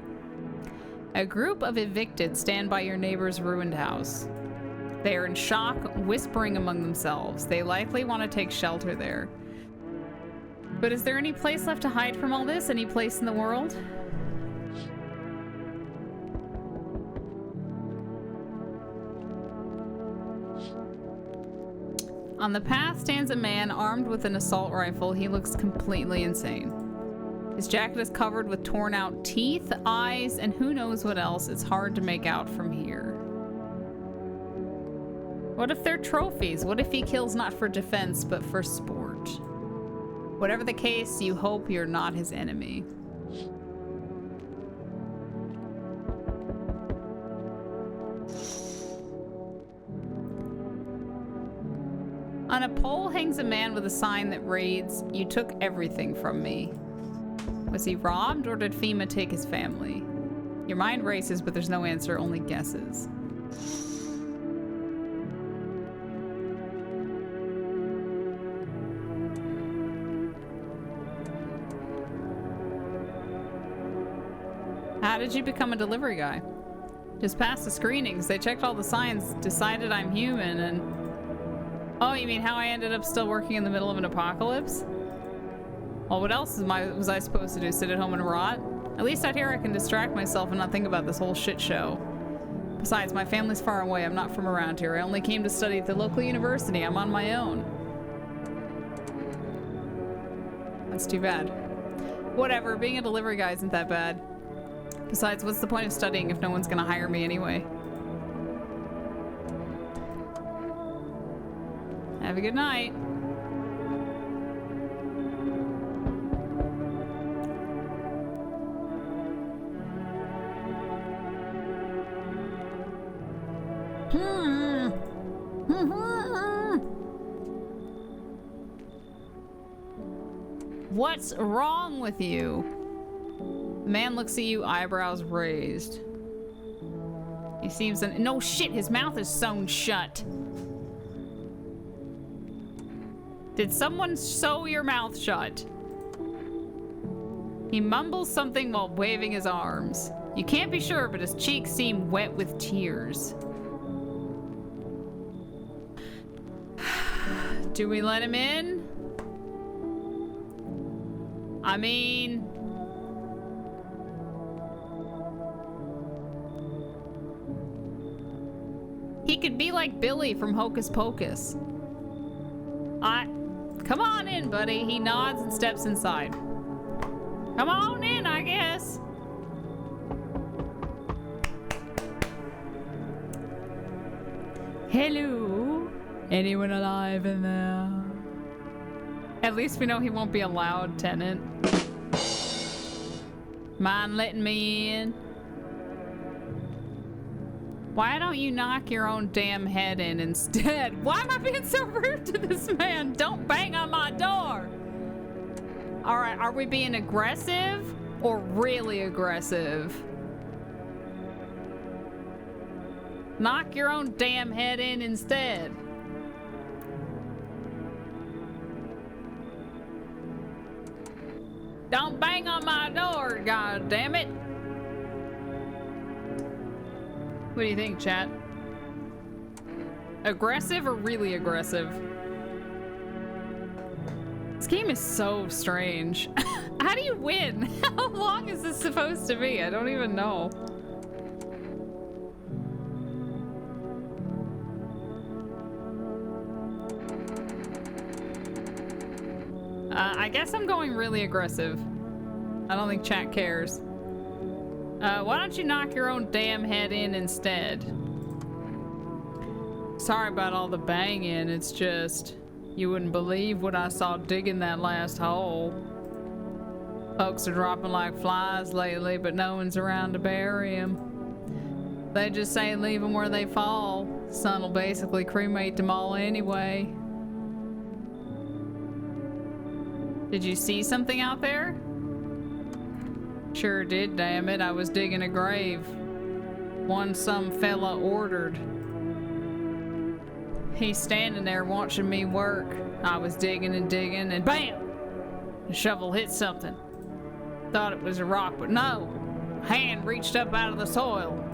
A group of evicted stand by your neighbor's ruined house. They are in shock, whispering among themselves. They likely want to take shelter there. But is there any place left to hide from all this? Any place in the world? On the path stands a man armed with an assault rifle. He looks completely insane. His jacket is covered with torn out teeth, eyes, and who knows what else. It's hard to make out from here. What if they're trophies? What if he kills not for defense, but for sport? Whatever the case, you hope you're not his enemy. On a pole hangs a man with a sign that reads, "You took everything from me." Was he robbed, or did FEMA take his family? Your mind races, but there's no answer, only guesses. How did you become a delivery guy? Just passed the screenings. They checked all the signs, decided I'm human, and... Oh, you mean how I ended up still working in the middle of an apocalypse? Well, what else was I supposed to do? Sit at home and rot? At least out here I can distract myself and not think about this whole shit show. Besides, my family's far away. I'm not from around here. I only came to study at the local university. I'm on my own. That's too bad. Whatever, being a delivery guy isn't that bad. Besides, what's the point of studying if no one's gonna hire me anyway? Have a good night. What's wrong with you? The man looks at you, eyebrows raised. He seems no shit, his mouth is sewn shut. Did someone sew your mouth shut? He mumbles something while waving his arms. You can't be sure, but his cheeks seem wet with tears. Do we let him in? I mean... he could be like Billy from Hocus Pocus. Come on in, buddy. He nods and steps inside. Come on in, I guess. Hello. Anyone alive in there? At least we know he won't be a loud tenant. Mind letting me in? Why don't you knock your own damn head in instead? Why am I being so rude to this man? Don't bang on my door. All right, are we being aggressive or really aggressive? Knock your own damn head in instead. Don't bang on my door, god damn it. What do you think, chat? Aggressive or really aggressive? This game is so strange. How do you win? How long is this supposed to be? I don't even know. I guess I'm going really aggressive. I don't think chat cares. Why don't you knock your own damn head in instead? Sorry about all the banging, it's just... you wouldn't believe what I saw digging that last hole. Folks are dropping like flies lately, but no one's around to bury them. They just say leave them where they fall. Sun will basically cremate them all anyway. Did you see something out there? Sure did, damn it. I was digging a grave. One some fella ordered. He's standing there watching me work. I was digging and digging and BAM! The shovel hit something. Thought it was a rock, but no. A hand reached up out of the soil.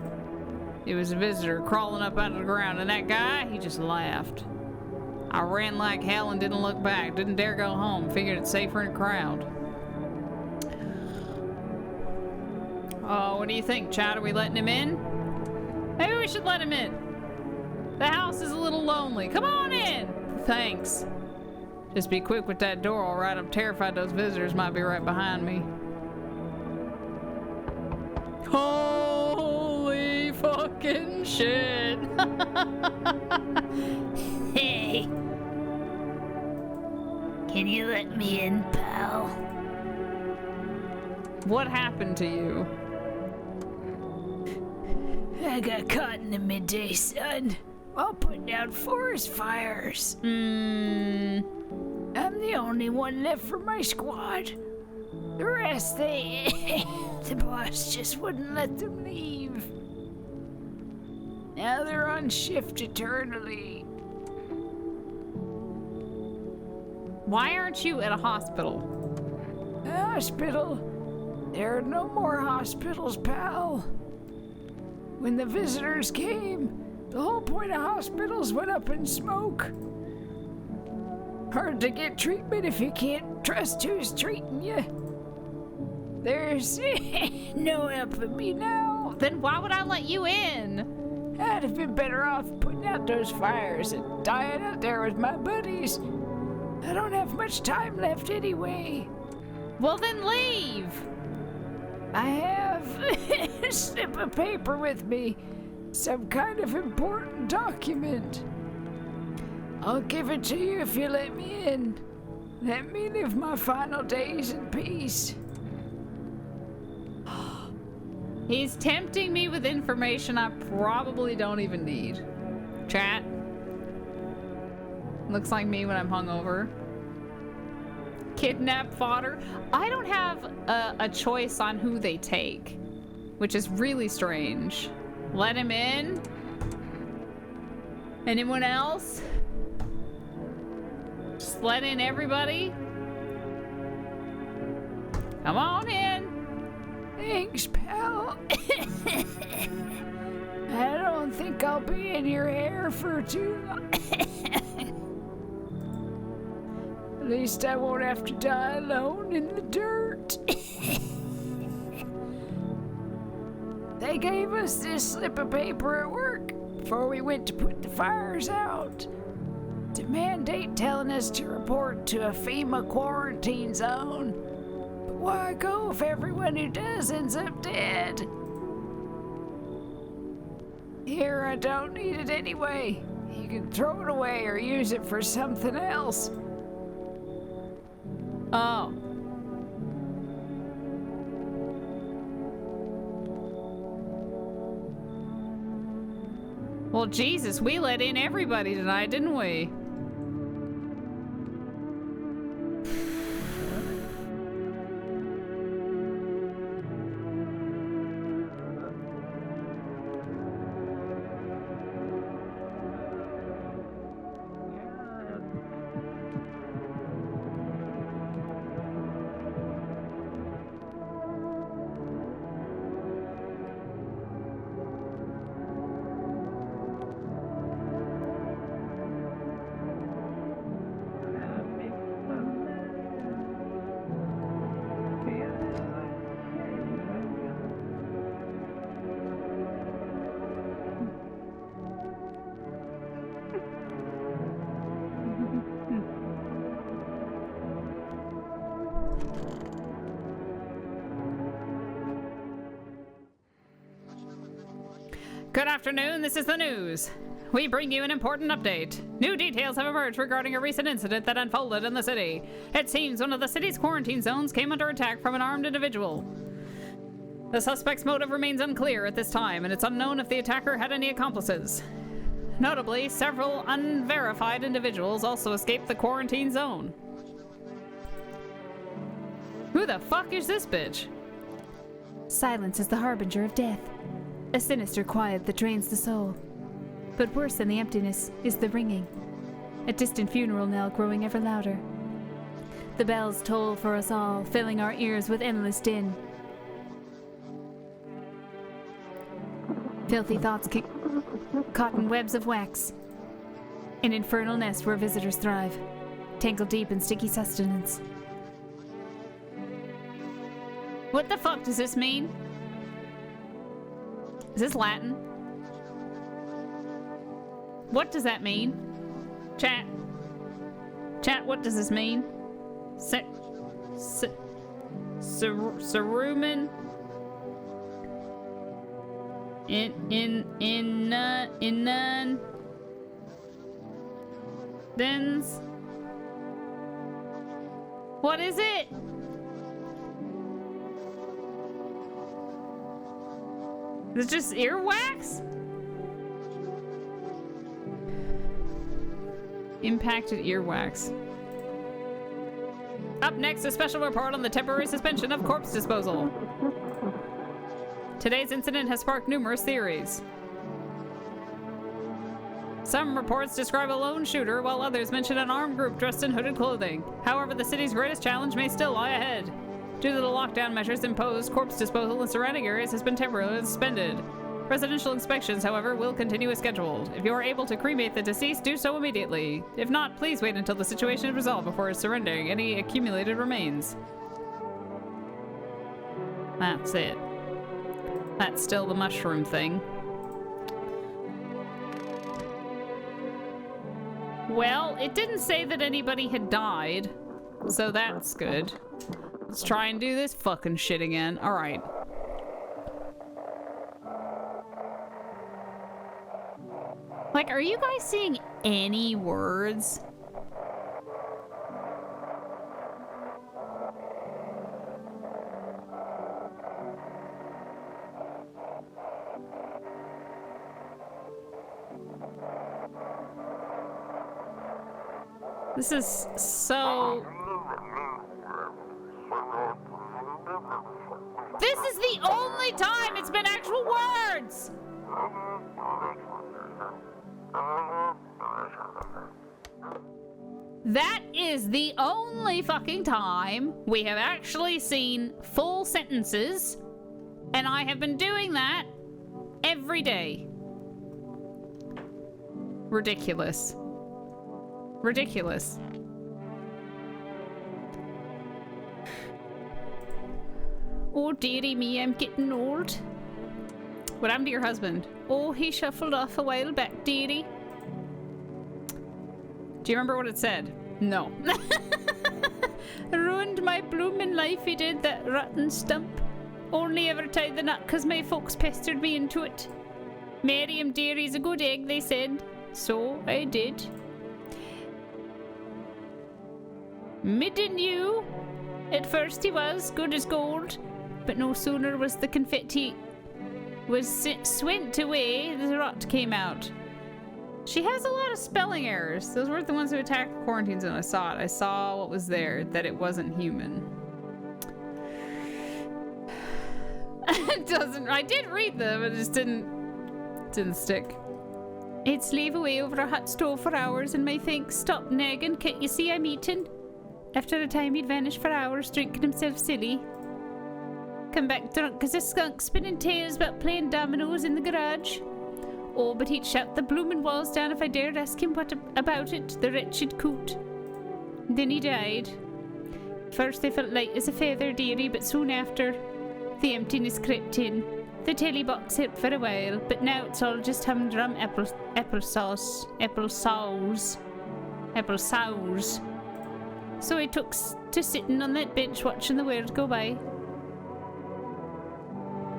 It was a visitor crawling up out of the ground, and that guy, he just laughed. I ran like hell and didn't look back. Didn't dare go home. Figured it's safer in a crowd. Oh, what do you think, Chad? Are we letting him in? Maybe we should let him in. The house is a little lonely. Come on in! Thanks. Just be quick with that door, alright? I'm terrified those visitors might be right behind me. Holy fucking shit! Hey. Can you let me in, pal? What happened to you? I got caught in the midday sun while putting out forest fires. I'm the only one left for my squad. The rest, the boss just wouldn't let them leave. Now they're on shift eternally. Why aren't you at a hospital? A hospital? There are no more hospitals, pal. When the visitors came, the whole point of hospitals went up in smoke. Hard to get treatment if you can't trust who's treating you. There's no helping me now. Then why would I let you in? I'd have been better off putting out those fires and dying out there with my buddies. I don't have much time left anyway. Well, then leave! I have a slip of paper with me. Some kind of important document. I'll give it to you if you let me in. Let me live my final days in peace. He's tempting me with information I probably don't even need. Chat. Looks like me when I'm hungover. Kidnap fodder. I don't have a choice on who they take, which is really strange. Let him in? Anyone else? Just let in everybody? Come on in. Thanks, pal. I don't think I'll be in your hair for too long. At least I won't have to die alone in the dirt. They gave us this slip of paper at work before we went to put the fires out. It's a mandate telling us to report to a FEMA quarantine zone. But why go if everyone who does ends up dead? Here, I don't need it anyway. You can throw it away or use it for something else. Oh. Well, Jesus, we let in everybody tonight, didn't we? Good afternoon, this is the news. We bring you an important update. New details have emerged regarding a recent incident that unfolded in the city. It seems one of the city's quarantine zones came under attack from an armed individual. The suspect's motive remains unclear at this time, and it's unknown if the attacker had any accomplices. Notably, several unverified individuals also escaped the quarantine zone. Who the fuck is this bitch? Silence is the harbinger of death. A sinister quiet that drains the soul. But worse than the emptiness is the ringing. A distant funeral knell growing ever louder. The bells toll for us all, filling our ears with endless din. Filthy thoughts caught in webs of wax. An infernal nest where visitors thrive, tangled deep in sticky sustenance. What the fuck does this mean? Is this Latin? What does that mean? Chat. Chat, what does this mean? Saruman? In none? Thens? What is it? Is it just earwax? Impacted earwax. Up next, a special report on the temporary suspension of corpse disposal. Today's incident has sparked numerous theories. Some reports describe a lone shooter, while others mention an armed group dressed in hooded clothing. However, the city's greatest challenge may still lie ahead. Due to the lockdown measures imposed, corpse disposal in surrounding areas has been temporarily suspended. Residential inspections, however, will continue as scheduled. If you are able to cremate the deceased, do so immediately. If not, please wait until the situation is resolved before surrendering any accumulated remains. That's it. That's still the mushroom thing. Well, it didn't say that anybody had died, so that's good. Let's try and do this fucking shit again. All right. Like, are you guys seeing any words? This is so... This is the only time it's been actual words! That is the only fucking time we have actually seen full sentences, and I have been doing that every day. Ridiculous. Ridiculous. Oh, dearie me, I'm getting old. What happened to your husband? Oh, he shuffled off a while back, dearie. Do you remember what it said? No. Ruined my bloomin' life, he did, that rotten stump. Only ever tied the knot 'cause my folks pestered me into it. Marry him, dearie's a good egg, they said. So I did. Midden you. At first he was good as gold, but no sooner was the confetti swent away, the rot came out. She has a lot of spelling errors. Those weren't the ones who attacked the quarantine zone. I saw it. I saw what was there, that it wasn't human. It doesn't... I did read them, but it just didn't stick. I'd slave away over a hot stove for hours, and my thanks stopped nagging. Can't you see I'm eating? After a time, he'd vanish for hours, drinking himself silly. Come back drunk as a skunk, spinning tales about playing dominoes in the garage. Oh, but he'd shout the bloomin' walls down if I dared ask him what about it, the wretched coot. Then he died. First I felt light as a feather, dearie, but soon after, the emptiness crept in. The telly box helped for a while, but now it's all just humdrum applesauce. So I took to sitting on that bench watching the world go by.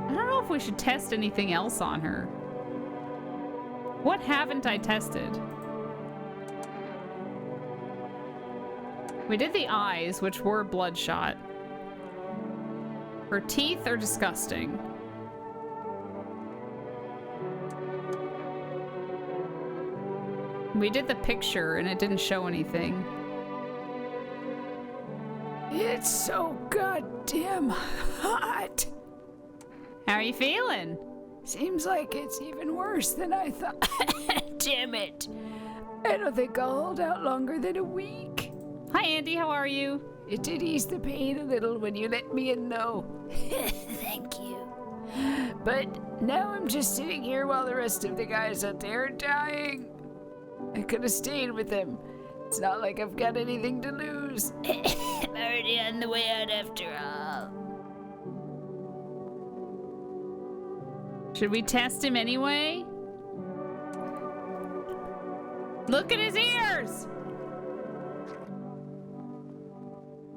I don't know if we should test anything else on her. What haven't I tested? We did the eyes, which were bloodshot. Her teeth are disgusting. We did the picture and it didn't show anything. It's so goddamn hot. How are you feeling? Seems like it's even worse than I thought. Damn it. I don't think I'll hold out longer than a week. Hi, Andy. How are you? It did ease the pain a little when you let me in, though. Thank you. But now I'm just sitting here while the rest of the guys out there are dying. I could have stayed with them. It's not like I've got anything to lose. I'm already on the way out after all. Should we test him anyway? Look at his ears!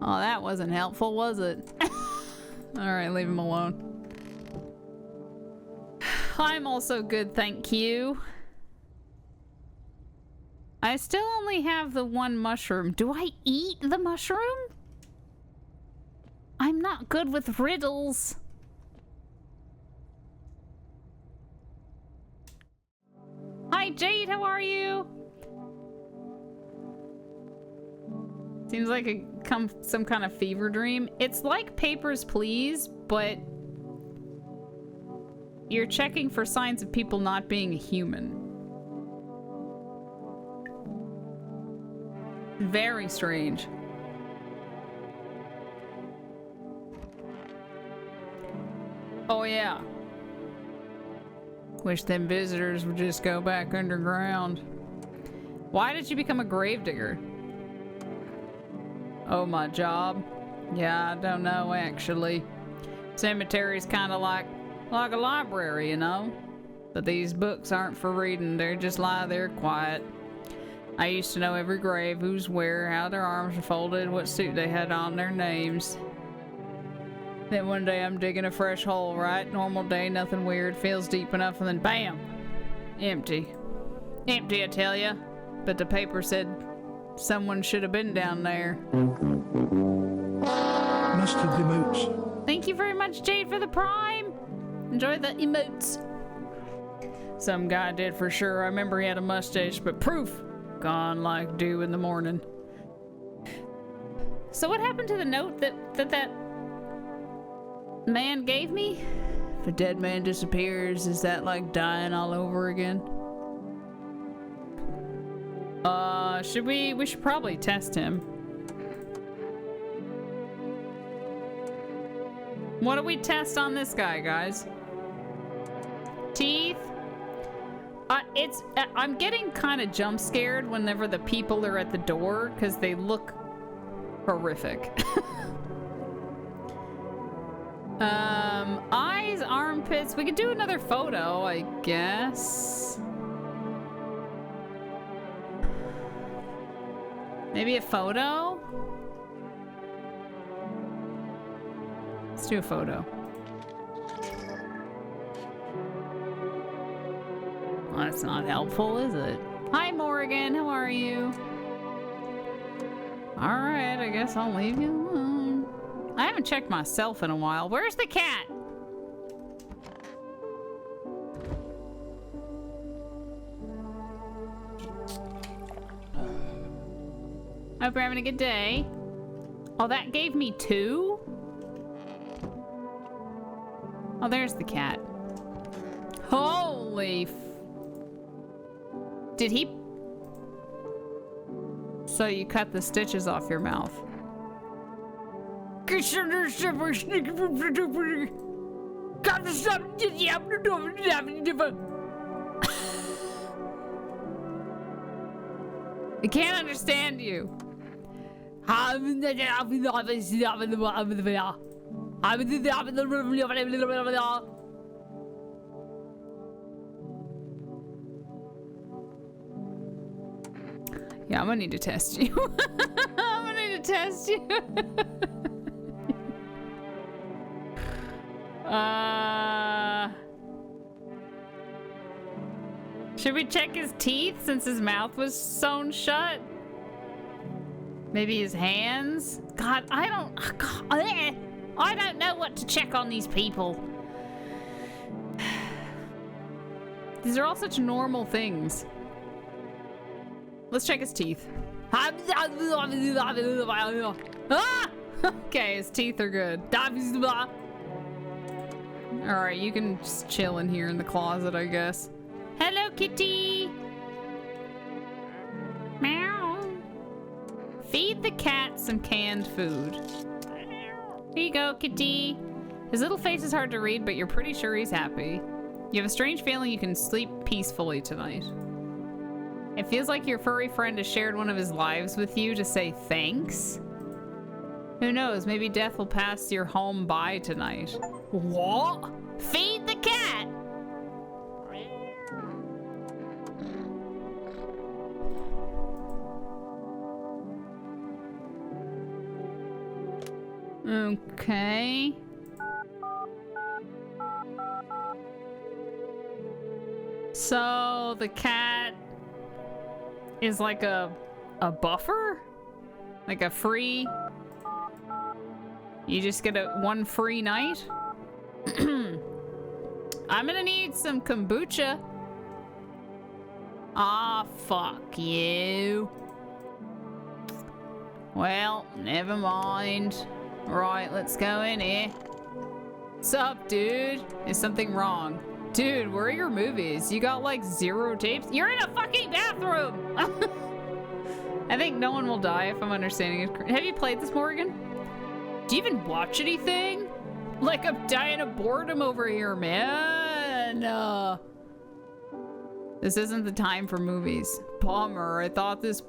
Oh, that wasn't helpful, was it? Alright, leave him alone. I'm also good, thank you. I still only have the one mushroom. Do I eat the mushroom? I'm not good with riddles. Hi, Jade, how are you? Seems like some kind of fever dream. It's like Papers, Please, but you're checking for signs of people not being a human. Very strange. Oh yeah. Wish them visitors would just go back underground. Why did you become a gravedigger? Oh, my job? Yeah, I don't know, actually. Cemetery's kind of like a library, you know? But these books aren't for reading, they just lie there quiet. I used to know every grave, who's where, how their arms were folded, what suit they had on, their names. Then one day I'm digging a fresh hole, right? Normal day, nothing weird, feels deep enough, and then BAM! Empty. Empty, I tell ya. But the paper said someone should have been down there. Mustard emotes. Thank you very much, Jade, for the prime. Enjoy the emotes. Some guy did for sure. I remember he had a mustache, but proof gone like dew in the morning. So what happened to the note that man gave me? If a dead man disappears, is that like dying all over again? We should probably test him. What do we test on this guy, guys? Teeth? I'm getting kind of jump scared whenever the people are at the door because they look horrific. Eyes, armpits. We could do another photo, I guess. Maybe a photo? Let's do a photo. Well, that's not helpful, is it? Hi, Morgan. How are you? Alright, I guess I'll leave you alone. I haven't checked myself in a while. Where's the cat? Hope you're having a good day. Oh, that gave me 2? Oh, there's the cat. Holy Did he? So you cut the stitches off your mouth. I can't understand you. Yeah, I'm gonna need to test you. I'm gonna need to test you. Should we check his teeth since his mouth was sewn shut? Maybe his hands? God, I don't know what to check on these people. These are all such normal things. Let's check his teeth. Ah! Okay, his teeth are good. Alright, you can just chill in here in the closet, I guess. Hello, kitty! Meow. Feed the cat some canned food. Here you go, kitty. His little face is hard to read, but you're pretty sure he's happy. You have a strange feeling you can sleep peacefully tonight. It feels like your furry friend has shared one of his lives with you to say thanks. Who knows, maybe death will pass your home by tonight. What? Feed the cat! Okay. So the cat is like a buffer? Like a free... You just get one free night? I'm gonna need some kombucha. Ah, fuck you. Well, never mind. Right, let's go in here. What's up, dude? Is something wrong? Dude, where are your movies? You got like 0 tapes? You're in a fucking bathroom! I think no one will die if I'm understanding it. Have you played this, Morgan? Do you even watch anything? Like, I'm dying of boredom over here, man. This isn't the time for movies. Bummer, I thought this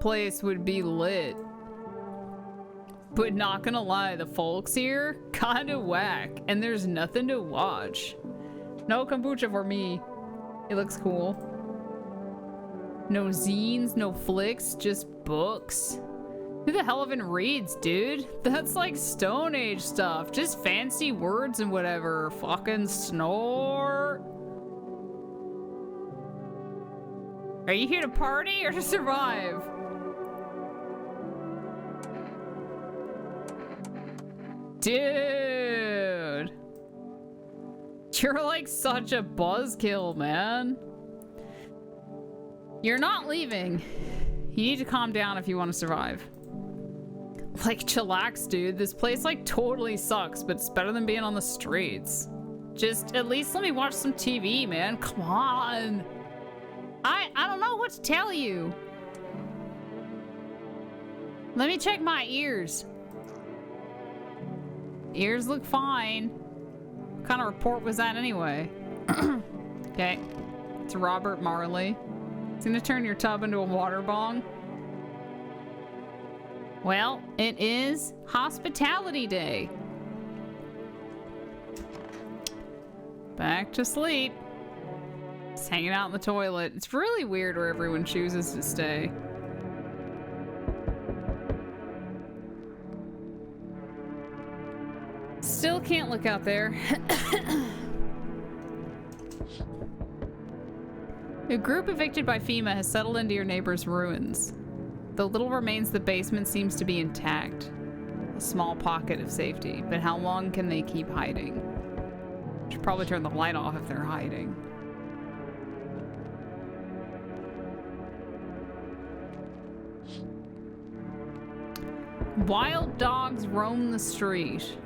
place would be lit. But not gonna lie, the folks here, kinda whack, and there's nothing to watch. No kombucha for me. It looks cool. No zines, no flicks, just books. Who the hell even reads, dude? That's like Stone Age stuff. Just fancy words and whatever. Fucking snore. Are you here to party or to survive? Dude. You're like such a buzzkill, man. You're not leaving. You need to calm down if you want to survive. Like, chillax, dude. This place, like, totally sucks, but it's better than being on the streets. Just, at least let me watch some TV, man. Come on. I don't know what to tell you. Let me check my ears. Ears look fine. What kind of report was that anyway? Okay. It's Robert Marley. It's gonna turn your tub into a water bong. Well, it is Hospitality Day. Back to sleep. Just hanging out in the toilet. It's really weird where everyone chooses to stay. Still can't look out there. A group evicted by FEMA has settled into your neighbor's ruins. Though little remains, the basement seems to be intact. A small pocket of safety, but how long can they keep hiding? Should probably turn the light off if they're hiding. Wild dogs roam the street.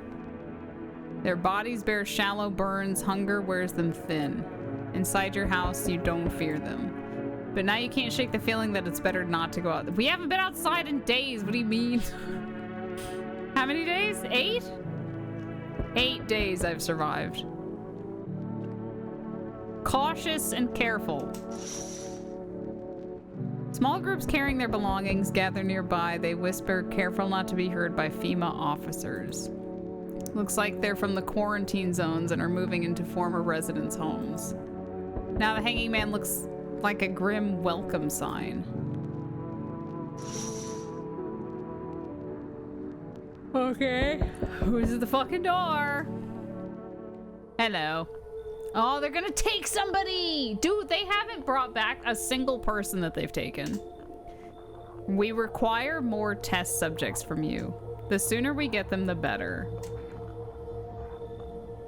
Their bodies bear shallow burns, hunger wears them thin. Inside your house, you don't fear them. But now you can't shake the feeling that it's better not to go out. We haven't been outside in days. What do you mean? How many days? 8? 8 days I've survived. Cautious and careful. Small groups carrying their belongings gather nearby. They whisper, careful not to be heard by FEMA officers. Looks like they're from the quarantine zones and are moving into former residents' homes. Now the hanging man looks like a grim welcome sign. Okay. Who's at the fucking door? Hello. Oh, they're gonna take somebody! Dude, they haven't brought back a single person that they've taken. We require more test subjects from you. The sooner we get them, the better.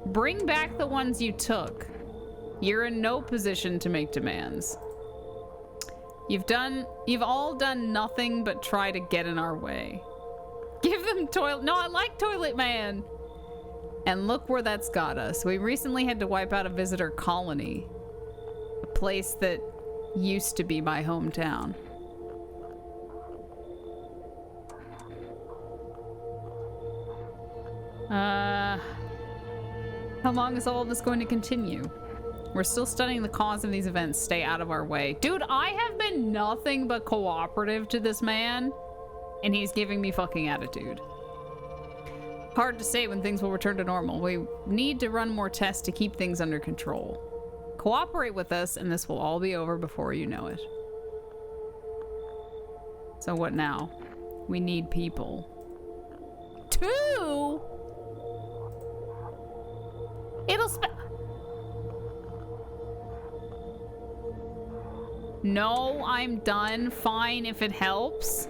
Bring back the ones you took. You're in no position to make demands. You've all done nothing but try to get in our way. Give them toilet. No, I like Toilet Man. And look where that's got us. We recently had to wipe out a visitor colony. A place that used to be my hometown. How long is all of this going to continue? We're still studying the cause of these events. Stay out of our way. Dude, I have been nothing but cooperative to this man, and he's giving me fucking attitude. Hard to say when things will return to normal. We need to run more tests to keep things under control. Cooperate with us, and this will all be over before you know it. So what now? We need people. 2? No, I'm done. Fine if it helps.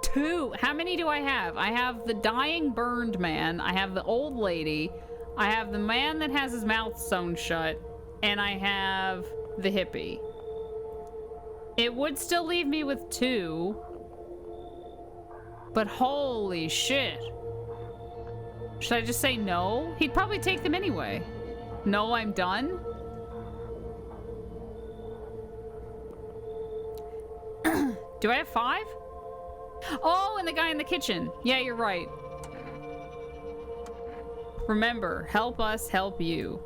2. How many do I have? I have the dying burned man. I have the old lady. I have the man that has his mouth sewn shut. And I have the hippie. It would still leave me with 2. But holy shit. Should I just say no? He'd probably take them anyway. No, I'm done? Do I have 5? Oh, and the guy in the kitchen. Yeah, you're right. Remember, help us help you.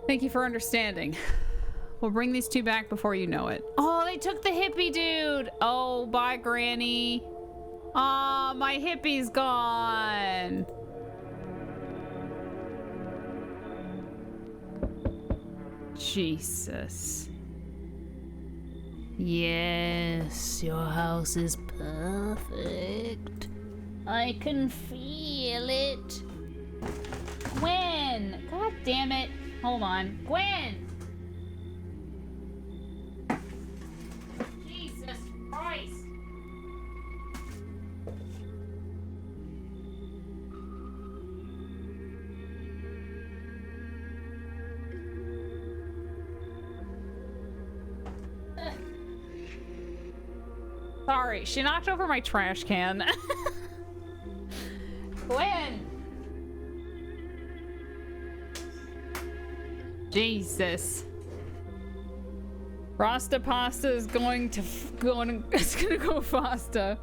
Thank you for understanding. We'll bring these 2 back before you know it. Oh, they took the hippie dude. Oh, bye, Granny. Aw, my hippie's gone. Jesus. Yes, your house is perfect. I can feel it. Gwen! God damn it. Hold on. Gwen! Jesus Christ. Sorry, she knocked over my trash can. Gwen! Jesus. Rasta pasta is going to it's gonna go faster.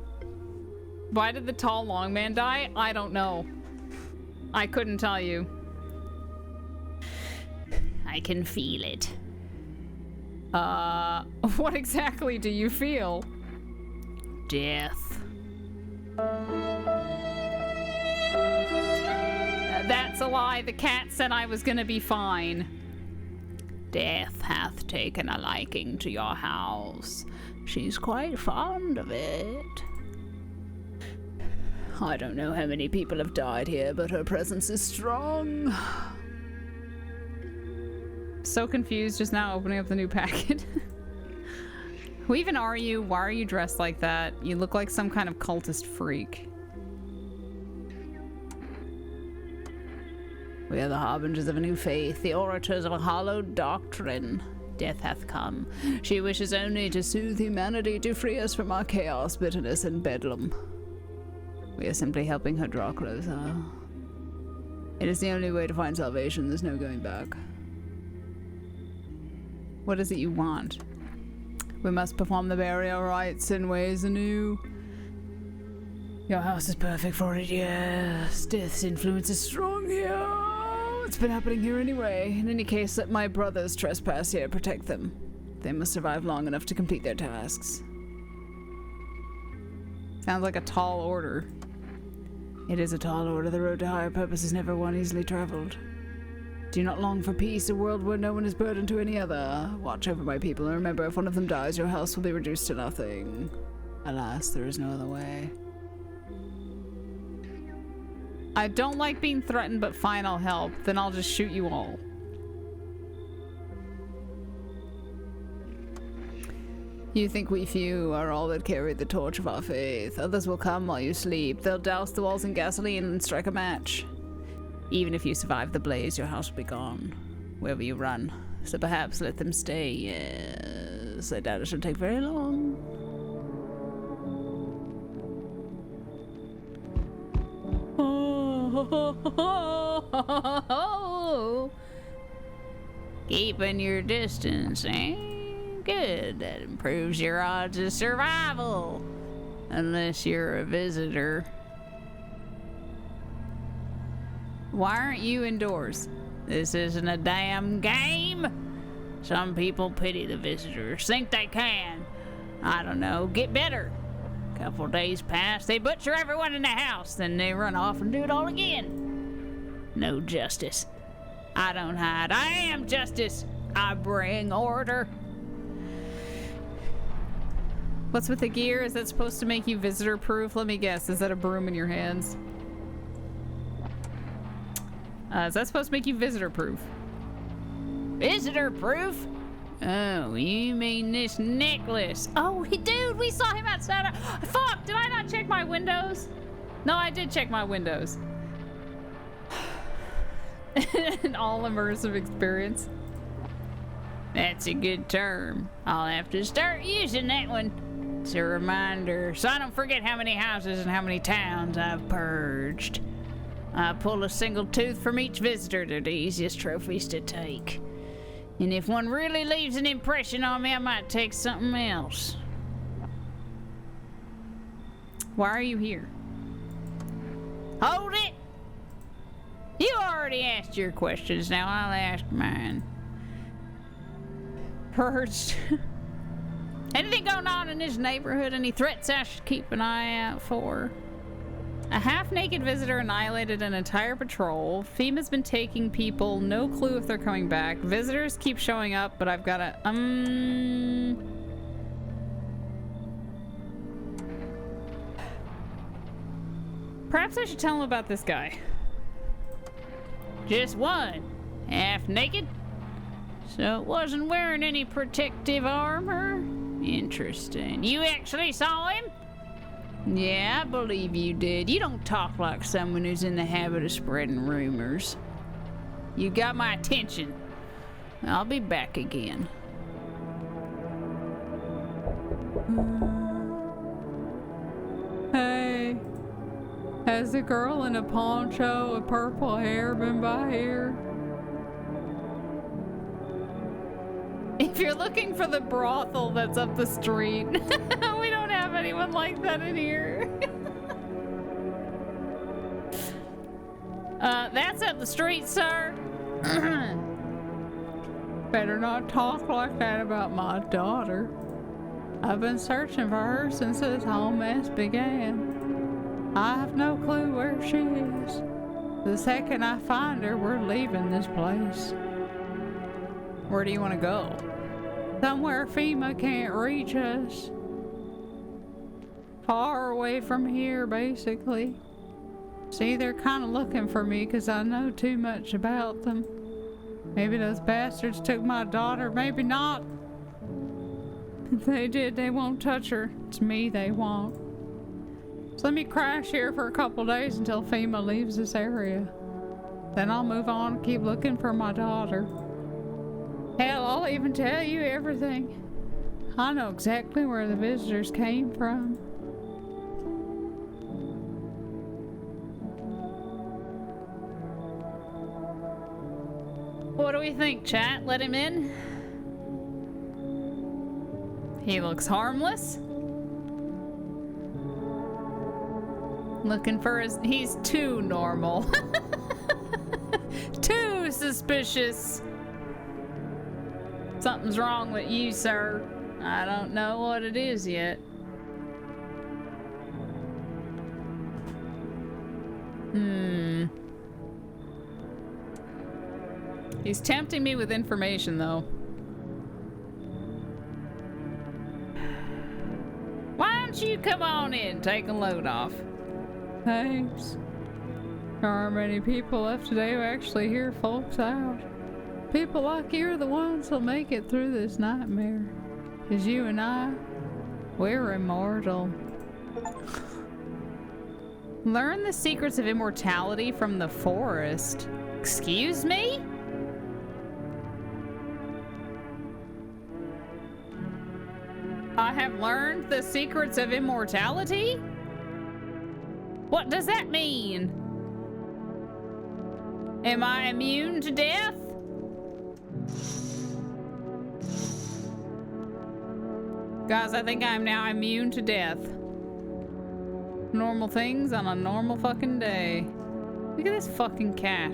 Why did the tall long man die? I don't know. I couldn't tell you. I can feel it. What exactly do you feel? Death. That's a lie. The cat said I was gonna be fine. Death hath taken a liking to your house. She's quite fond of it. I don't know how many people have died here, but her presence is strong. So confused just now opening up the new packet. Who even are you? Why are you dressed like that? You look like some kind of cultist freak. We are the harbingers of a new faith, the orators of a hallowed doctrine. Death hath come. She wishes only to soothe humanity, to free us from our chaos, bitterness, and bedlam. We are simply helping her draw closer. It is the only way to find salvation. There's no going back. What is it you want? We must perform the burial rites in ways anew. Your house is perfect for it, yes. Death's influence is strong here. It's been happening here anyway. In any case, let my brothers trespass here. Protect them. They must survive long enough to complete their tasks. Sounds like a tall order. It is a tall order. The road to higher purpose is never one easily traveled. Do not long for peace, a world where no one is burdened to any other. Watch over my people, and remember, if one of them dies, your house will be reduced to nothing. Alas, there is no other way. I don't like being threatened, but fine, I'll help. Then I'll just shoot you all. You think we few are all that carry the torch of our faith. Others will come while you sleep. They'll douse the walls in gasoline and strike a match. Even if you survive the blaze, your house will be gone, wherever you run. So perhaps let them stay. Yes, I doubt it shouldn't take very long. Keeping your distance, eh? Good. That improves your odds of survival. Unless you're a visitor. Why aren't you indoors? This isn't a damn game. Some people pity the visitors, think they can. I don't know, get better. Couple days pass, they butcher everyone in the house, then they run off and do it all again. No justice. I don't hide. I am justice. I bring order. What's with the gear? Is that supposed to make you visitor proof? Let me guess. Is that a broom in your hands? Is that supposed to make you visitor proof? Visitor proof? Oh, you mean this necklace? Oh, dude, we saw him outside. Fuck, did I not check my windows? No, I did check my windows. An all-immersive experience. That's a good term. I'll have to start using that one. It's a reminder, so I don't forget how many houses and how many towns I've purged. I pull a single tooth from each visitor. They're the easiest trophies to take. And if one really leaves an impression on me, I might take something else. Why are you here? Hold it! You already asked your questions, now I'll ask mine. Purged. Anything going on in this neighborhood? Any threats I should keep an eye out for? A half-naked visitor annihilated an entire patrol. FEMA's been taking people. No clue if they're coming back. Visitors keep showing up, but I've gotta... Perhaps I should tell him about this guy. Just one. Half-naked? So it wasn't wearing any protective armor? Interesting. You actually saw him? Yeah, I believe you did. You don't talk like someone who's in the habit of spreading rumors. You got my attention. I'll be back again. Hey, has the girl in a poncho with purple hair been by here? If you're looking for the brothel that's up the street, we don't have anyone like that in here. That's up the street, sir. Better not talk like that about my daughter. I've been searching for her since this whole mess began. I have no clue where she is. The second I find her, we're leaving this place. Where do you want to go? Somewhere FEMA can't reach us. Far away from here, basically. See, they're kind of looking for me because I know too much about them. Maybe those bastards took my daughter, maybe not. If they did, they won't touch her. It's me they want. So let me crash here for a couple days until FEMA leaves this area. Then I'll move on and keep looking for my daughter. Hell, I'll even tell you everything. I know exactly where the visitors came from. What do we think, chat? Let him in? He looks harmless. Looking for his... He's too normal. Too suspicious. Something's wrong with you, sir. I don't know what it is yet. He's tempting me with information, though. Why don't you come on in, take a load off? Thanks. There aren't many people left today who actually hear folks out. People like you are the ones who'll make it through this nightmare. 'Cause you and I, we're immortal. Learn the secrets of immortality from the forest. Excuse me? I have learned the secrets of immortality? What does that mean? Am I immune to death? Guys, I think I'm now immune to death. Normal things on a normal fucking day. Look at this fucking cat.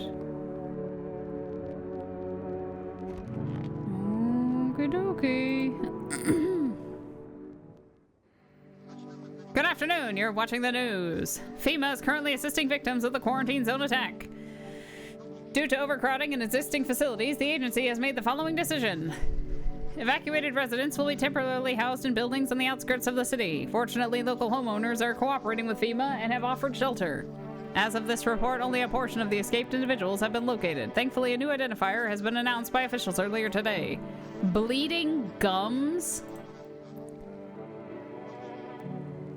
Okie dokie. Good afternoon, you're watching the news. FEMA is currently assisting victims of the quarantine zone attack. Due to overcrowding in existing facilities, the agency has made the following decision. Evacuated residents will be temporarily housed in buildings on the outskirts of the city. Fortunately, local homeowners are cooperating with FEMA and have offered shelter. As of this report, only a portion of the escaped individuals have been located. Thankfully, a new identifier has been announced by officials earlier today. Bleeding gums?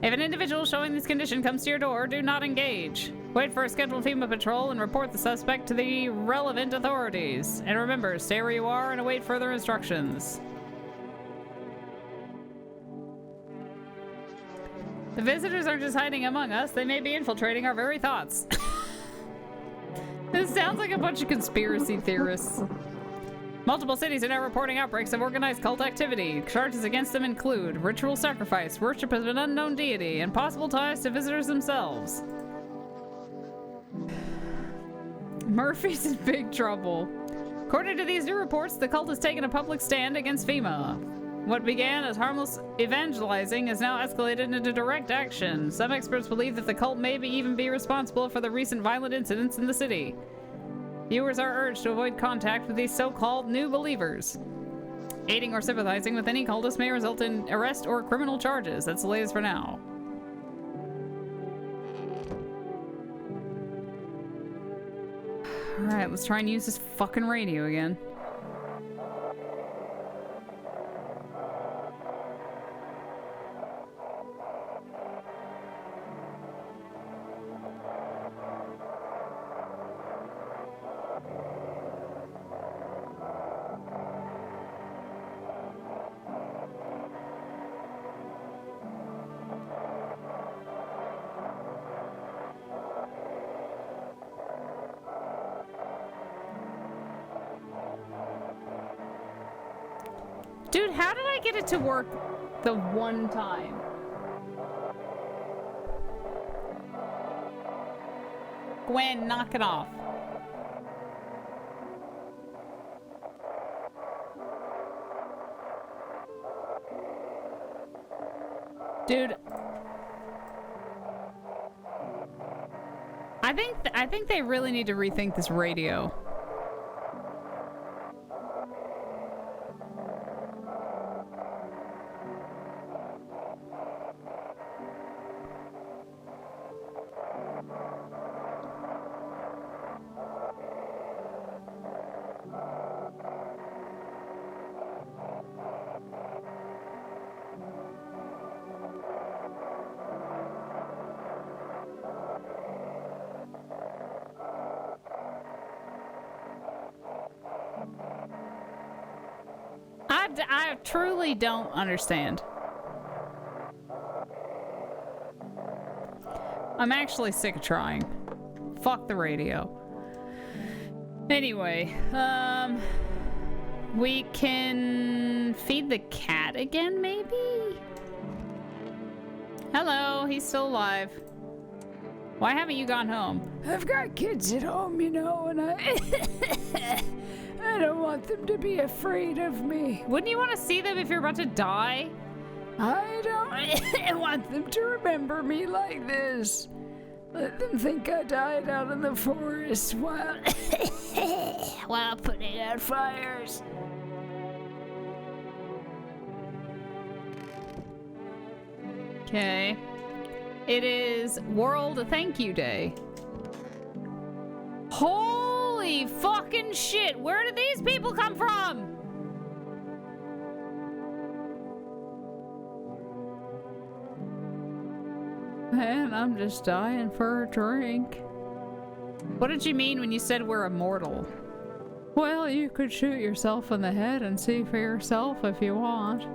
If an individual showing this condition comes to your door, do not engage. Wait for a scheduled FEMA patrol and report the suspect to the relevant authorities. And remember, stay where you are and await further instructions. The visitors aren't just hiding among us, they may be infiltrating our very thoughts. This sounds like a bunch of conspiracy theorists. Multiple cities are now reporting outbreaks of organized cult activity. Charges against them include ritual sacrifice, worship of an unknown deity, and possible ties to visitors themselves. Murphy's in big trouble. According to these new reports, the cult has taken a public stand against FEMA. What began as harmless evangelizing has now escalated into direct action. Some experts believe that the cult may even be responsible for the recent violent incidents in the city. Viewers are urged to avoid contact with these so-called new believers. Aiding or sympathizing with any cultist may result in arrest or criminal charges. That's the latest for now. Alright, let's try and use this fucking radio again. Dude, how did I get it to work the one time? Gwen, knock it off. Dude. I think they really need to rethink this radio. I truly don't understand. I'm actually sick of trying. Fuck the radio. Anyway, we can feed the cat again, maybe? Hello, he's still alive. Why haven't you gone home? I've got kids at home, you know, and I don't want them to be afraid of me. Wouldn't you want to see them if you're about to die? I don't want them to remember me like this. Let them think I died out in the forest while putting out fires. Okay. It is World Thank You Day. Holy fucking shit! Where did these people come from? Man, I'm just dying for a drink. What did you mean when you said we're immortal? Well, you could shoot yourself in the head and see for yourself if you want.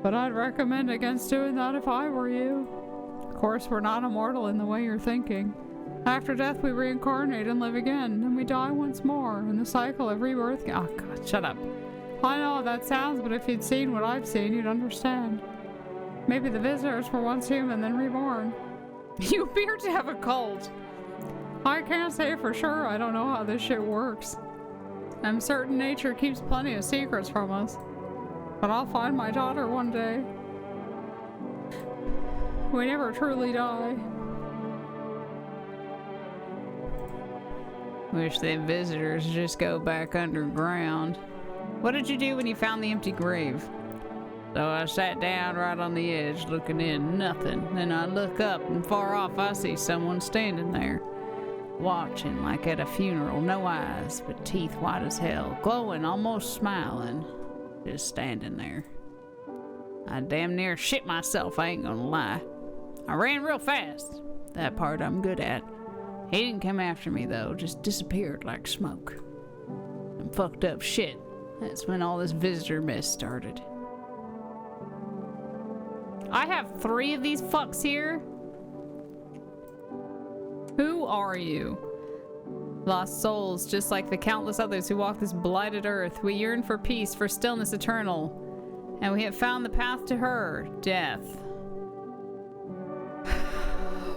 But I'd recommend against doing that if I were you. Of course, we're not immortal in the way you're thinking. After death, we reincarnate and live again, and we die once more, and the cycle of rebirth. Oh, God, shut up. I know how that sounds, but if you'd seen what I've seen, you'd understand. Maybe the visitors were once human, then reborn. You appear to have a cult. I can't say for sure. I don't know how this shit works. I'm certain nature keeps plenty of secrets from us. But I'll find my daughter one day. We never truly die. Wish them visitors just go back underground. What did you do when you found the empty grave? So I sat down right on the edge, looking in, nothing. Then I look up, and far off I see someone standing there, watching like at a funeral. No eyes, but teeth white as hell, glowing, almost smiling. Just standing there. I damn near shit myself, I ain't gonna lie. I ran real fast. That part I'm good at. He didn't come after me though, just disappeared like smoke. And fucked up shit. That's when all this visitor mess started. I have 3 of these fucks here. Who are you? Lost souls, just like the countless others who walk this blighted earth. We yearn for peace, for stillness eternal. And we have found the path to her, death.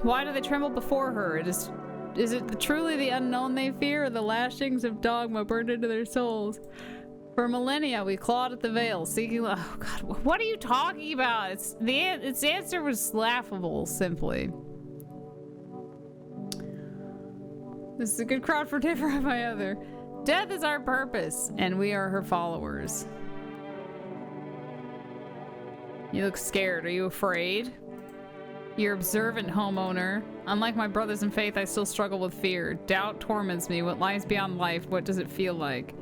Why do they tremble before her? Is it truly the unknown they fear, or the lashings of dogma burned into their souls? For millennia, we clawed at the veil, seeking. Oh God, what are you talking about? Its answer was laughable, simply. This is a good crowd for never have I other. Death is our purpose, and we are her followers. You look scared. Are you afraid? You're observant, homeowner. Unlike my brothers in faith, I still struggle with fear. Doubt torments me. What lies beyond life? What does it feel like?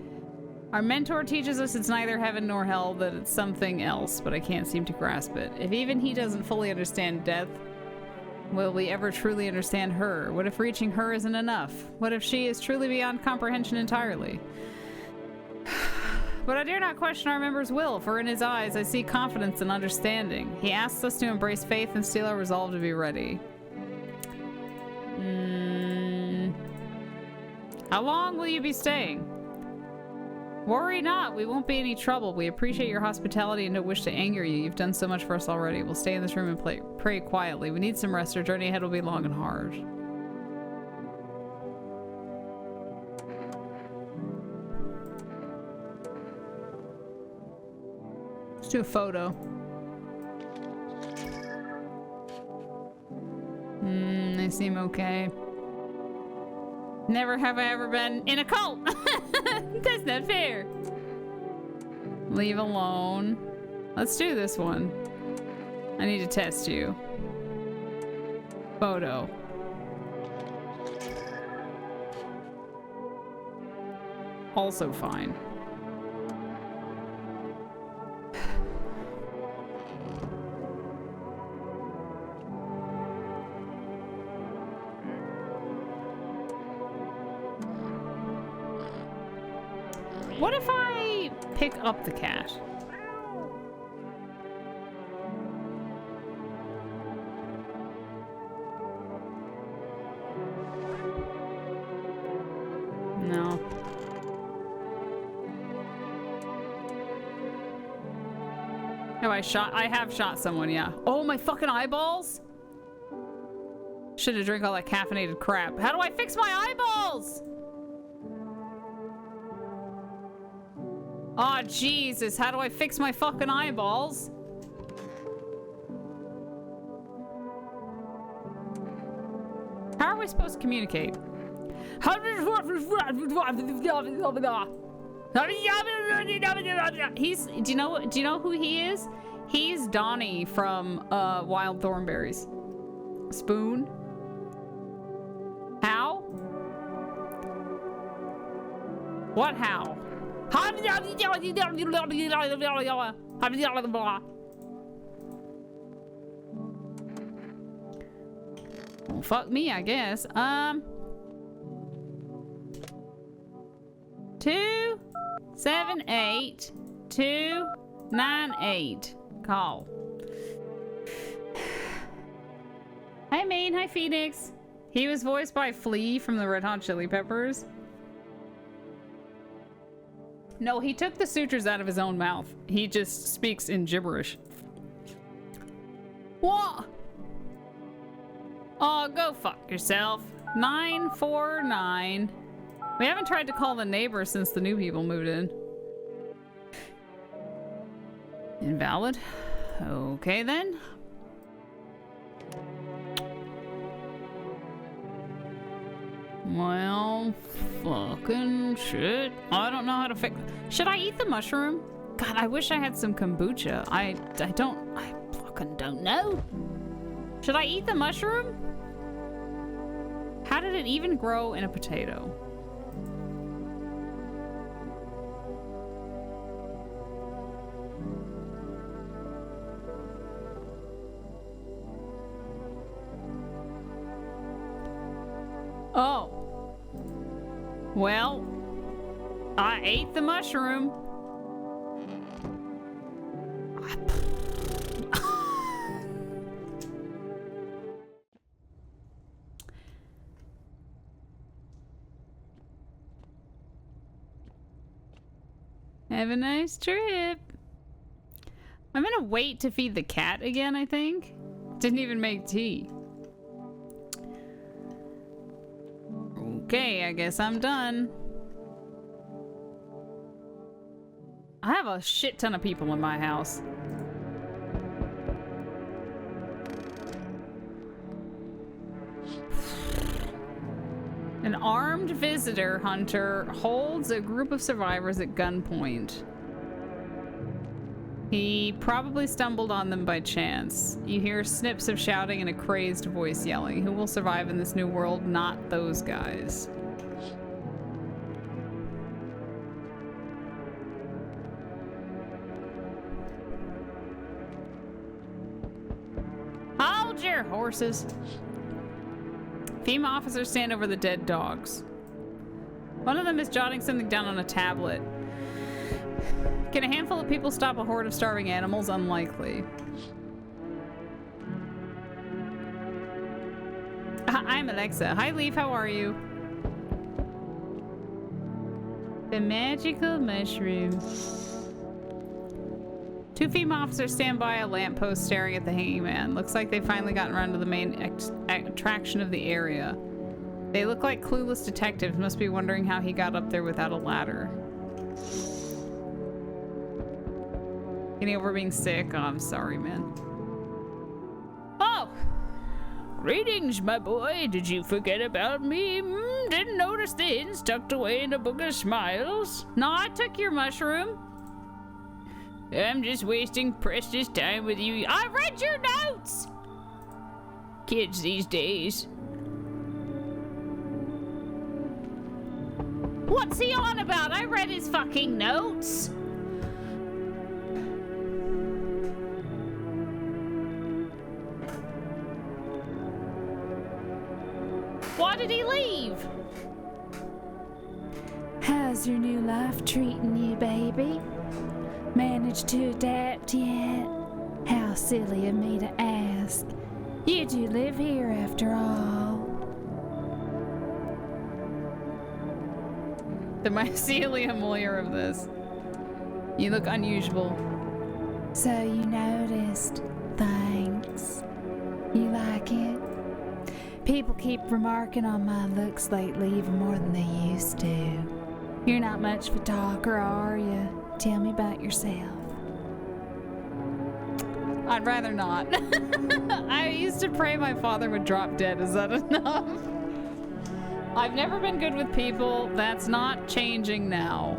Our mentor teaches us it's neither heaven nor hell, that it's something else, but I can't seem to grasp it. If even he doesn't fully understand death, will we ever truly understand her? What if reaching her isn't enough? What if she is truly beyond comprehension entirely? But I dare not question our member's will, for in his eyes I see confidence and understanding. He asks us to embrace faith and steel our resolve to be ready. How long will you be staying? Worry not, we won't be any trouble. We appreciate your hospitality and don't wish to anger you. You've done so much for us already. We'll stay in this room and pray quietly. We need some rest. Our journey ahead will be long and hard. Let's do a photo. They seem okay. Never have I ever been in a cult. That's not fair. Leave alone. Let's do this one. I need to test you. Photo. Also fine. What if I pick up the cat? No. Oh, I have shot someone, yeah. Oh, my fucking eyeballs? Should have drank all that caffeinated crap. How do I fix my eyeballs? Oh, Jesus. How do I fix my fucking eyeballs? How are we supposed to communicate? Do you know who he is? He's Donnie from Wild Thornberries. Spoon? How? What how? Well, fuck me, I guess. 278-298. Call. Hi, Maine. Hi, Phoenix. He was voiced by Flea from the Red Hot Chili Peppers. No, he took the sutures out of his own mouth. He just speaks in gibberish. What? Oh, go fuck yourself. 949. We haven't tried to call the neighbor since the new people moved in. Invalid. Okay then. Well, fucking shit. I don't know how to fix. Should I eat the mushroom? God, I wish I had some kombucha. I fucking don't know. Should I eat the mushroom? How did it even grow in a potato? Oh. Well, I ate the mushroom. Have a nice trip. I'm gonna wait to feed the cat again, I think. Didn't even make tea. Okay, I guess I'm done. I have a shit ton of people in my house. An armed visitor hunter holds a group of survivors at gunpoint. He probably stumbled on them by chance. You hear snips of shouting and a crazed voice yelling. Who will survive in this new world? Not those guys. Hold your horses. Female officers stand over the dead dogs. One of them is jotting something down on a tablet. Can a handful of people stop a horde of starving animals? Unlikely. I'm Alexa. Hi, Leaf. How are you? The magical mushroom. Two female officers stand by a lamppost staring at the hanging man. Looks like they've finally gotten around to the main attraction of the area. They look like clueless detectives, must be wondering how he got up there without a ladder. Getting over being sick? Oh, I'm sorry, man. Oh! Greetings, my boy. Did you forget about me? Didn't notice the hints tucked away in a book of smiles? No, I took your mushroom. I'm just wasting precious time with you. I read your notes! Kids these days. What's he on about? I read his fucking notes. Why did he leave? How's your new life treating you, baby? Managed to adapt yet? How silly of me to ask. You do live here after all. The mycelium lawyer of this. You look unusual. So you noticed. Thanks. You like it? People keep remarking on my looks lately even more than they used to. You're not much of a talker, are you? Tell me about yourself. I'd rather not. I used to pray my father would drop dead. Is that enough? I've never been good with people. That's not changing now.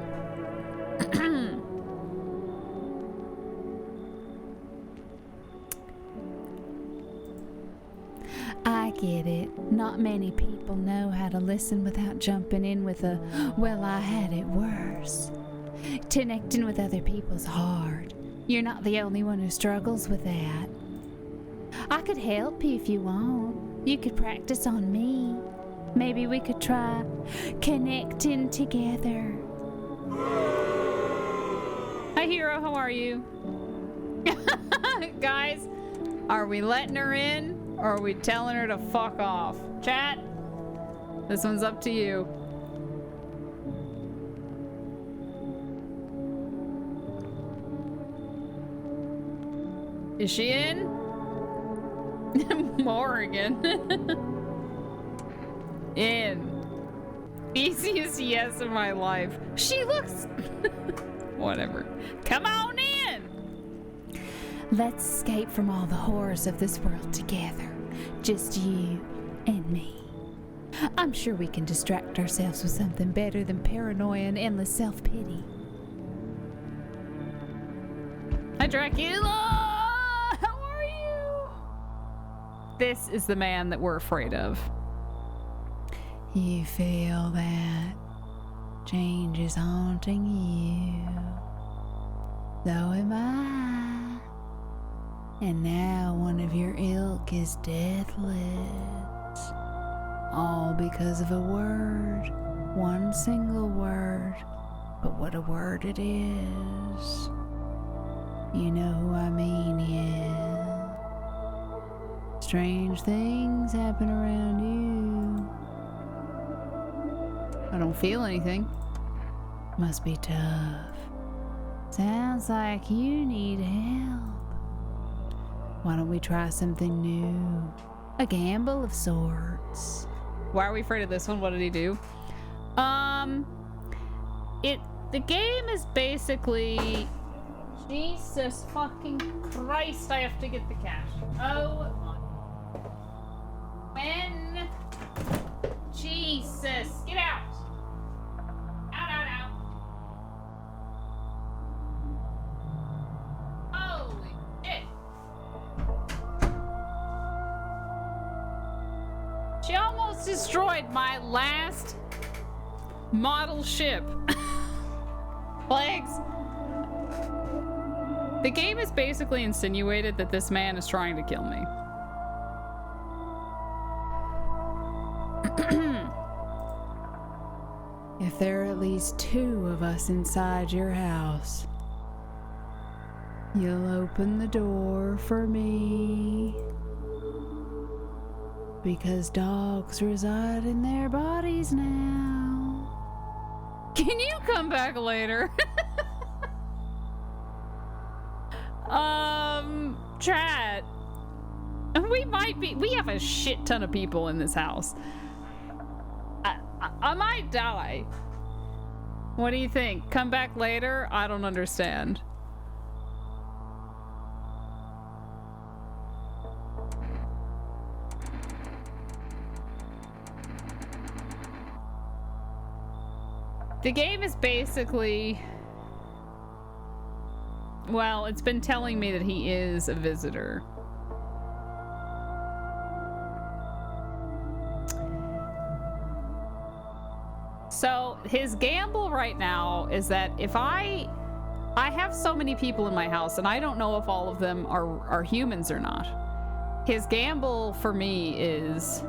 I get it. Not many people know how to listen without jumping in with a, well, I had it worse. Connecting with other people's hard. You're not the only one who struggles with that. I could help you if you want. You could practice on me. Maybe we could try connecting together. Hi, Hero. How are you? Guys, are we letting her in or are we telling her to fuck off? Chat, this one's up to you. Is she in? Morrigan. In. Easiest yes of my life. She looks... Whatever. Come on in! Let's escape from all the horrors of this world together. Just you and me. I'm sure we can distract ourselves with something better than paranoia and endless self-pity. Hi, Dracula! How are you? This is the man that we're afraid of. You feel that change is haunting you. So am I. And now one of your ilk is deathless. All because of a word. One single word. But what a word it is. You know who I mean, yeah. Strange things happen around you. I don't feel anything. Must be tough. Sounds like you need help. Why don't we try something new? A gamble of sorts. Why are we afraid of this one? What did he do? the game is basically... Jesus fucking Christ, I have to get the cash. Oh my... When? Jesus, get out! Out. Holy shit. She almost destroyed my last model ship. Legs. The game has basically insinuated that this man is trying to kill me. If there are at least 2 of us inside your house, you'll open the door for me. Because dogs reside in their bodies now. Can you come back later? Chat. We have a shit ton of people in this house. I might die. What do you think? Come back later? I don't understand. The game is basically... Well, it's been telling me that he is a visitor. So his gamble right now is that if I have so many people in my house and I don't know if all of them are humans or not. His gamble for me is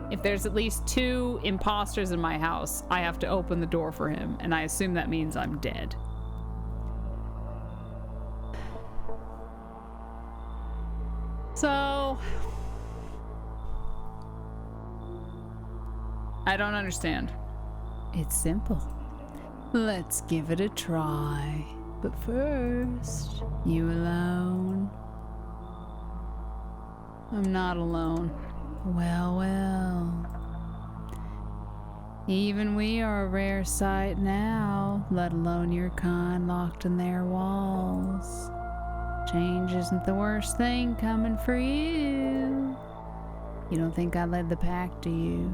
if there's at least 2 imposters in my house, I have to open the door for him, and I assume that means I'm dead. So I don't understand. It's simple. Let's give it a try. But first, you alone? I'm not alone. Well. Even we are a rare sight now, let alone your kind locked in their walls. Change isn't the worst thing coming for you. You don't think I led the pack, do you?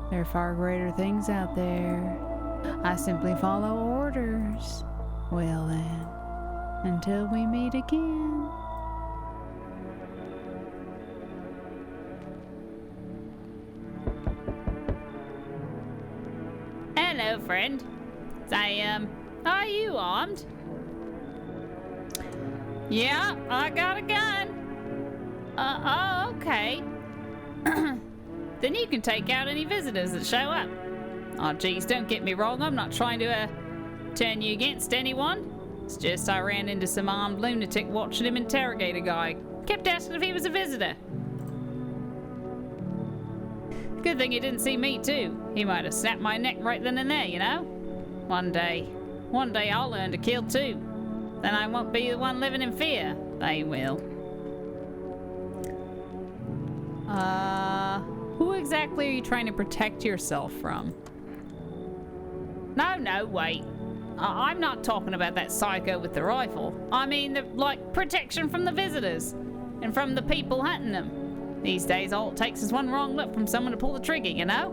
There are far greater things out there. I simply follow orders. Well then, until we meet again. Hello, friend. Are you armed? Yeah, I got a gun. Oh, okay. Then you can take out any visitors that show up. Oh, geez, don't get me wrong. I'm not trying to, turn you against anyone. It's just I ran into some armed lunatic watching him interrogate a guy. Kept asking if he was a visitor. Good thing he didn't see me, too. He might have snapped my neck right then and there, you know? One day I'll learn to kill, too. Then I won't be the one living in fear. They will. Who exactly are you trying to protect yourself from? No, wait. I'm not talking about that psycho with the rifle. I mean, protection from the visitors and from the people hunting them. These days, all it takes is one wrong look from someone to pull the trigger, you know?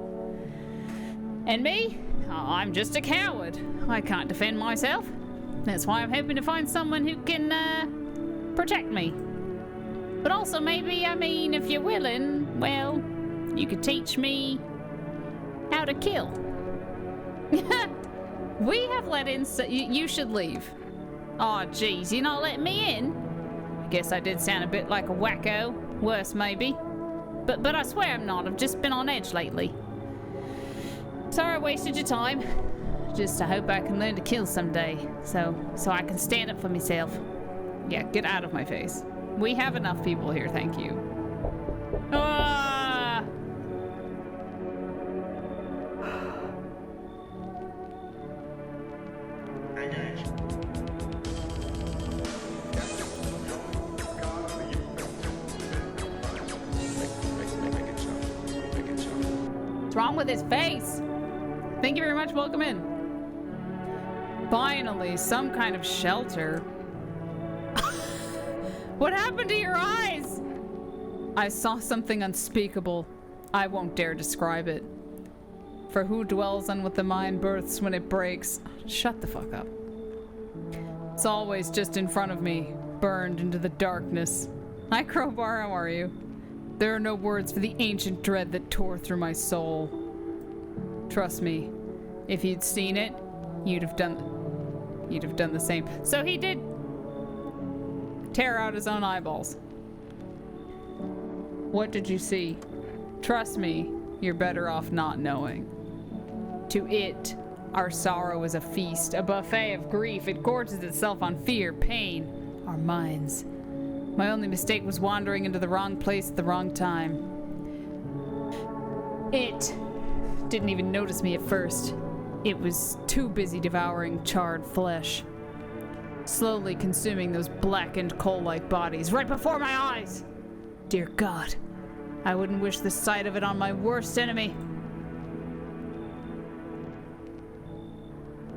And me? I'm just a coward. I can't defend myself. That's why I'm hoping to find someone who can, protect me. But also maybe, if you're willing, well, you could teach me how to kill. We have let in, so you should leave. Aw, geez, you're not letting me in? I guess I did sound a bit like a wacko. Worse, maybe. But I swear I'm not. I've just been on edge lately. Sorry I wasted your time. Just I hope I can learn to kill someday. So I can stand up for myself. Yeah, get out of my face. We have enough people here, thank you. Ah! Engage. Make it so. What's wrong with his face? Thank you very much. Welcome in. Finally, some kind of shelter. What happened to your eyes? I saw something unspeakable. I won't dare describe it. For who dwells on what the mind births when it breaks? Shut the fuck up. It's always just in front of me, burned into the darkness. Hi, Crowbar, how are you? There are no words for the ancient dread that tore through my soul. Trust me, if you'd seen it, you'd have done the same. So he did tear out his own eyeballs. What did you see? Trust me, you're better off not knowing. To it, our sorrow is a feast, a buffet of grief. It gorges itself on fear, pain, our minds. My only mistake was wandering into the wrong place at the wrong time. It didn't even notice me at first. It was too busy devouring charred flesh, slowly consuming those blackened coal-like bodies right before my eyes. Dear God, I wouldn't wish the sight of it on my worst enemy.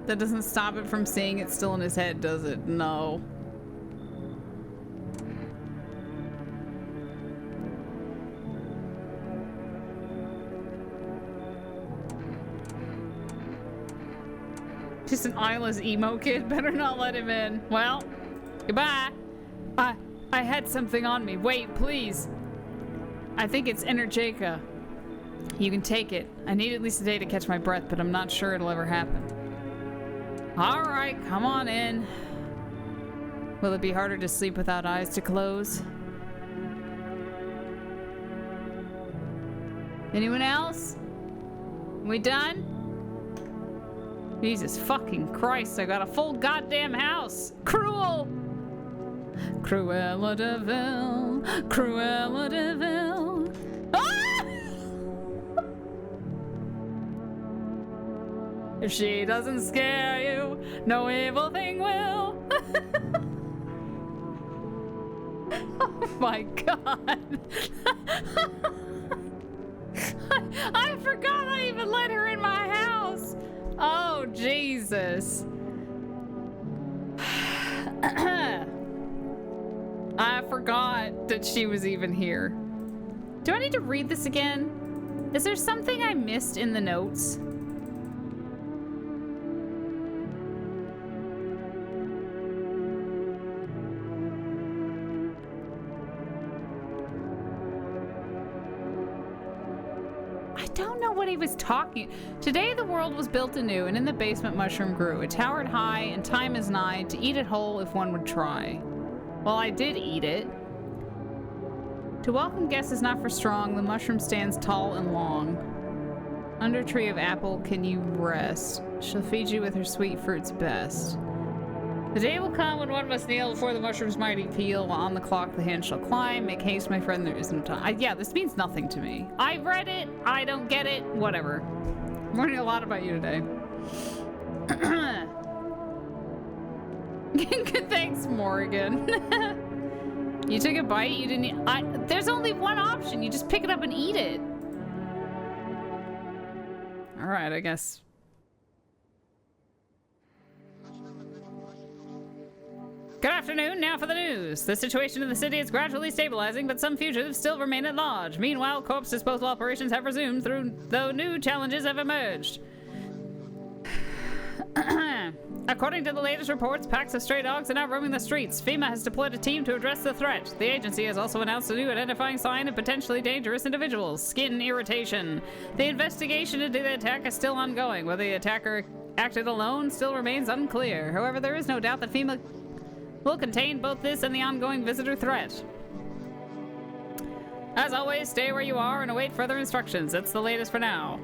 That doesn't stop it from seeing it still in his head, does it? No. Just an eyeless emo kid. Better not let him in. Well, goodbye. I had something on me. Wait, please. I think it's Energeika. You can take it. I need at least a day to catch my breath, but I'm not sure it'll ever happen. All right, come on in. Will it be harder to sleep without eyes to close? Anyone else? We done? Jesus fucking Christ, I got a full goddamn house. Cruel! Cruella de Vil, Cruella de Vil. Ah! If she doesn't scare you, no evil thing will. Oh my God. I forgot I even let her in my house. Oh, Jesus. I forgot that she was even here. Do I need to read this again? Is there something I missed in the notes? He was talking. Today the world was built anew, and in the basement mushroom grew. It towered high, and time is nigh to eat it whole if one would try. Well, I did eat it. To welcome guests is not for strong. The mushroom stands tall and long. Under tree of apple can you rest. She'll feed you with her sweet fruits best. The day will come when one must kneel before the mushroom's mighty peel. On the clock the hand shall climb. Make haste, my friend, there is no time. Yeah, this means nothing to me. I read it. I don't get it. Whatever. I'm learning a lot about you today. Thanks, Morgan. You took a bite? You didn't eat... There's only one option. You just pick it up and eat it. Alright, I guess... Good afternoon, now for the news. The situation in the city is gradually stabilizing, but some fugitives still remain at large. Meanwhile, corpse disposal operations have resumed, though new challenges have emerged. According to the latest reports, packs of stray dogs are now roaming the streets. FEMA has deployed a team to address the threat. The agency has also announced a new identifying sign of potentially dangerous individuals: skin irritation. The investigation into the attack is still ongoing. Whether the attacker acted alone still remains unclear. However, there is no doubt that FEMA will contain both this and the ongoing visitor threat. As always, stay where you are and await further instructions. That's the latest for now.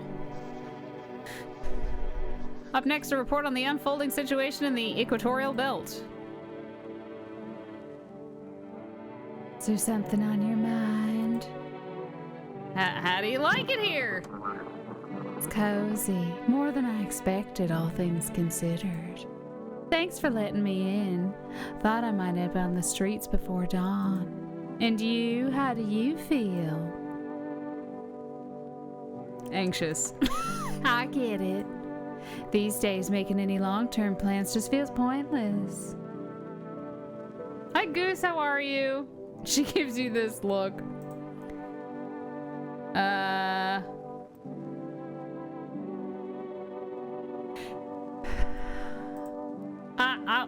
Up next, a report on the unfolding situation in the equatorial belt. Is there something on your mind? How do you like it here? It's cozy. More than I expected, all things considered. Thanks for letting me in. Thought I might end up on the streets before dawn. And you, how do you feel? Anxious. I get it. These days, making any long-term plans just feels pointless. Hi, Goose. How are you? She gives you this look.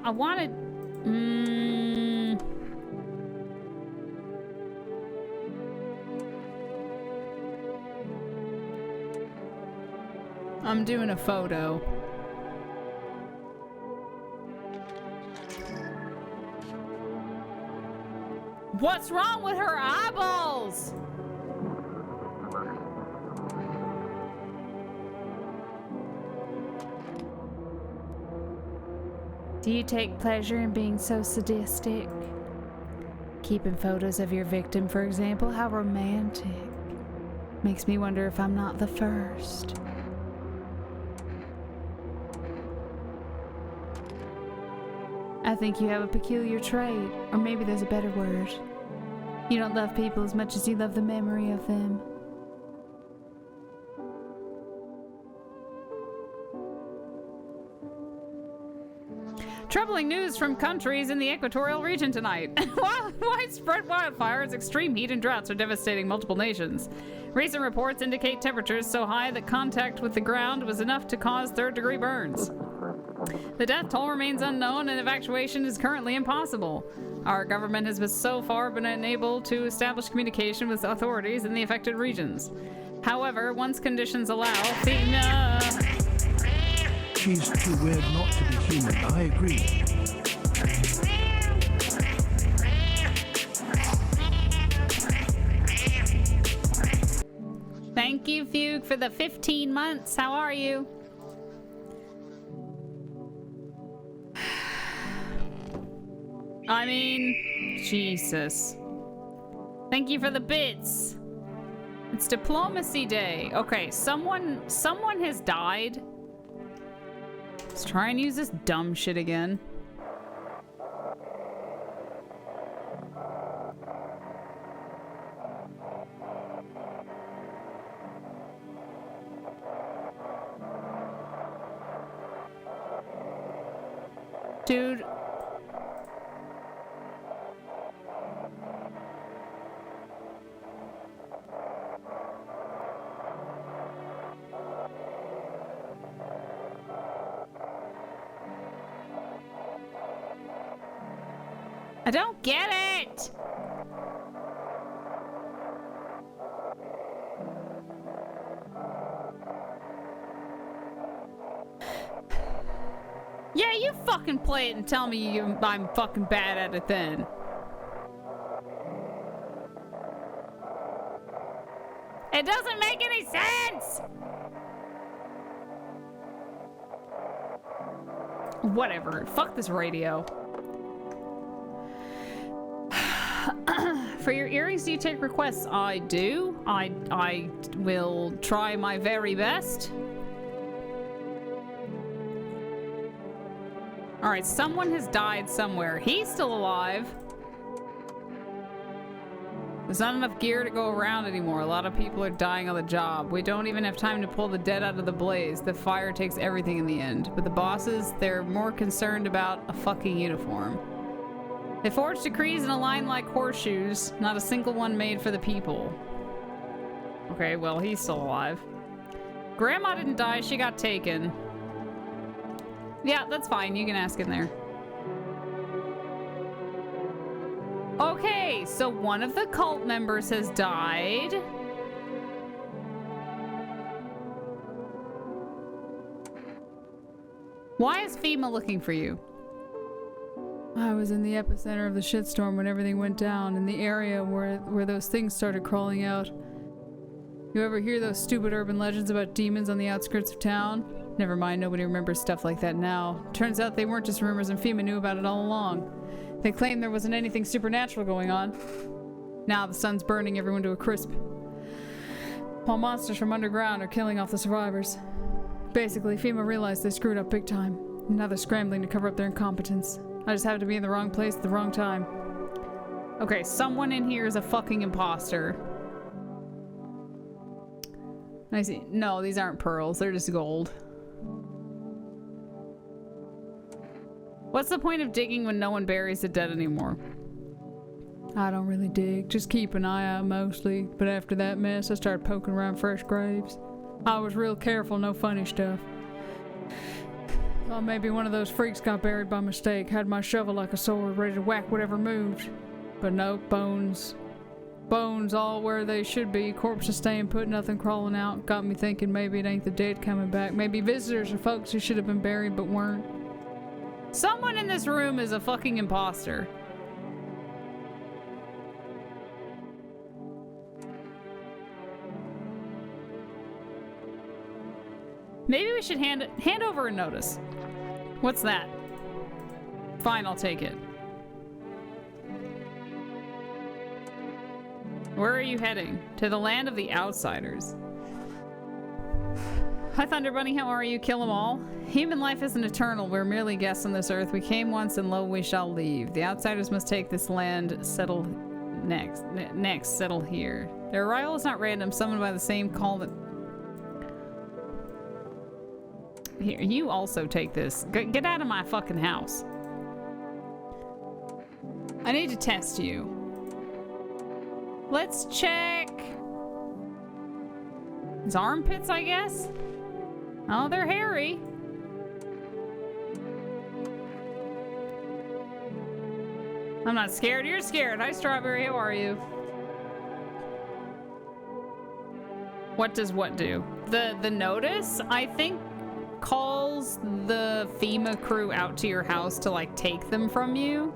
I wanted... I'm doing a photo. What's wrong with her eyeballs? Do you take pleasure in being so sadistic? Keeping photos of your victim, for example, how romantic. Makes me wonder if I'm not the first. I think you have a peculiar trait, or maybe there's a better word. You don't love people as much as you love the memory of them. Troubling news from countries in the equatorial region tonight. Widespread wildfires, extreme heat, and droughts are devastating multiple nations. Recent reports indicate temperatures so high that contact with the ground was enough to cause third-degree burns. The death toll remains unknown and evacuation is currently impossible. Our government has so far been unable to establish communication with authorities in the affected regions. However, once conditions allow, She's too weird not to be human, I agree. Thank you, Fugue, for the 15 months. How are you? I mean, Jesus. Thank you for the bits. It's Diplomacy Day. Okay, someone has died. Let's try and use this dumb shit again. Dude. I don't get it! Yeah, you fucking play it and tell me I'm fucking bad at it then. It doesn't make any sense! Whatever. Fuck this radio. For your earrings, do you take requests? I do. I will try my very best. Alright, someone has died somewhere. He's still alive. There's not enough gear to go around anymore. A lot of people are dying on the job. We don't even have time to pull the dead out of the blaze. The fire takes everything in the end. But the bosses, they're more concerned about a fucking uniform. They forge decrees in a line like horseshoes, not a single one made for the people. Okay, well, he's still alive. Grandma didn't die, she got taken. Yeah, that's fine, you can ask in there. Okay, so one of the cult members has died. Why is FEMA looking for you? I was in the epicenter of the shitstorm when everything went down, in the area where those things started crawling out. You ever hear those stupid urban legends about demons on the outskirts of town? Never mind, nobody remembers stuff like that now. Turns out they weren't just rumors and FEMA knew about it all along. They claimed there wasn't anything supernatural going on. Now the sun's burning everyone to a crisp. While monsters from underground are killing off the survivors. Basically, FEMA realized they screwed up big time. And now they're scrambling to cover up their incompetence. I just happened to be in the wrong place at the wrong time. Okay, someone in here is a fucking imposter. I see. No, these aren't pearls. They're just gold. What's the point of digging when no one buries the dead anymore? I don't really dig. Just keep an eye out mostly. But after that mess, I started poking around fresh graves. I was real careful, no funny stuff. Thought maybe one of those freaks got buried by mistake. Had my shovel like a sword, ready to whack whatever moved. But nope, bones. Bones all where they should be. Corpses staying put, nothing crawling out. Got me thinking maybe it ain't the dead coming back. Maybe visitors or folks who should have been buried but weren't. Someone in this room is a fucking imposter. Maybe we should hand over a notice. What's that? Fine, I'll take it. Where are you heading? To the land of the outsiders. Hi, Thunder Bunny. How are you? Kill them all? Human life isn't eternal. We're merely guests on this earth. We came once and lo, we shall leave. The outsiders must take this land, settle next, settle here. Their arrival is not random. Summoned by the same call that... Here, you also take this. Get out of my fucking house. I need to test you. Let's check his armpits, I guess. Oh, they're hairy. I'm not scared. You're scared. Hi, Strawberry. How are you? What does what do? The notice, I think, calls the FEMA crew out to your house to, like, take them from you.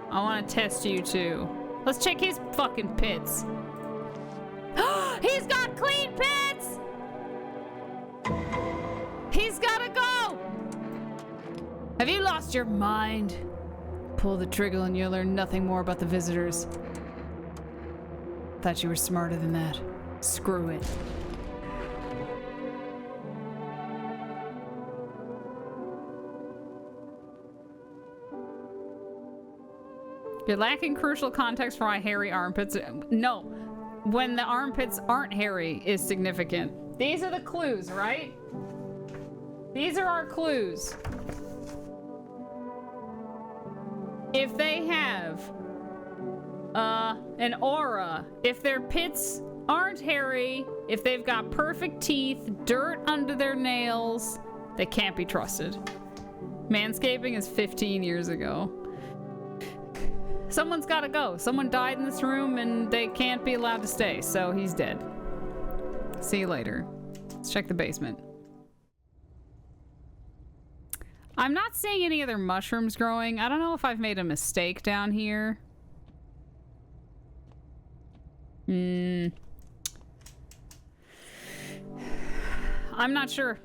I want to test you, too. Let's check his fucking pits. He's got clean pits! He's gotta go! Have you lost your mind? Pull the trigger and you'll learn nothing more about the visitors. Thought you were smarter than that. Screw it. You're lacking crucial context for why hairy armpits... No. When the armpits aren't hairy is significant. These are the clues, right? These are our clues. If they have an aura, if their pits aren't hairy, if they've got perfect teeth, dirt under their nails, they can't be trusted. Manscaping is 15 years ago. Someone's gotta go. Someone died in this room and they can't be allowed to stay, so he's dead. See you later. Let's check the basement. I'm not seeing any other mushrooms growing. I don't know if I've made a mistake down here. I'm not sure.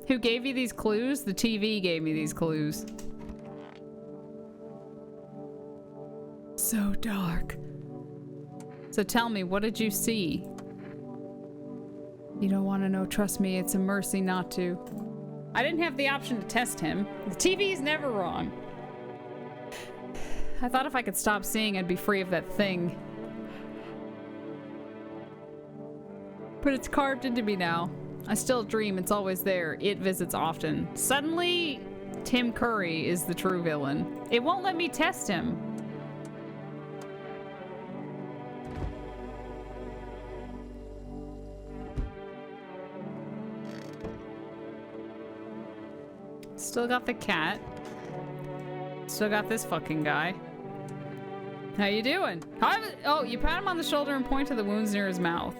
Who gave you these clues? The TV gave me these clues. So dark. So tell me, what did you see? You don't want to know. Trust me, it's a mercy not to. I didn't have the option to test him. The TV's never wrong. I thought if I could stop seeing, I'd be free of that thing. But it's carved into me now. I still dream it's always there. It visits often. Suddenly, Tim Curry is the true villain. It won't let me test him. Still got the cat. Still got this fucking guy. How you doing? Oh, you pat him on the shoulder and point to the wounds near his mouth.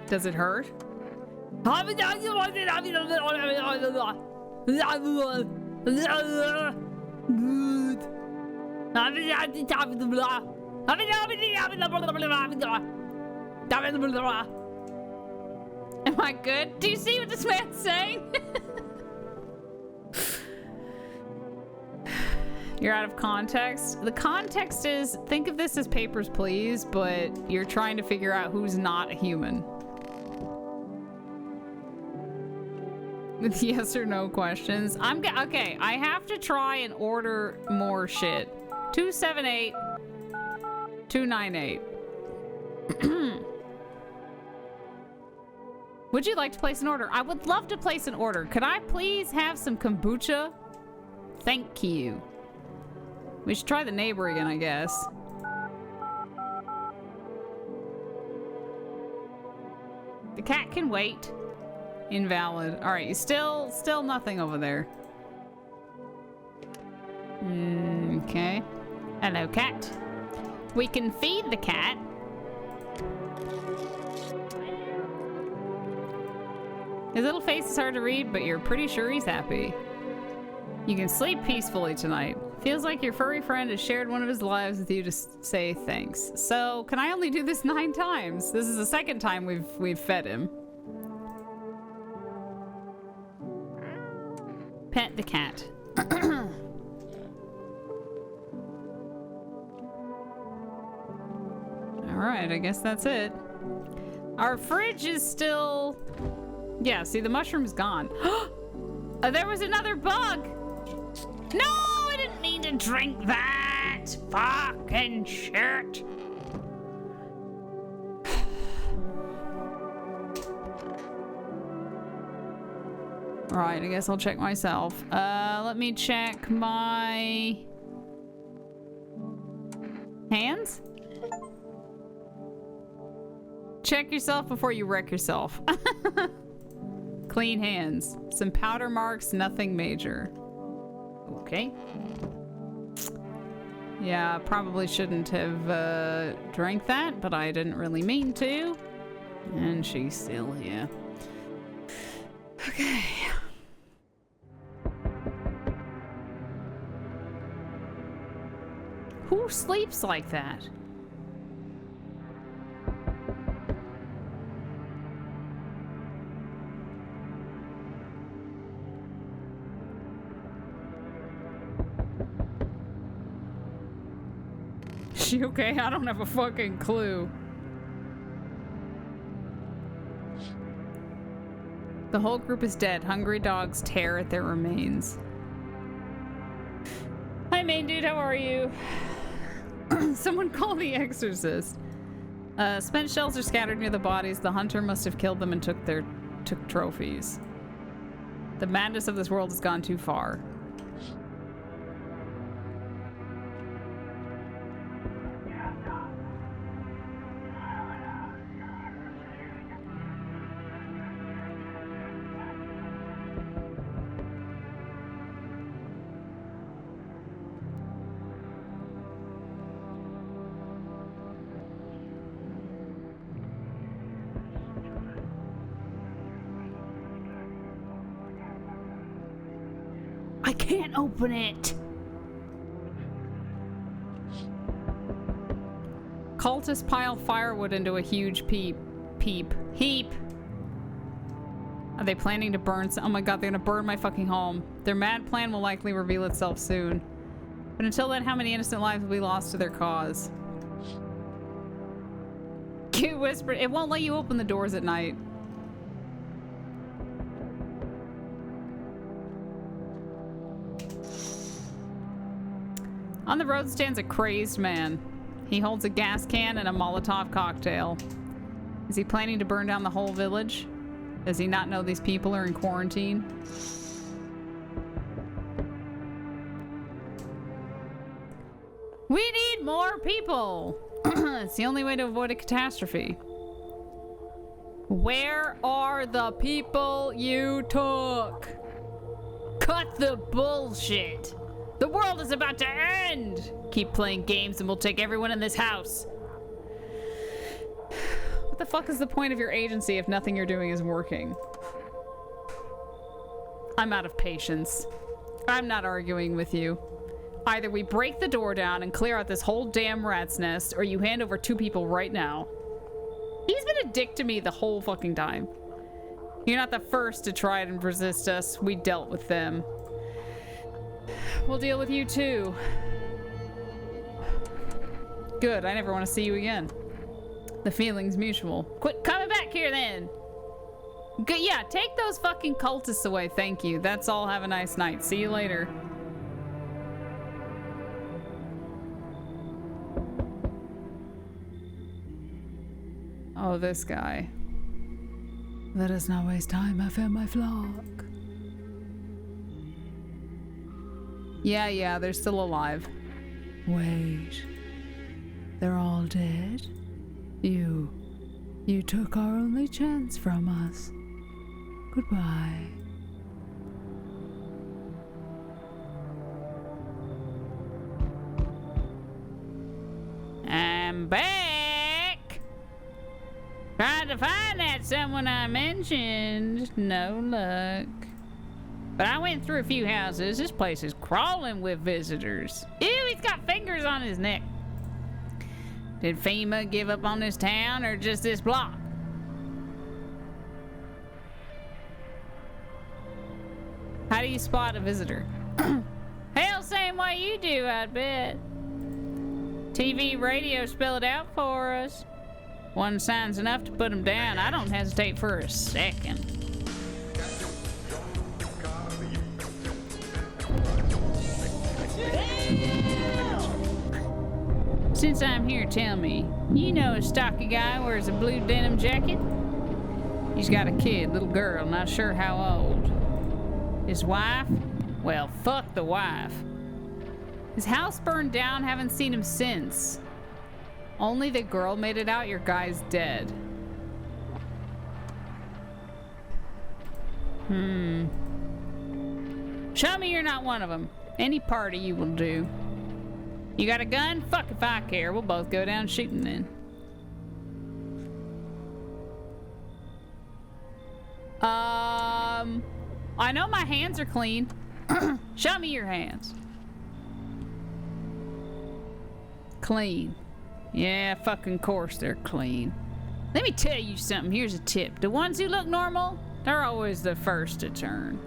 Does it hurt? Good. Am I good? Do you see what this man's saying? You're out of context. The context is, think of this as Papers, Please, but you're trying to figure out who's not a human. With yes or no questions. Okay, I have to try and order more shit. 278, 298. Would you like to place an order? I would love to place an order. Could I please have some kombucha? Thank you. We should try the neighbor again, I guess. The cat can wait. Invalid. All right, you still nothing over there. Okay. Hello, cat. We can feed the cat. His little face is hard to read, but you're pretty sure he's happy. You can sleep peacefully tonight. Feels like your furry friend has shared one of his lives with you to say thanks. So, can I only do this 9 times? This is the second time we've fed him. Pet the cat. Alright, I guess that's it. Our fridge is still... Yeah, see, the mushroom's gone. There was another bug! No, I didn't mean to drink that! Fucking shit! Right, I guess I'll check myself. Let me check my... hands? Check yourself before you wreck yourself. Clean hands. Some powder marks, nothing major. Okay. Yeah, probably shouldn't have drank that, but I didn't really mean to. And she's still here. Okay. Who sleeps like that? She okay? I don't have a fucking clue. The whole group is dead. Hungry dogs tear at their remains. Hi, main dude. How are you? Someone call the exorcist. Spent shells are scattered near the bodies. The hunter must have killed them and took trophies. The madness of this world has gone too far. I can't open it. Cultists pile firewood into a huge heap. Are they planning to burn oh my god, they're gonna burn my fucking home. Their mad plan will likely reveal itself soon. But until then, how many innocent lives will be lost to their cause? Cute whisper. It won't let you open the doors at night. On the road stands a crazed man. He holds a gas can and a Molotov cocktail. Is he planning to burn down the whole village? Does he not know these people are in quarantine? We need more people! It's the only way to avoid a catastrophe. Where are the people you took? Cut the bullshit! The world is about to end! Keep playing games and we'll take everyone in this house. What the fuck is the point of your agency if nothing you're doing is working? I'm out of patience. I'm not arguing with you. Either we break the door down and clear out this whole damn rat's nest, or you hand over 2 people right now. He's been a dick to me the whole fucking time. You're not the first to try and resist us. We dealt with them. We'll deal with you too. Good, I never want to see you again. The feeling's mutual. Quit coming back here then! Good, yeah, take those fucking cultists away, thank you. That's all, have a nice night. See you later. Oh, this guy. Let us not waste time. I found my flock. Yeah, they're still alive. Wait. They're all dead? You took our only chance from us. Goodbye. I'm back! Tried to find that someone I mentioned. No luck. But I went through a few houses. This place is crawling with visitors. Ew, he's got fingers on his neck. Did FEMA give up on this town or just this block? How do you spot a visitor? Hell, same way you do, I bet. TV, radio spell it out for us. One sign's enough to put them down. I don't hesitate for a second. Since I'm here, tell me, you know a stocky guy wears a blue denim jacket? He's got a kid, little girl, not sure how old. His wife? Well, fuck the wife. His house burned down, haven't seen him since. Only the girl made it out, your guy's dead. Show me you're not one of them. Any party you will do. You got a gun? Fuck if I care. We'll both go down shooting then. I know my hands are clean. Show me your hands. Clean. Yeah, fucking course they're clean. Let me tell you something. Here's a tip. The ones who look normal, they're always the first to turn.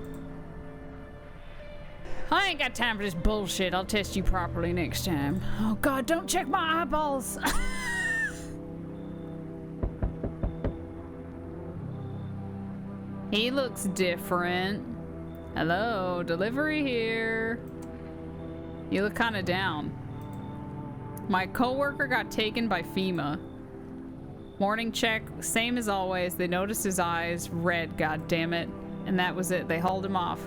I ain't got time for this bullshit. I'll test you properly next time. Oh god, don't check my eyeballs. He looks different. Hello, delivery here. You look kind of down. My coworker got taken by FEMA. Morning check, same as always. They noticed his eyes red, god damn it. And that was it. They hauled him off.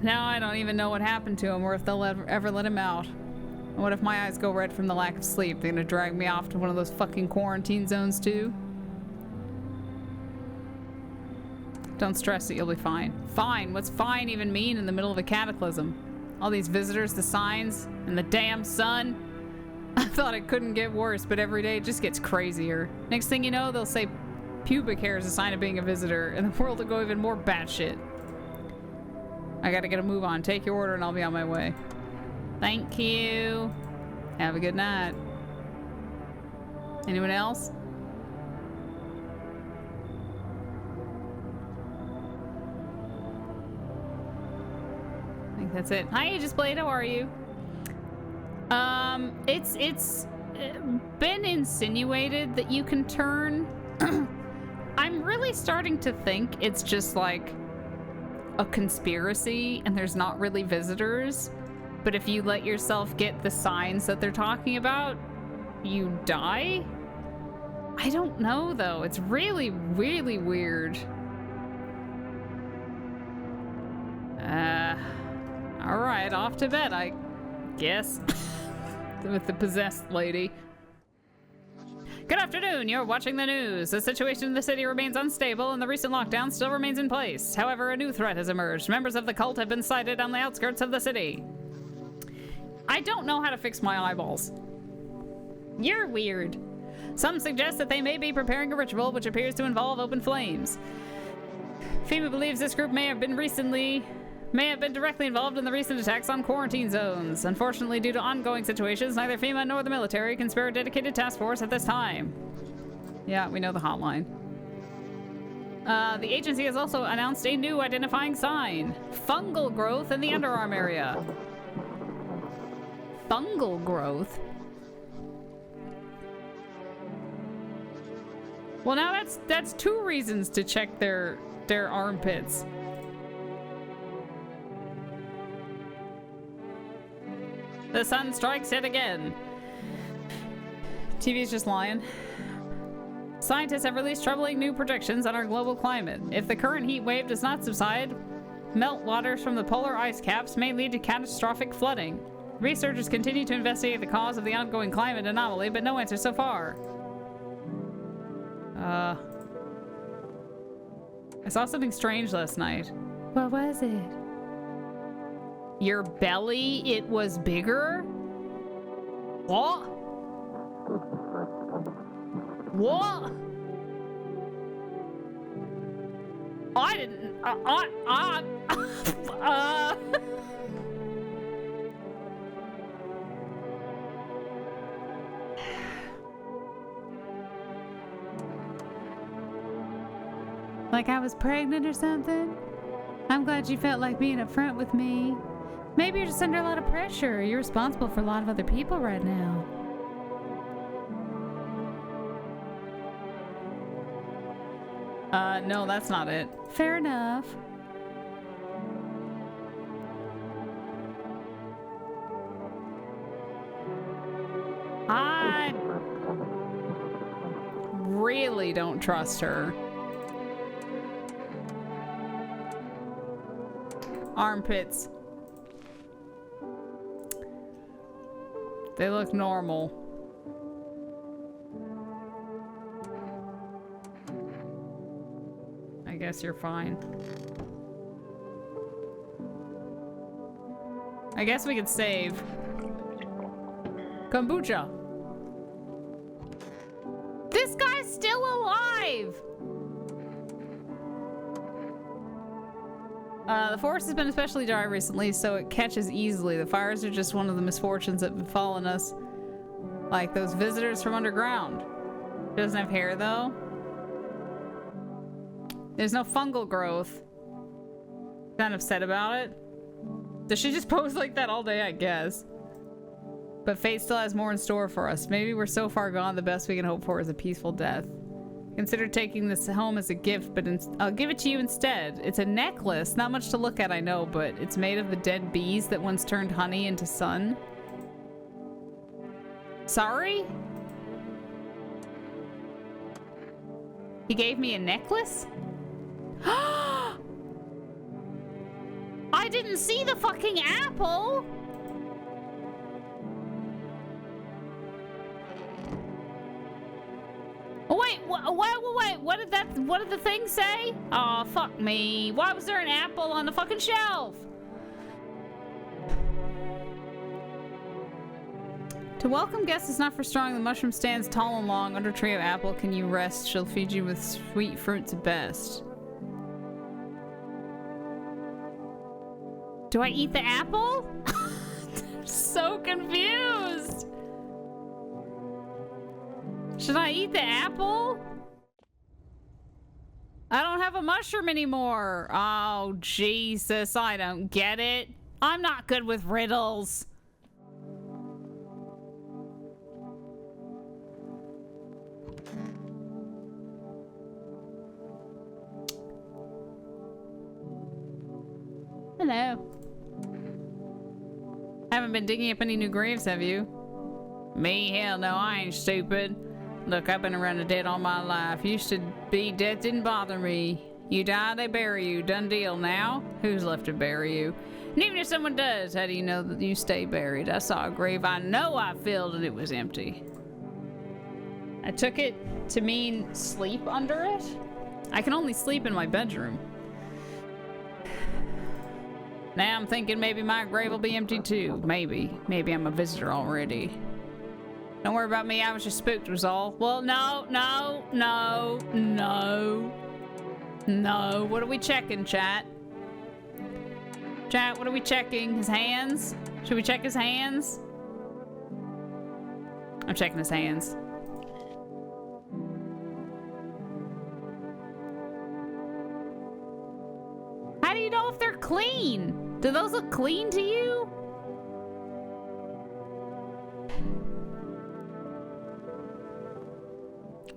Now I don't even know what happened to him or if they'll ever let him out. What if my eyes go red from the lack of sleep? They're gonna drag me off to one of those fucking quarantine zones too? Don't stress it, you'll be fine. Fine? What's fine even mean in the middle of a cataclysm? All these visitors, the signs, and the damn sun. I thought it couldn't get worse, but every day it just gets crazier. Next thing you know, they'll say pubic hair is a sign of being a visitor, and the world will go even more batshit. I gotta get a move on. Take your order and I'll be on my way. Thank you. Have a good night. Anyone else? I think that's it. Hi, Aegis Blade, how are you? It's been insinuated that you can turn. I'm really starting to think it's just like a conspiracy and there's not really visitors. But if you let yourself get the signs that they're talking about, you die? I don't know though. It's really, really weird. Alright, off to bed, I guess. With the possessed lady. Good afternoon, you're watching the news. The situation in the city remains unstable and the recent lockdown still remains in place. However, a new threat has emerged. Members of the cult have been sighted on the outskirts of the city. I don't know how to fix my eyeballs. You're weird. Some suggest that they may be preparing a ritual which appears to involve open flames. FEMA believes this group may have been directly involved in the recent attacks on quarantine zones. Unfortunately, due to ongoing situations, neither FEMA nor the military can spare a dedicated task force at this time. Yeah, we know the hotline. The agency has also announced a new identifying sign. Fungal growth in the underarm area. Fungal growth? Well, now that's two reasons to check their armpits. The sun strikes yet again. TV's just lying. Scientists have released troubling new predictions on our global climate. If the current heat wave does not subside, meltwaters from the polar ice caps may lead to catastrophic flooding. Researchers continue to investigate the cause of the ongoing climate anomaly, but no answer so far. I saw something strange last night. What was it? Your belly, it was bigger? What? What? I didn't. Like I was pregnant or something? I'm glad you felt like being upfront with me. Maybe you're just under a lot of pressure. You're responsible for a lot of other people right now. No, that's not it. Fair enough. I really don't trust her. Armpits. They look normal. I guess you're fine. I guess we could save. Kombucha. This guy's still alive! The forest has been especially dry recently, so it catches easily. The fires are just one of the misfortunes that have befallen us. Like those visitors from underground. She doesn't have hair, though. There's no fungal growth. Kind of upset about it. Does she just pose like that all day? I guess. But fate still has more in store for us. Maybe we're so far gone, the best we can hope for is a peaceful death. Consider taking this home as a gift, but I'll give it to you instead. It's a necklace. Not much to look at, I know, but it's made of the dead bees that once turned honey into sun. Sorry? He gave me a necklace? I didn't see the fucking apple! Oh, wait, wait, what did the thing say? Oh, fuck me. Why was there an apple on the fucking shelf? To welcome guests is not for strong. The mushroom stands tall and long. Under tree of apple can you rest. She'll feed you with sweet fruits best. Do I eat the apple? I'm so confused. Should I eat the apple? I don't have a mushroom anymore. Oh, Jesus, I don't get it. I'm not good with riddles. Hello. Haven't been digging up any new graves, have you? Me? Hell no, I ain't stupid. Look, I've been around the dead all my life. Used to be death didn't bother me. You die, they bury you. Done deal. Now, who's left to bury you? And even if someone does, how do you know that you stay buried? I saw a grave I know I filled and it was empty. I took it to mean sleep under it? I can only sleep in my bedroom. Now I'm thinking maybe my grave will be empty too. Maybe. Maybe I'm a visitor already. Don't worry about me, I was just spooked was all. Well, no. What are we checking, chat? Chat, what are we checking? His hands? Should we check his hands? I'm checking his hands. How do you know if they're clean? Do those look clean to you?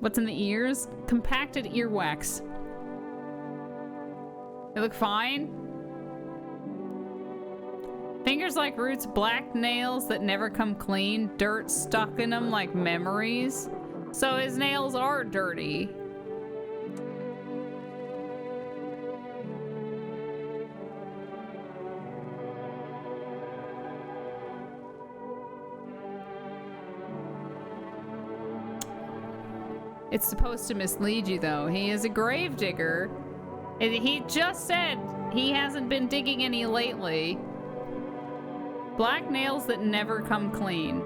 What's in the ears? Compacted earwax. They look fine. Fingers like roots, black nails that never come clean, dirt stuck in them like memories. So his nails are dirty. It's supposed to mislead you, though. He is a gravedigger. And he just said he hasn't been digging any lately. Black nails that never come clean.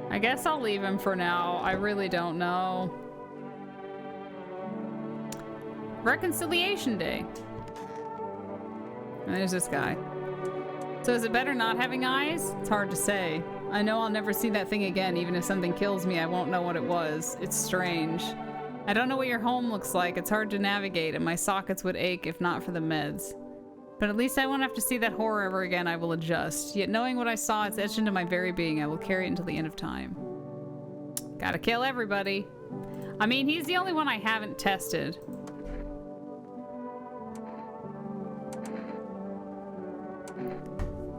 I guess I'll leave him for now. I really don't know. Reconciliation Day. And there's this guy. So is it better not having eyes? It's hard to say. I know I'll never see that thing again. Even if something kills me, I won't know what it was. It's strange. I don't know what your home looks like. It's hard to navigate, and my sockets would ache if not for the meds. But at least I won't have to see that horror ever again. I will adjust. Yet knowing what I saw, it's etched into my very being. I will carry it until the end of time. Gotta kill everybody. I mean, he's the only one I haven't tested.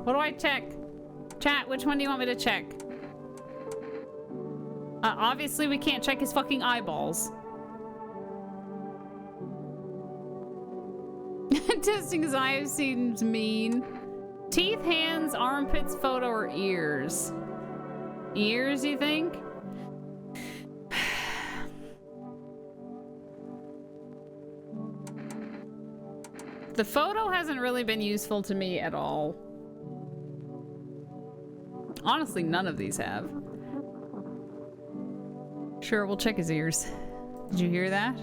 What do I check? Chat, which one do you want me to check? Obviously we can't check his fucking eyeballs. Testing his eyes seems mean. Teeth, hands, armpits, photo, or ears? Ears, you think? The photo hasn't really been useful to me at all. Honestly, none of these have. Sure, we'll check his ears. Did you hear that?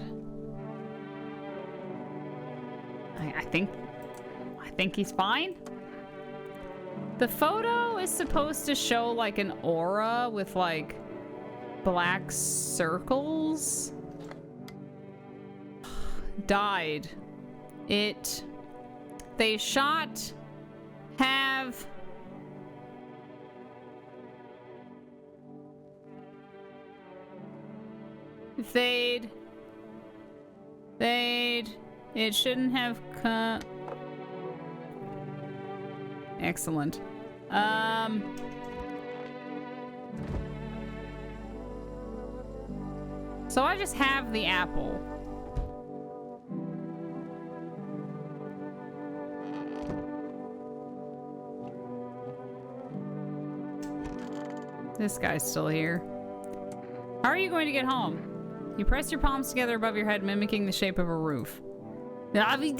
I think he's fine. The photo is supposed to show like an aura with like black circles. Died. They shot, have, fade, it shouldn't have come. Excellent. So I just have the apple. This guy's still here. How are you going to get home? You press your palms together above your head, mimicking the shape of a roof. Have you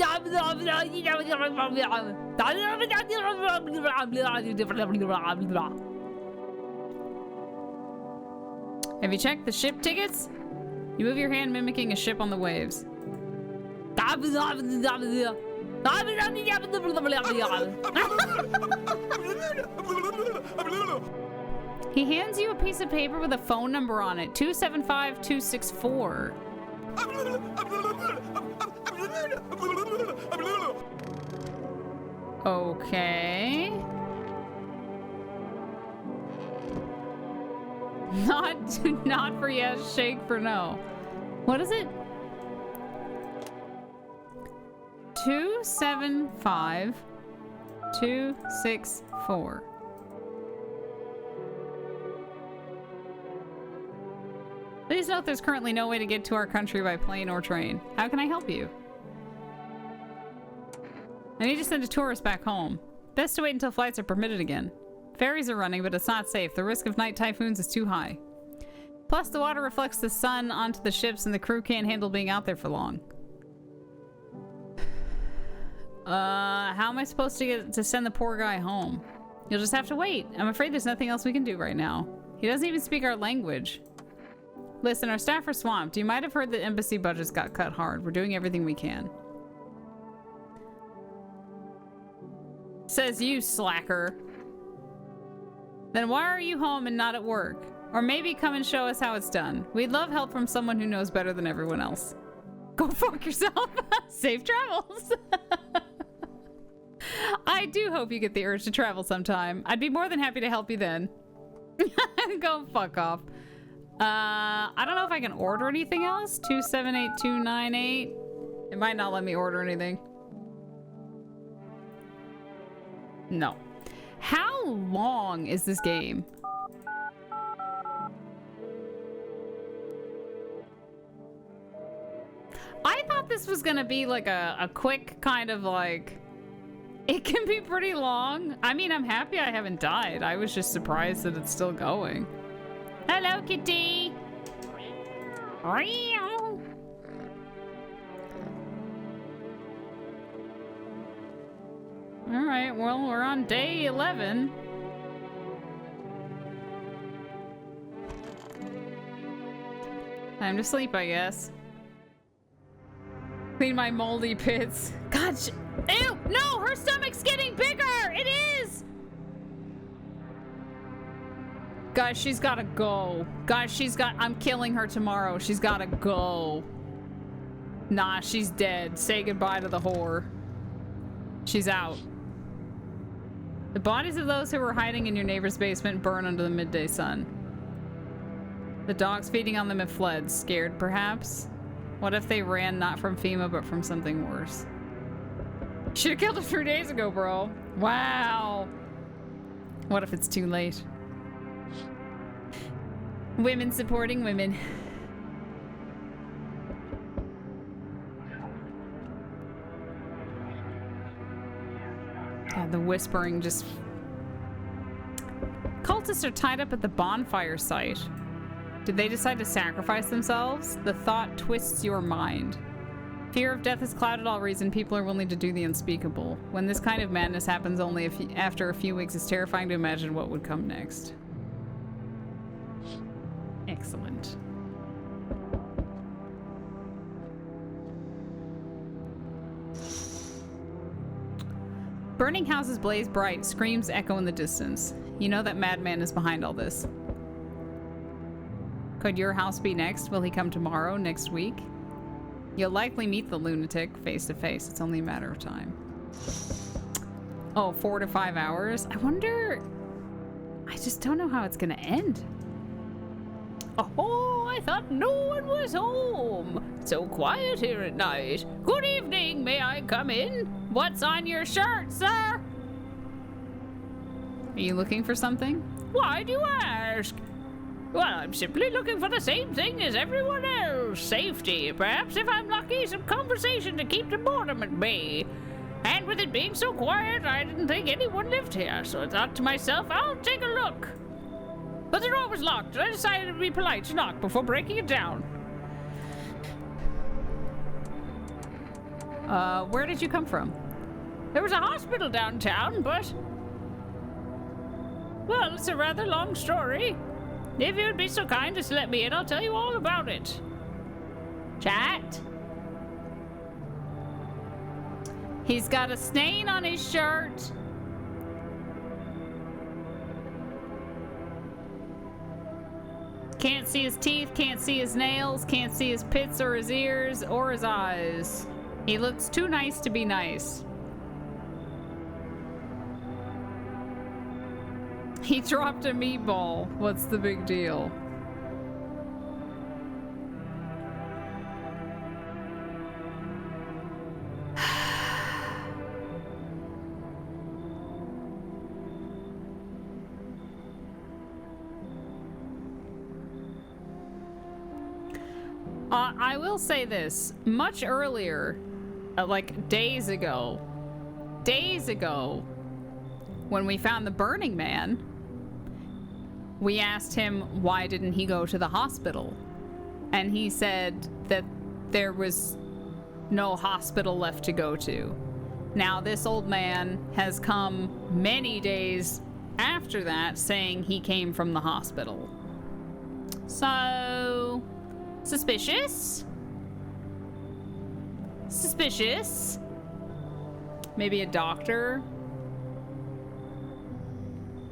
checked the ship tickets? You move your hand, mimicking a ship on the waves. He hands you a piece of paper with a phone number on it, 275-264. Okay. Not for yes, shake for no. What is it? 275-264. Please note there's currently no way to get to our country by plane or train. How can I help you? I need to send a tourist back home. Best to wait until flights are permitted again. Ferries are running, but it's not safe. The risk of night typhoons is too high. Plus, the water reflects the sun onto the ships and the crew can't handle being out there for long. How am I supposed to send the poor guy home? You'll just have to wait. I'm afraid there's nothing else we can do right now. He doesn't even speak our language. Listen, our staff are swamped. You might have heard that embassy budgets got cut hard. We're doing everything we can. Says you, slacker. Then why are you home and not at work? Or maybe come and show us how it's done. We'd love help from someone who knows better than everyone else. Go fuck yourself. Safe travels. I do hope you get the urge to travel sometime. I'd be more than happy to help you then. Go fuck off. I don't know if I can order anything else. 278298. It might not let me order anything. No. How long is this game? this was gonna be like a quick kind of like... It can be pretty long. I mean, I'm happy I haven't died. I was just surprised that it's still going. Hello, kitty. Alright, well, we're on day 11. Time to sleep, I guess. Clean my moldy pits. God, ew! No! Her stomach's getting bigger! It is! Guys, she's gotta go. Guys, I'm killing her tomorrow. She's gotta go. Nah, she's dead. Say goodbye to the whore. She's out. The bodies of those who were hiding in your neighbor's basement burn under the midday sun. The dogs feeding on them have fled. Scared, perhaps? What if they ran not from FEMA, but from something worse? Should've killed it 3 days ago, bro. Wow. What if it's too late? Women supporting women. God, the whispering just... Cultists are tied up at the bonfire site. Did they decide to sacrifice themselves? The thought twists your mind. Fear of death has clouded all reason. People are willing to do the unspeakable. When this kind of madness happens only after a few weeks, it's terrifying to imagine what would come next. Excellent. Burning houses blaze bright, screams echo in the distance. You know that madman is behind all this. Could your house be next? Will he come tomorrow, next week? You'll likely meet the lunatic face to face. It's only a matter of time. Oh, 4 to 5 hours? I wonder... I just don't know how it's gonna end. Oh, I thought no one was home. So quiet here at night. Good evening, may I come in? What's on your shirt, sir? Are you looking for something? Why do you ask? Well, I'm simply looking for the same thing as everyone else. Safety, perhaps if I'm lucky, some conversation to keep the boredom at bay. And with it being so quiet, I didn't think anyone lived here, so I thought to myself, I'll take a look. But the door was locked, and I decided to be polite to knock before breaking it down. Where did you come from? There was a hospital downtown, but... Well, it's a rather long story. If you'd be so kind as to let me in, I'll tell you all about it. Chat? He's got a stain on his shirt. Can't see his teeth, can't see his nails, can't see his pits or his ears or his eyes. He looks too nice to be nice. He dropped a meatball. What's the big deal? I will say this. Much earlier, like days ago, when we found the Burning Man, we asked him why didn't he go to the hospital, and he said that there was no hospital left to go to. Now this old man has come many days after that saying he came from the hospital. So, suspicious? Suspicious? Maybe a doctor?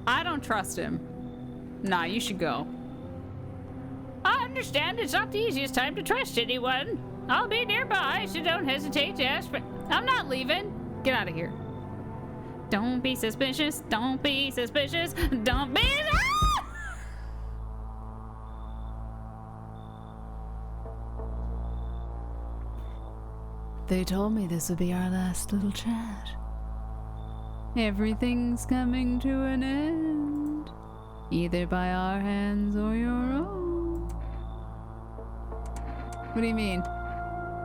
I don't trust him. Nah, you should go. I understand it's not the easiest time to trust anyone. I'll be nearby, so don't hesitate to ask for... I'm not leaving. Get out of here. Don't be suspicious. Don't be suspicious. Don't be... Ah! They told me this would be our last little chat. Everything's coming to an end, either by our hands or your own. What do you mean?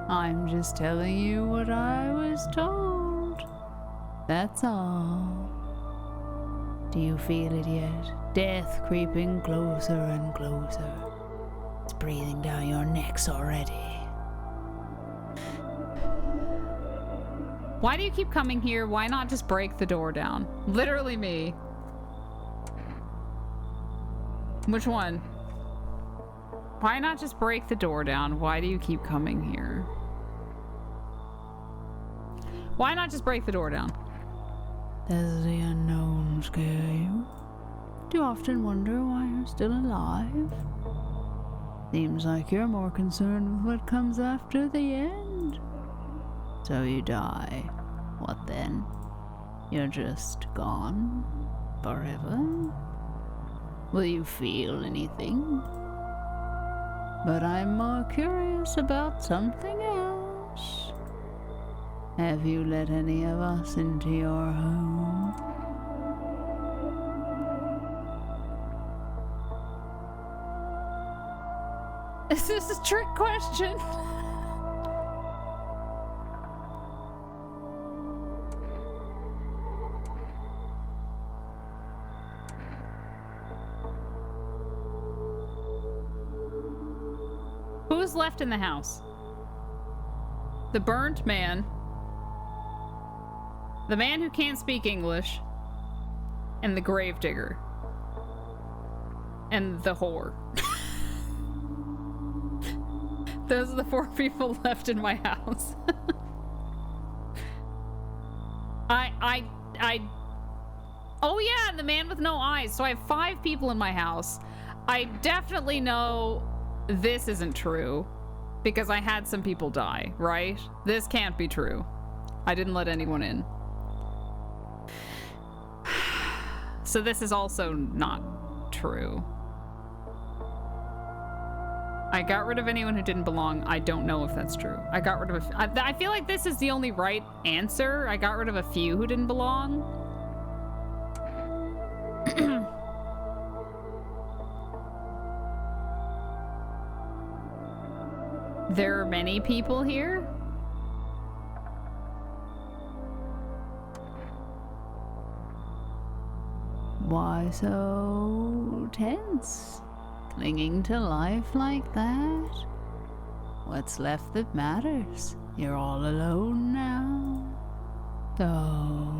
I'm just telling you what I was told. That's all. Do you feel it yet? Death creeping closer and closer. It's breathing down your necks already. Why do you keep coming here? Why not just break the door down? Literally me. Which one? Why not just break the door down? Why do you keep coming here? Why not just break the door down? Does the unknown scare you? Do you often wonder why you're still alive? Seems like you're more concerned with what comes after the end. So you die. What then? You're just gone? Forever? Will you feel anything? But I'm more curious about something else. Have you let any of us into your home? Is this a trick question? Who's left in the house? The burnt man, the man who can't speak English, and the gravedigger, and the whore. Those are the 4 people left in my house. Oh yeah, and the man with no eyes. So I have 5 people in my house. I definitely know this isn't true because I had some people die, right? This can't be true. I didn't let anyone in. So this is also not true. I got rid of anyone who didn't belong. I don't know if that's true. I got rid of I feel like this is the only right answer. I got rid of a few who didn't belong. There are many people here. Why so tense? Clinging to life like that? What's left that matters? You're all alone now. So,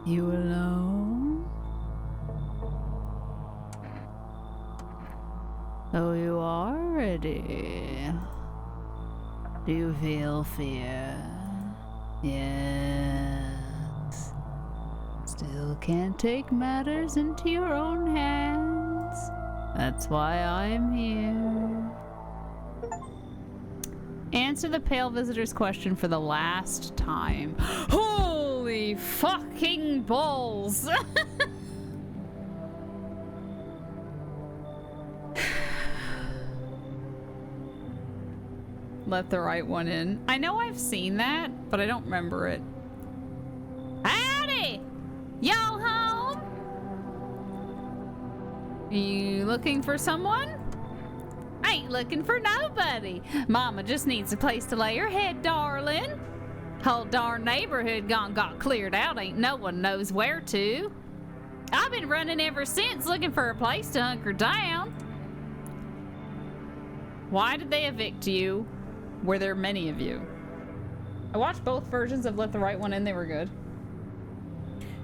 you alone? So you are ready. Do you feel fear? Yes. Still can't take matters into your own hands. That's why I'm here. Answer the pale visitor's question for the last time. Holy fucking balls! Let the right one in. I know I've seen that, but I don't remember it. Howdy! Y'all home? You looking for someone? Ain't looking for nobody. Mama just needs a place to lay her head, darling. Whole darn neighborhood got cleared out. Ain't no one knows where to. I've been running ever since looking for a place to hunker down. Why did they evict you? Were there many of you? I watched both versions of Let the Right One In. They were good.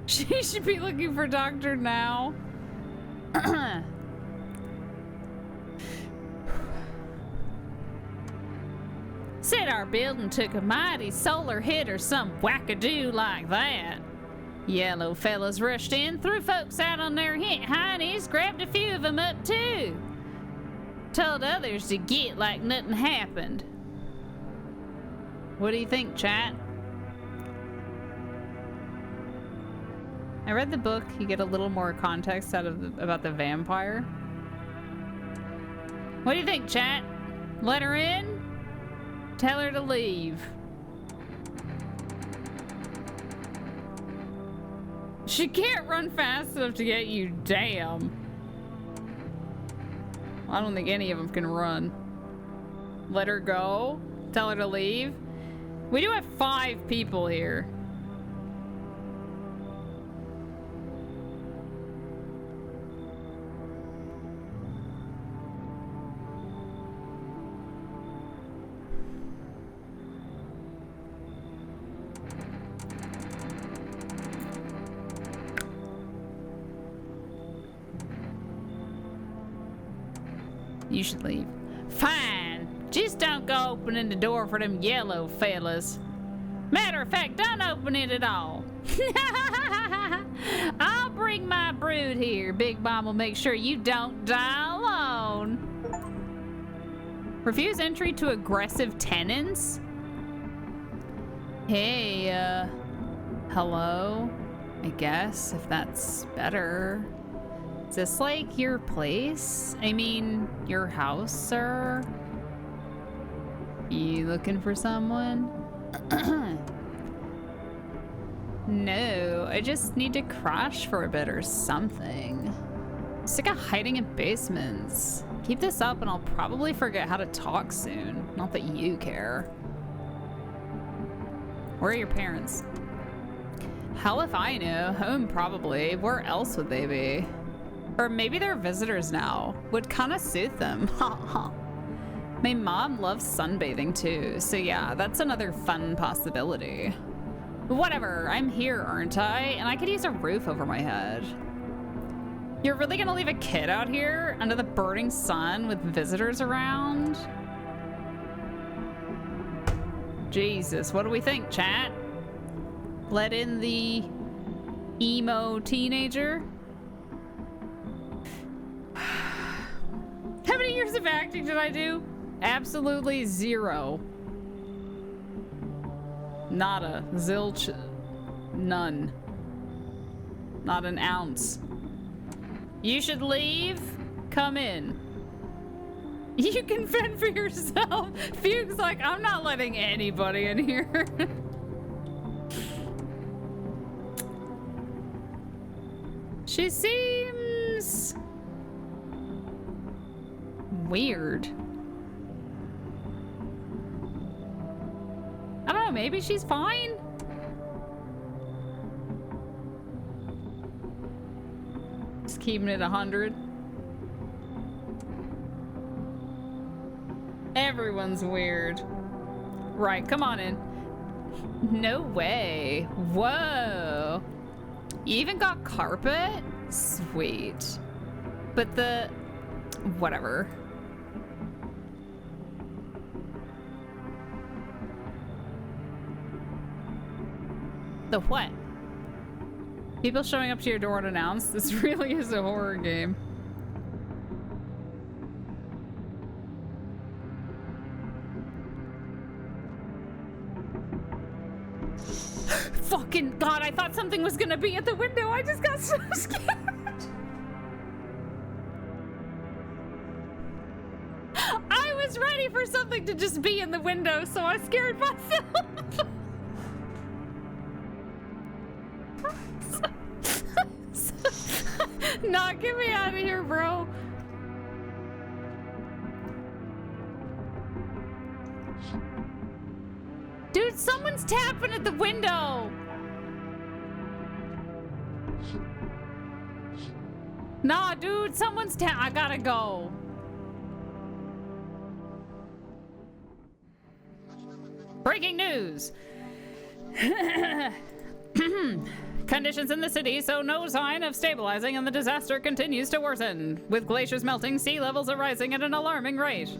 She should be looking for Doctor now. Said our building took a mighty solar hit or some wackadoo like that. Yellow fellas rushed in, threw folks out on their hinnies, grabbed a few of them up too. Told others to get like nothing happened. What do you think, chat? I read the book. You get a little more context out of about the vampire. What do you think, chat? Let her in? Tell her to leave. She can't run fast enough to get you, damn. I don't think any of them can run. Let her go? Tell her to leave? We do have 5 people here. You should leave. Fine. Just don't go opening the door for them yellow fellas. Matter of fact, don't open it at all. I'll bring my brood here. Big Mom will make sure you don't die alone. Refuse entry to aggressive tenants? Hey, hello? I guess, if that's better. Is this like your place? I mean, your house, sir? You looking for someone? No, I just need to crash for a bit or something. Sick of hiding in basements. Keep this up and I'll probably forget how to talk soon. Not that you care. Where are your parents? Hell if I know. Home probably. Where else would they be? Or maybe they're visitors now. Would kind of suit them. My mom loves sunbathing too, so yeah, that's another fun possibility. Whatever, I'm here, aren't I? And I could use a roof over my head. You're really gonna leave a kid out here under the burning sun with visitors around? Jesus, what do we think, chat? Let in the emo teenager? How many years of acting did I do? Absolutely 0. Nada. Zilch. None. Not an ounce. You should leave. Come in. You can fend for yourself. Fugue's like, I'm not letting anybody in here. She seems weird. I don't know, maybe she's fine? Just keeping it 100. Everyone's weird. Right, come on in. No way. Whoa. You even got carpet? Sweet. But the... whatever. The what? People showing up to your door unannounced? This really is a horror game. Fucking God, I thought something was gonna be at the window. I just got so scared. I was ready for something to just be in the window, so I scared myself. Nah, get me out of here, bro. Dude, someone's tapping at the window. Nah, dude, someone's I gotta go. Breaking news. Conditions in the city show no sign of stabilizing and the disaster continues to worsen. With glaciers melting, sea levels are rising at an alarming rate.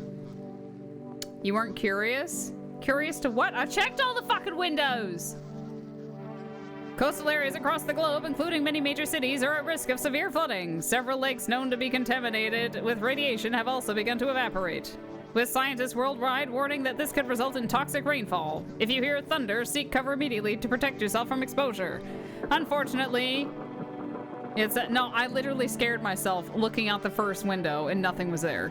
You weren't curious? Curious to what? I checked all the fucking windows! Coastal areas across the globe, including many major cities, are at risk of severe flooding. Several lakes known to be contaminated with radiation have also begun to evaporate, with scientists worldwide warning that this could result in toxic rainfall. If you hear thunder, seek cover immediately to protect yourself from exposure. Unfortunately, it's no, I literally scared myself looking out the first window and nothing was there.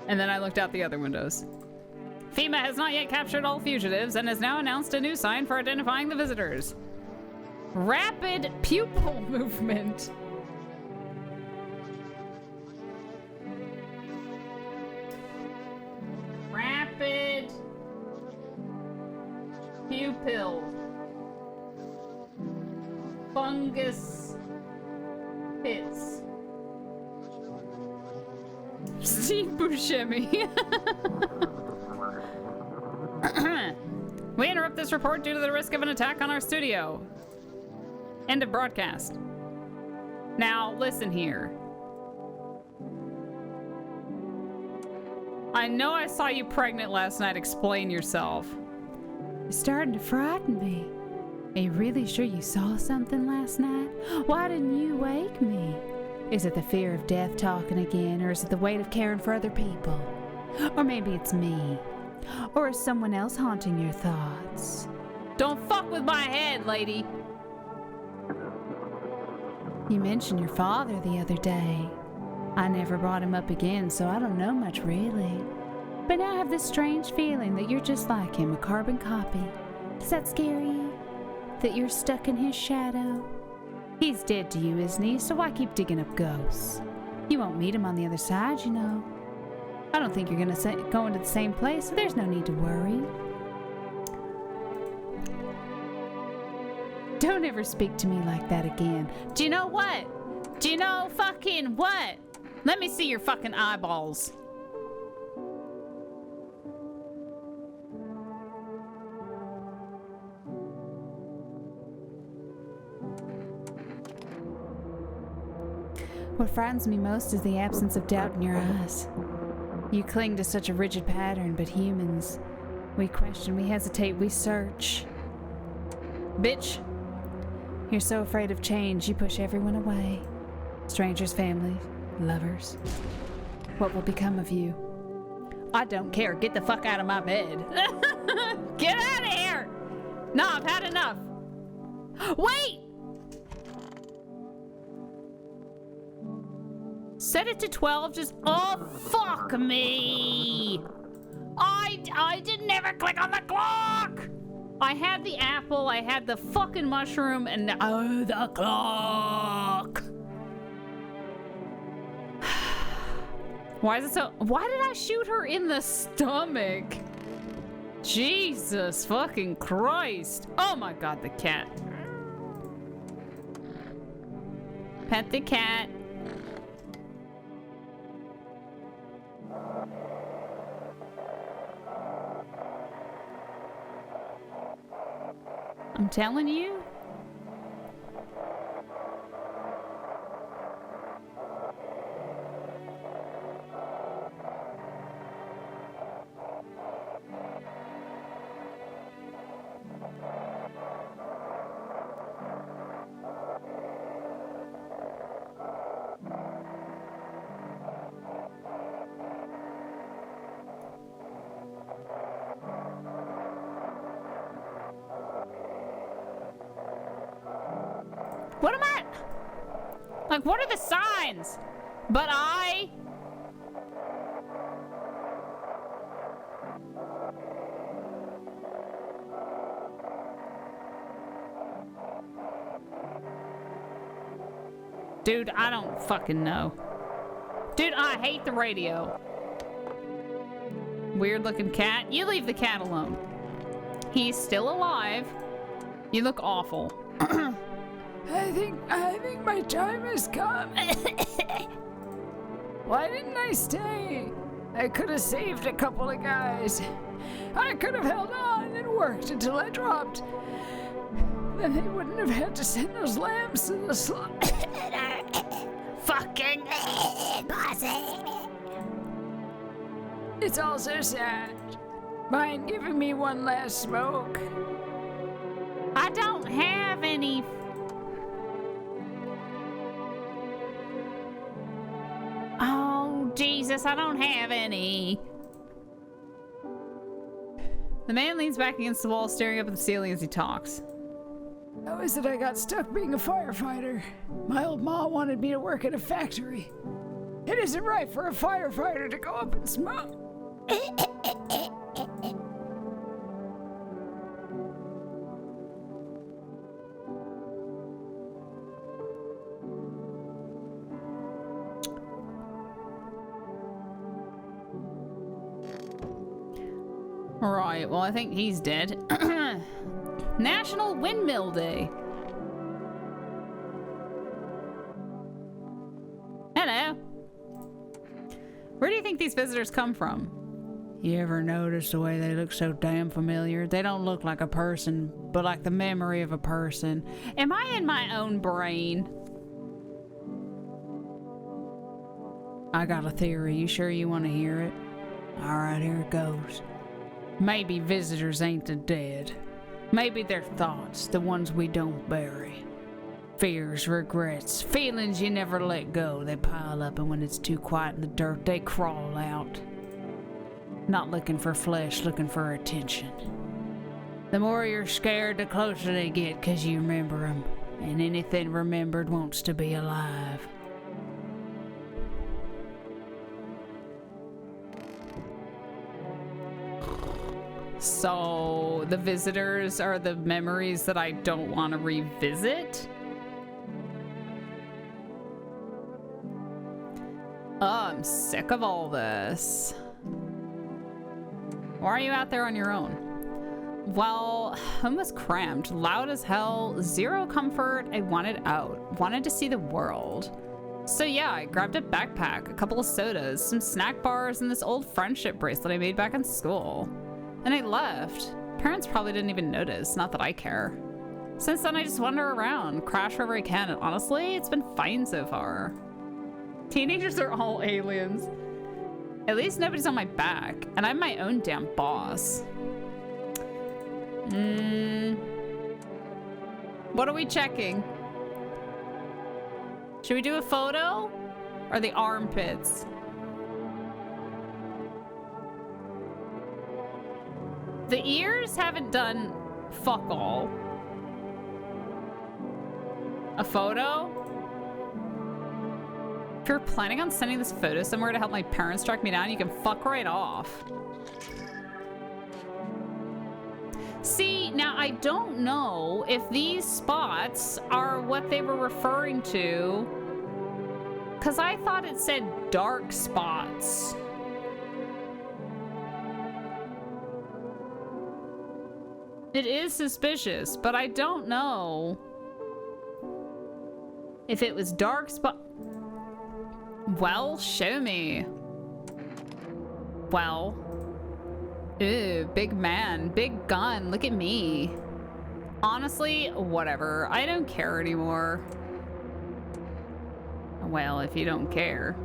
And then I looked out the other windows. FEMA has not yet captured all fugitives and has now announced a new sign for identifying the visitors. Rapid pupil movement. Rapid fungus pits. Steve Buscemi. We interrupt this report due to the risk of an attack on our studio. End of broadcast. Now, listen here. I know I saw you pregnant last night. Explain yourself. You're starting to frighten me. Are you really sure you saw something last night? Why didn't you wake me? Is it the fear of death talking again, or is it the weight of caring for other people? Or maybe it's me. Or is someone else haunting your thoughts? Don't fuck with my head, lady. You mentioned your father the other day. I never brought him up again, so I don't know much really. But now I have this strange feeling that you're just like him, a carbon copy. Does that scare you? That you're stuck in his shadow? He's dead to you, isn't he? So why keep digging up ghosts? You won't meet him on the other side, you know. I don't think you're gonna go into the same place, so there's no need to worry. Don't ever speak to me like that again. Do you know what? Do you know fucking what? Let me see your fucking eyeballs. What frightens me most is the absence of doubt in your eyes. You cling to such a rigid pattern, but humans, we question, we hesitate, we search. Bitch. You're so afraid of change, you push everyone away. Strangers, family, lovers. What will become of you? I don't care. Get the fuck out of my bed. Get out of here. No, I've had enough. Wait. Set it to 12. Just, oh, fuck me. I didn't ever click on the clock. I had the apple, I had the fucking mushroom, and now the clock. Why is it so? Why did I shoot her in the stomach? Jesus fucking Christ. Oh my God, the cat. Pet the cat. I'm telling you. What am I? Like, what are the signs? But I... Dude, I don't fucking know. Dude, I hate the radio. Weird looking cat. You leave the cat alone. He's still alive. You look awful. I think my time has come. Why didn't I stay? I could have saved a couple of guys. I could have held on and worked until I dropped. Then they wouldn't have had to send those lambs to the slaughter. Fucking bossy. It's all so sad. Mind giving me one last smoke? I don't have any... Oh, Jesus, I don't have any. The man leans back against the wall, staring up at the ceiling as he talks. How is it I got stuck being a firefighter? My old ma wanted me to work at a factory. It isn't right for a firefighter to go up and smoke. Right, well, I think he's dead. National Windmill Day. Where do you think these visitors come from? You ever notice the way they look so damn familiar? They don't look like a person, but like the memory of a person. Am I in my own brain? I got a theory. You sure you want to hear it? Alright, here it goes. Maybe visitors ain't the dead. Maybe they're thoughts, the ones we don't bury. Fears, regrets, feelings you never let go. They pile up, and when it's too quiet in the dirt, they crawl out. Not looking for flesh, looking for attention. The more you're scared, the closer they get, 'cause you remember them. And anything remembered wants to be alive. So the visitors are the memories that I don't want to revisit? Oh, I'm sick of all this. Why are you out there on your own? Well, home was cramped, loud as hell, zero comfort. I wanted out, wanted to see the world. So yeah, I grabbed a backpack, a couple of sodas, some snack bars, and this old friendship bracelet I made back in school. And I left. Parents probably didn't even notice, not that I care. Since then, I just wander around, crash wherever I can, and honestly, it's been fine so far. Teenagers are all aliens. At least nobody's on my back, and I'm my own damn boss. What are we checking? Should we do a photo? Or the armpits? The ears haven't done fuck all. A photo? If you're planning on sending this photo somewhere to help my parents track me down, you can fuck right off. See, now I don't know if these spots are what they were referring to, because I thought it said dark spots. It is suspicious, but I don't know if it was dark spot. Well, show me. Well. Ew, big man, big gun, look at me. Honestly, whatever. I don't care anymore. Well, if you don't care.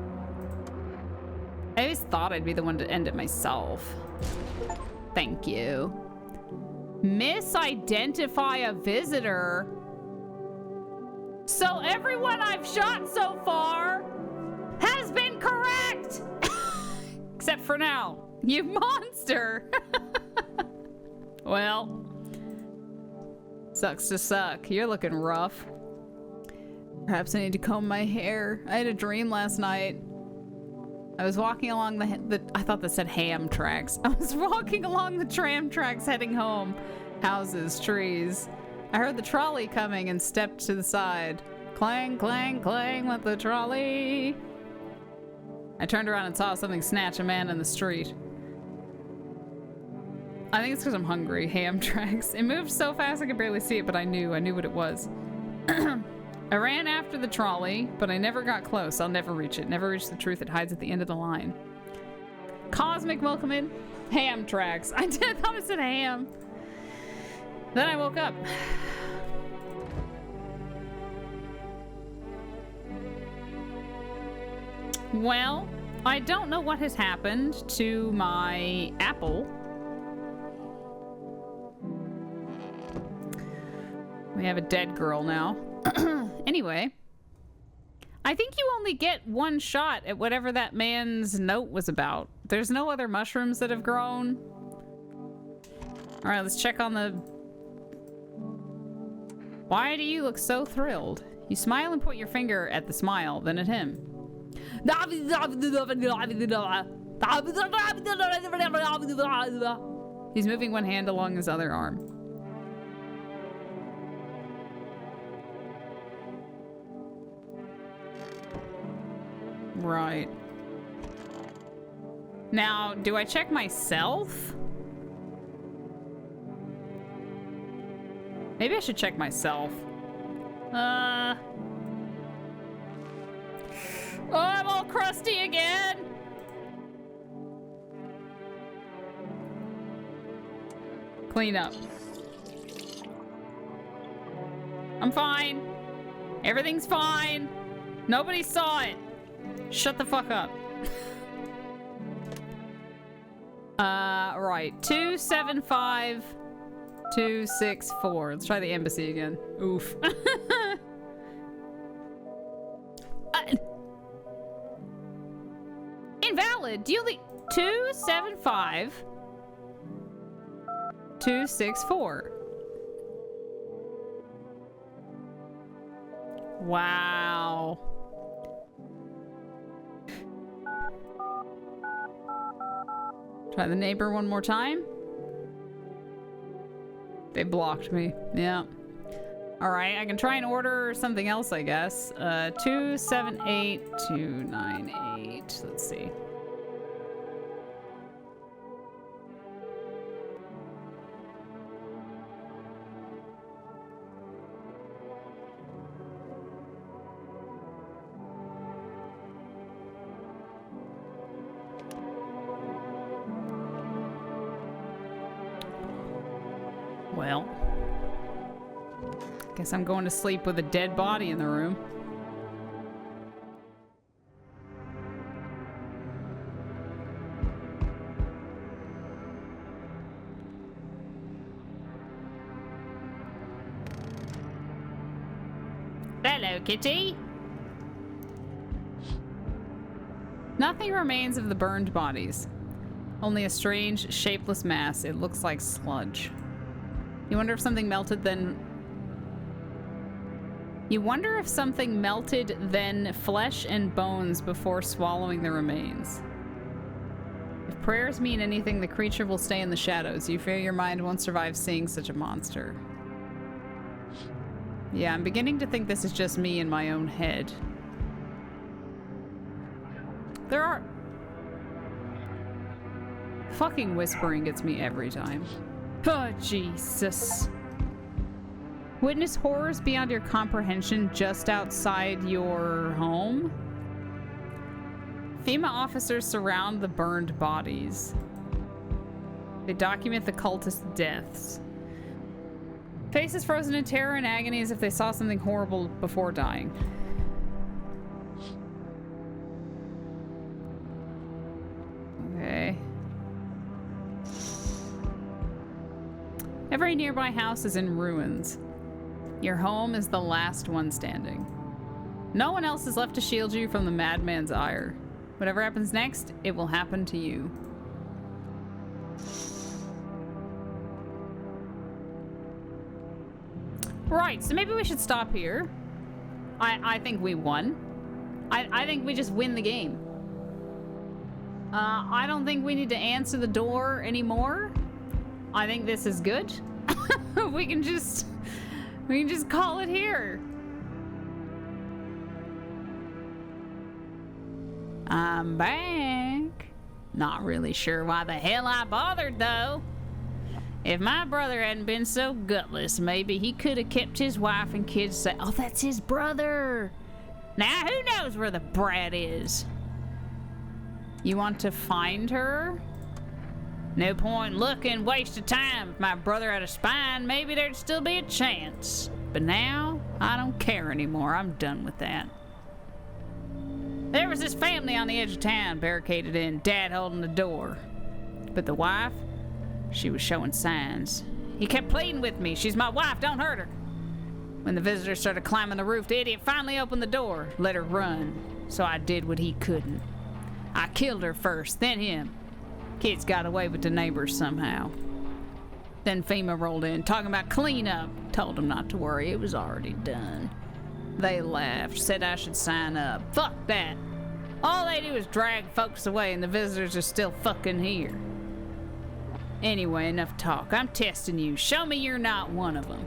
I always thought I'd be the one to end it myself. Thank you. Misidentify a visitor. So everyone I've shot so far has been correct! Except for now. You monster! Well, sucks to suck. You're looking rough. Perhaps I need to comb my hair. I had a dream last night. I was walking along I thought that said ham tracks. I was walking along the tram tracks heading home. Houses, trees. I heard the trolley coming and stepped to the side. Clang, clang, clang with the trolley. I turned around and saw something snatch a man in the street. I think it's because I'm hungry. Ham tracks. It moved so fast I could barely see it, but I knew what it was. I ran after the trolley, but I never got close. I'll never reach it. Never reach the truth. It hides at the end of the line. Cosmic Welcome ham tracks. I thought it said ham. Then I woke up. Well, I don't know what has happened to my apple. We have a dead girl now. Anyway, I think you only get one shot at whatever that man's note was about. There's no other mushrooms that have grown. All right, let's check on the... Why do you look so thrilled? You smile and point your finger at the smile, then at him. He's moving one hand along his other arm. Right. Now, do I check myself? Maybe I should check myself. Oh, I'm all crusty again. Clean up. I'm fine. Everything's fine. Nobody saw it. Shut the fuck up. Right. 275 264. Let's try the embassy again. Oof. Invalid. Duly 275 264. Wow. Try the neighbor one more time. They blocked me. Yeah. Alright, I can try and order something else, I guess. 278 298. Let's see. Well, guess I'm going to sleep with a dead body in the room. Hello, kitty. Nothing remains of the burned bodies. Only a strange, shapeless mass. It looks like sludge. You wonder if something melted then... You wonder if something melted then flesh and bones before swallowing the remains. If prayers mean anything, the creature will stay in the shadows. You fear your mind won't survive seeing such a monster. Yeah, I'm beginning to think this is just me in my own head. There are... Fucking whispering gets me every time. Oh, Jesus. Witness horrors beyond your comprehension just outside your home? FEMA officers surround the burned bodies. They document the cultist deaths. Faces frozen in terror and agony as if they saw something horrible before dying. Okay. Every nearby house is in ruins. Your home is the last one standing. No one else is left to shield you from the madman's ire. Whatever happens next, it will happen to you. Right, so maybe we should stop here. I think we won. I think we just win the game. I don't think we need to answer the door anymore. I think this is good. we can just call it here. I'm back. Not really sure why the hell I bothered though. If my brother hadn't been so gutless, maybe he could have kept his wife and kids safe. Oh, that's his brother. Now who knows where the brat is? You want to find her? No point looking, waste of time. If my brother had a spine, maybe there'd still be a chance. But now, I don't care anymore. I'm done with that. There was this family on the edge of town, barricaded in, Dad holding the door. But the wife, she was showing signs. He kept pleading with me. She's my wife, don't hurt her. When the visitors started climbing the roof, the idiot finally opened the door, let her run. So I did what he couldn't. I killed her first, then him. Kids got away with the neighbors somehow. Then FEMA rolled in, talking about cleanup. Told them not to worry, it was already done. They laughed, said I should sign up. Fuck that. All they do is drag folks away and the visitors are still fucking here. Anyway, enough talk. I'm testing you. Show me you're not one of them.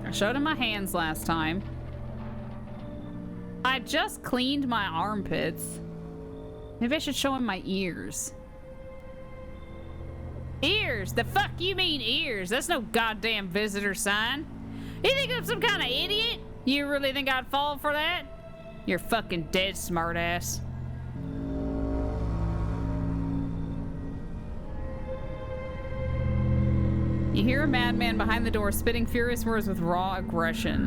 I showed him my hands last time. I just cleaned my armpits. Maybe I should show him my ears. Ears? The fuck you mean ears? That's no goddamn visitor sign. You think I'm some kind of idiot? You really think I'd fall for that? You're fucking dead, smartass. You hear a madman behind the door spitting furious words with raw aggression.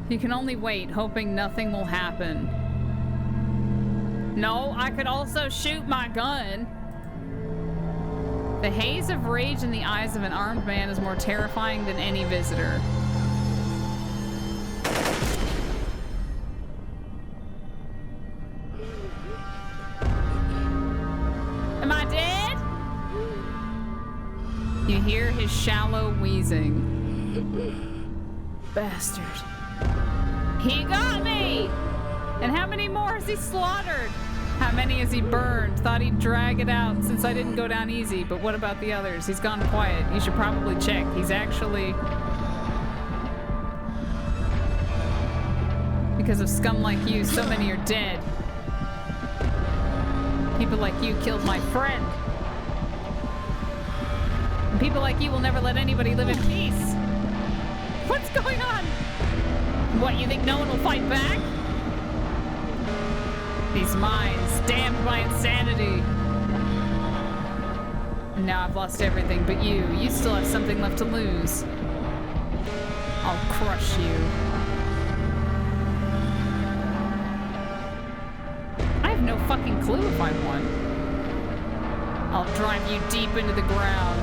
You can only wait, hoping nothing will happen. No, I could also shoot my gun. The haze of rage in the eyes of an armed man is more terrifying than any visitor. Am I dead? You hear his shallow wheezing. Bastard. He got me! And how many more has he slaughtered? How many has he burned? Thought he'd drag it out since I didn't go down easy, but what about the others? He's gone quiet. You should probably check. He's actually... Because of scum like you, so many are dead. People like you killed my friend. And people like you will never let anybody live in peace. What's going on? What, you think no one will fight back? These minds, damned by insanity. And now I've lost everything but you. You still have something left to lose. I'll crush you. I have no fucking clue if I won. I'll drive you deep into the ground.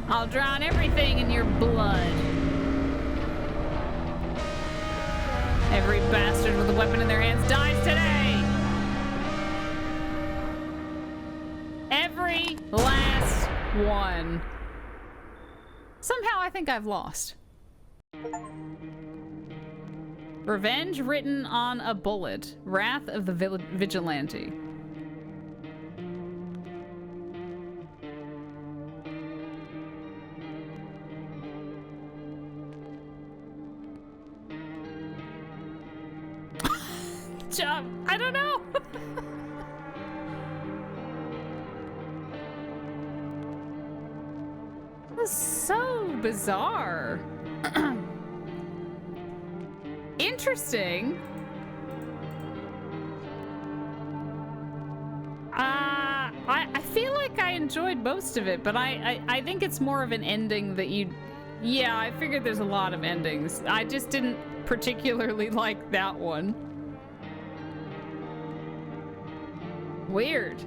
I'll drown everything in your blood. Every bastard with a weapon in their hands dies today! Every last one. Somehow I think I've lost. Revenge written on a bullet. Wrath of the Vigilante. I don't know. This is so bizarre. Interesting. I feel like I enjoyed most of it, but I think it's more of an ending that you... Yeah, I figured there's a lot of endings. I just didn't particularly like that one. Weird.